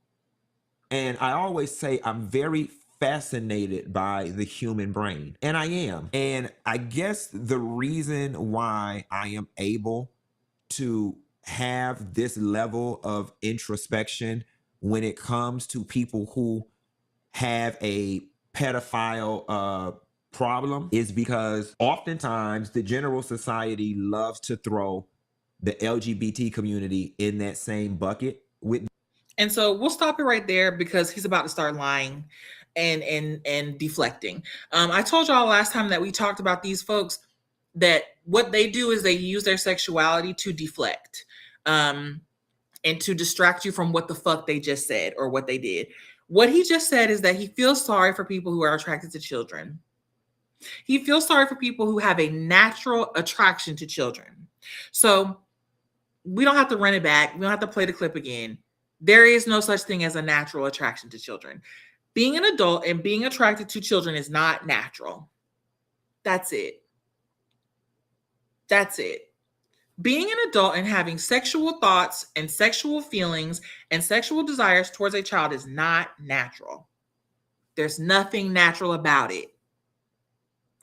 I always say I'm very fascinated by the human brain, and I am. And I guess the reason why I am able to have this level of introspection when it comes to people who have a pedophile problem is because oftentimes the general society loves to throw the LGBT community in that same bucket with. And so we'll stop it right there because he's about to start lying and deflecting. I told y'all last time that we talked about these folks that what they do is they use their sexuality to deflect and to distract you from what the fuck they just said or what they did. What he just said is that he feels sorry for people who are attracted to children. He feels sorry for people who have a natural attraction to children. So we don't have to run it back. We don't have to play the clip again. There is no such thing as a natural attraction to children. Being an adult and being attracted to children is not natural. That's it. That's it. Being an adult and having sexual thoughts and sexual feelings and sexual desires towards a child is not natural. There's nothing natural about it.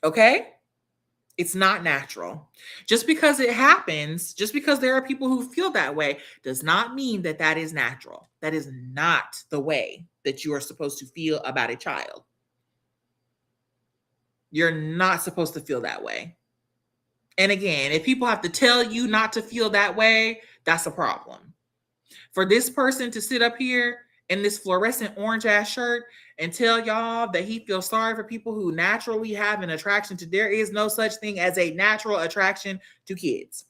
Okay? It's not natural. Just because it happens, just because there are people who feel that way, does not mean that that is natural. That is not the way that you are supposed to feel about a child. You're not supposed to feel that way. And again, if people have to tell you not to feel that way, that's a problem. For this person to sit up here in this fluorescent orange ass shirt and tell y'all that he feels sorry for people who naturally have an attraction to, there is no such thing as a natural attraction to kids.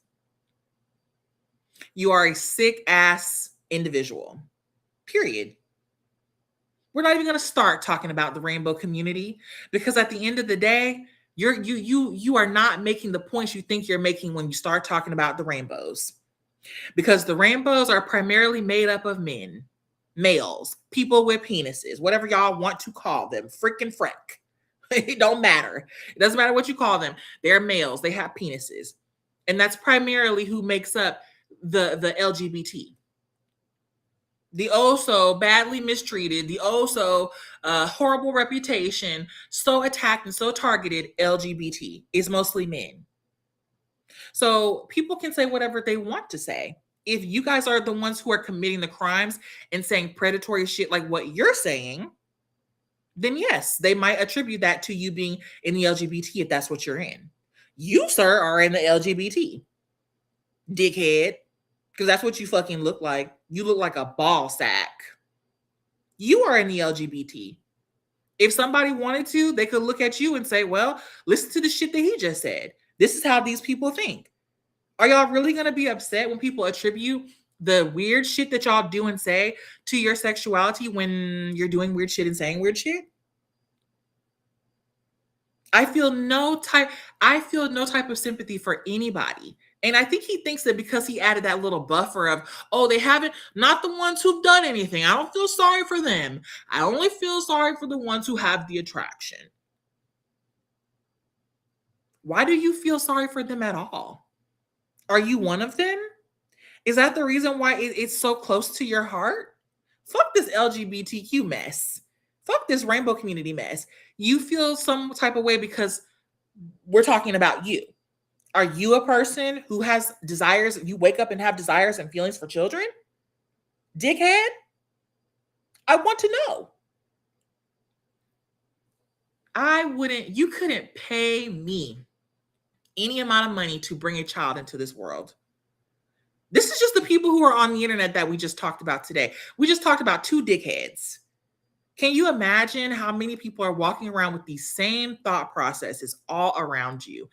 You are a sick ass individual, period. We're not even going to start talking about the rainbow community because at the end of the day, you are not making the points you think you're making when you start talking about the rainbows, because the rainbows are primarily made up of men, males, people with penises, whatever y'all want to call them, freaking freck. It don't matter. It doesn't matter what you call them. They're males. They have penises. And that's primarily who makes up the LGBT. The also badly mistreated, the also horrible reputation, so attacked and so targeted LGBT is mostly men. So people can say whatever they want to say. If you guys are the ones who are committing the crimes and saying predatory shit like what you're saying, then yes, they might attribute that to you being in the LGBT if that's what you're in. You, sir, are in the LGBT. Dickhead. Because that's what you fucking look like. You look like a ball sack. You are in the LGBT. If somebody wanted to, they could look at you and say, well, listen to the shit that he just said. This is how these people think. Are y'all really going to be upset when people attribute the weird shit that y'all do and say to your sexuality when you're doing weird shit and saying weird shit? I feel no type of sympathy for anybody. And I think he thinks that because he added that little buffer of, oh, they haven't, not the ones who've done anything. I don't feel sorry for them. I only feel sorry for the ones who have the attraction. Why do you feel sorry for them at all? Are you one of them? Is that the reason why it's so close to your heart? Fuck this LGBTQ mess. Fuck this rainbow community mess. You feel some type of way because we're talking about you. Are you a person who has desires? You wake up and have desires and feelings for children? Dickhead? I want to know. You couldn't pay me any amount of money to bring a child into this world. This is just the people who are on the internet that we just talked about today. We just talked about two dickheads. Can you imagine how many people are walking around with these same thought processes all around you?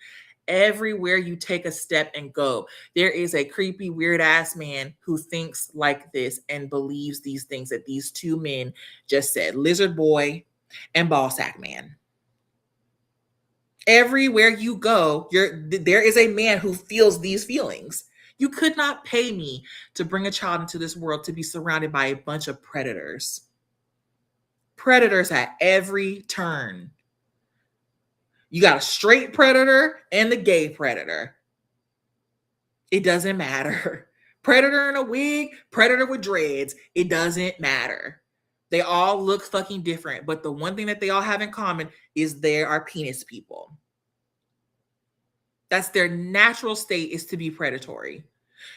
Everywhere you take a step and go, there is a creepy, weird ass man who thinks like this and believes these things that these two men just said, Lizard Boy and Ballsack Man. Everywhere you go, there is a man who feels these feelings. You could not pay me to bring a child into this world to be surrounded by a bunch of predators. Predators at every turn. You got a straight predator and the gay predator. It doesn't matter. Predator in a wig, predator with dreads. It doesn't matter. They all look fucking different, but the one thing that they all have in common is they are penis people. That's their natural state, is to be predatory.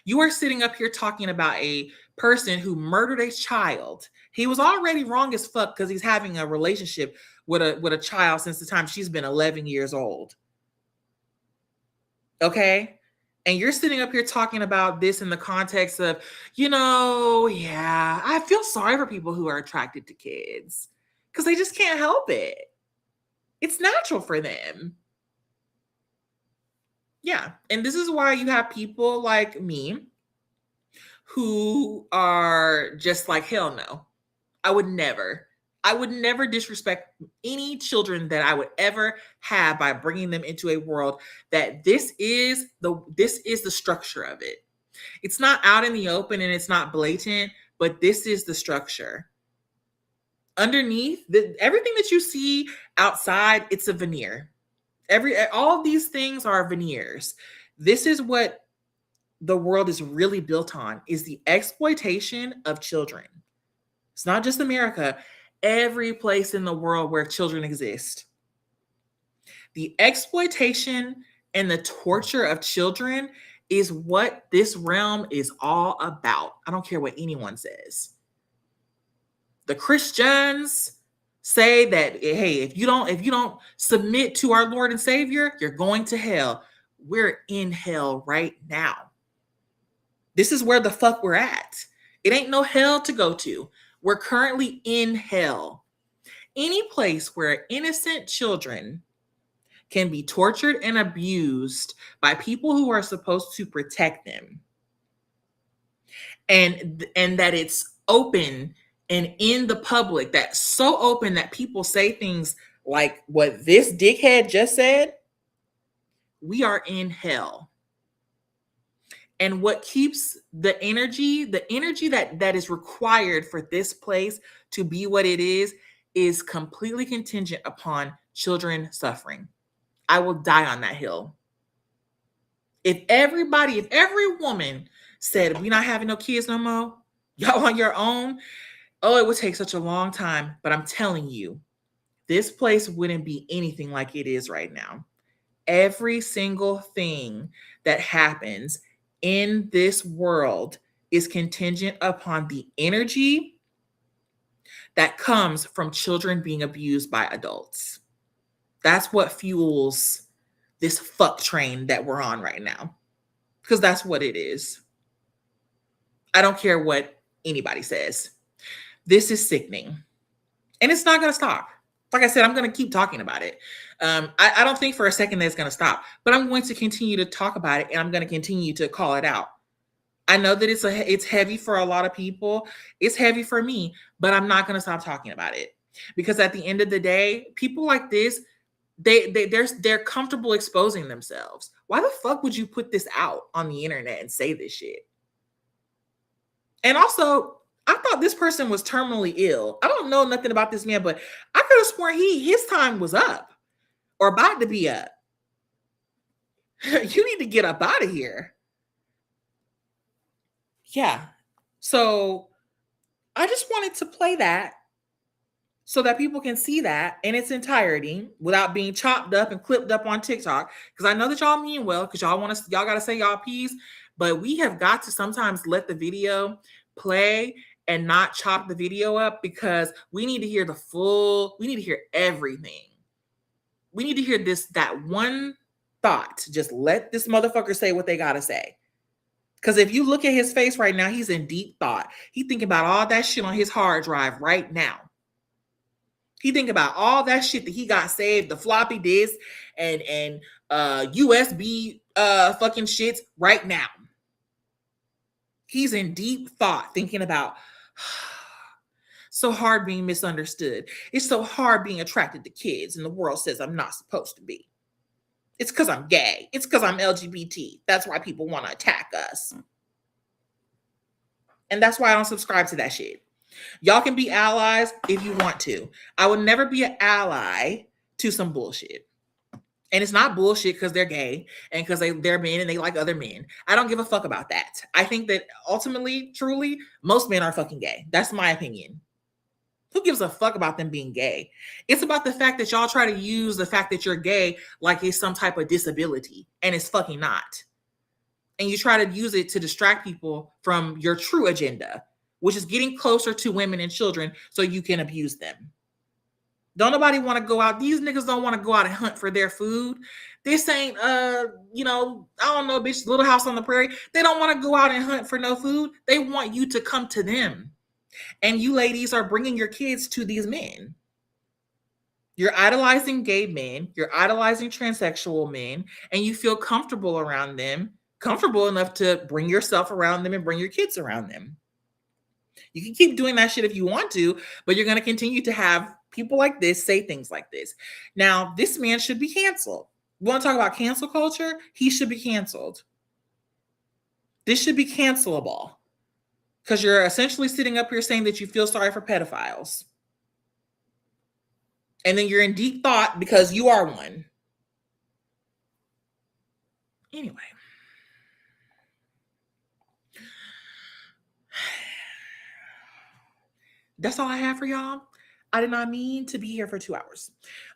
You are sitting up here talking about a person who murdered a child. He was already wrong as fuck because he's having a relationship with a child since the time she's been 11 years old. Okay? And you're sitting up here talking about this in the context of, I feel sorry for people who are attracted to kids because they just can't help it. It's natural for them. Yeah. And this is why you have people like me who are just like, hell no. I would never disrespect any children that I would ever have by bringing them into a world that this is the structure of it. It's not out in the open and it's not blatant, but this is the structure. Underneath everything that you see outside, it's a veneer. All of these things are veneers. This is what the world is really built on, is the exploitation of children. It's not just America. Every place in the world where children exist. The exploitation and the torture of children is what this realm is all about. I don't care what anyone says. The Christians say that, hey, if you don't submit to our Lord and Savior, you're going to hell. We're in hell right now. This is where the fuck we're at. It ain't no hell to go to. We're currently in hell. Any place where innocent children can be tortured and abused by people who are supposed to protect them. And that it's open and in the public, that's so open that people say things like what this dickhead just said. We are in hell. And what keeps the energy that is required for this place to be what it is completely contingent upon children suffering. I will die on that hill. If every woman said, we're not having no kids no more, y'all on your own, it would take such a long time. But I'm telling you, this place wouldn't be anything like it is right now. Every single thing that happens in this world is contingent upon the energy that comes from children being abused by adults. That's what fuels this fuck train that we're on right now. Because that's what it is. I don't care what anybody says. This is sickening. And it's not going to stop. Like I said, I'm going to keep talking about it. I don't think for a second that it's going to stop, but I'm going to continue to talk about it and I'm going to continue to call it out. I know that it's heavy for a lot of people. It's heavy for me, but I'm not going to stop talking about it because at the end of the day, people like this, they're comfortable exposing themselves. Why the fuck would you put this out on the internet and say this shit? And also, I thought this person was terminally ill. I don't know nothing about this man, but I could have sworn his time was up or about to be up. You need to get up out of here. Yeah. So I just wanted to play that so that people can see that in its entirety without being chopped up and clipped up on TikTok. Because I know that y'all mean well, because y'all got to say y'all piece, but we have got to sometimes let the video play and not chop the video up because we need to hear we need to hear everything. We need to hear that one thought. Just let this motherfucker say what they got to say. Because if you look at his face right now, he's in deep thought. He's thinking about all that shit on his hard drive right now. He think about all that shit that he got saved, the floppy disk and USB fucking shits right now. He's in deep thought thinking about so hard being misunderstood. It's so hard being attracted to kids and the world says I'm not supposed to be. It's because I'm gay. It's because I'm LGBT. That's why people want to attack us. And that's why I don't subscribe to that shit. Y'all can be allies if you want to. I would never be an ally to some bullshit. And it's not bullshit because they're gay and because they're men and they like other men. I don't give a fuck about that. I think that ultimately, truly, most men are fucking gay. That's my opinion. Who gives a fuck about them being gay? It's about the fact that y'all try to use the fact that you're gay like it's some type of disability, and it's fucking not. And you try to use it to distract people from your true agenda, which is getting closer to women and children so you can abuse them. Don't nobody want to go out. These niggas don't want to go out and hunt for their food. This ain't, I don't know, bitch, Little House on the Prairie. They don't want to go out and hunt for no food. They want you to come to them. And you ladies are bringing your kids to these men. You're idolizing gay men. You're idolizing transsexual men. And you feel comfortable around them, comfortable enough to bring yourself around them and bring your kids around them. You can keep doing that shit if you want to, but you're going to continue to have people like this say things like this. Now, this man should be canceled. We want to talk about cancel culture? He should be canceled. This should be cancelable because you're essentially sitting up here saying that you feel sorry for pedophiles. And then you're in deep thought because you are one. Anyway. That's all I have for y'all. I did not mean to be here for 2 hours.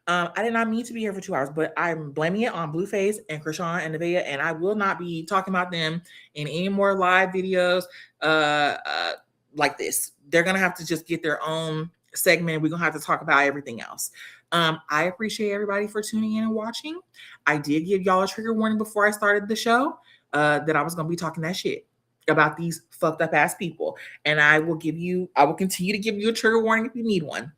But I'm blaming it on Blueface and Chrisean and Dineva, and I will not be talking about them in any more live videos like this. They're going to have to just get their own segment. We're going to have to talk about everything else. I appreciate everybody for tuning in and watching. I did give y'all a trigger warning before I started the show that I was going to be talking that shit about these fucked up ass people. And I will continue to give you a trigger warning if you need one.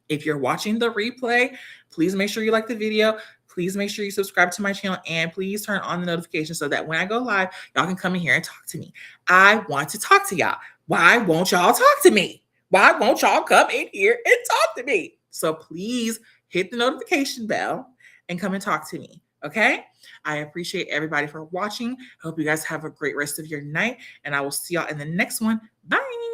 If you're watching the replay, please make sure you like the video. Please make sure you subscribe to my channel and please turn on the notifications so that when I go live, y'all can come in here and talk to me. I want to talk to y'all. Why won't y'all talk to me? Why won't y'all come in here and talk to me? So please hit the notification bell and come and talk to me. Okay? I appreciate everybody for watching. I hope you guys have a great rest of your night and I will see y'all in the next one. Bye.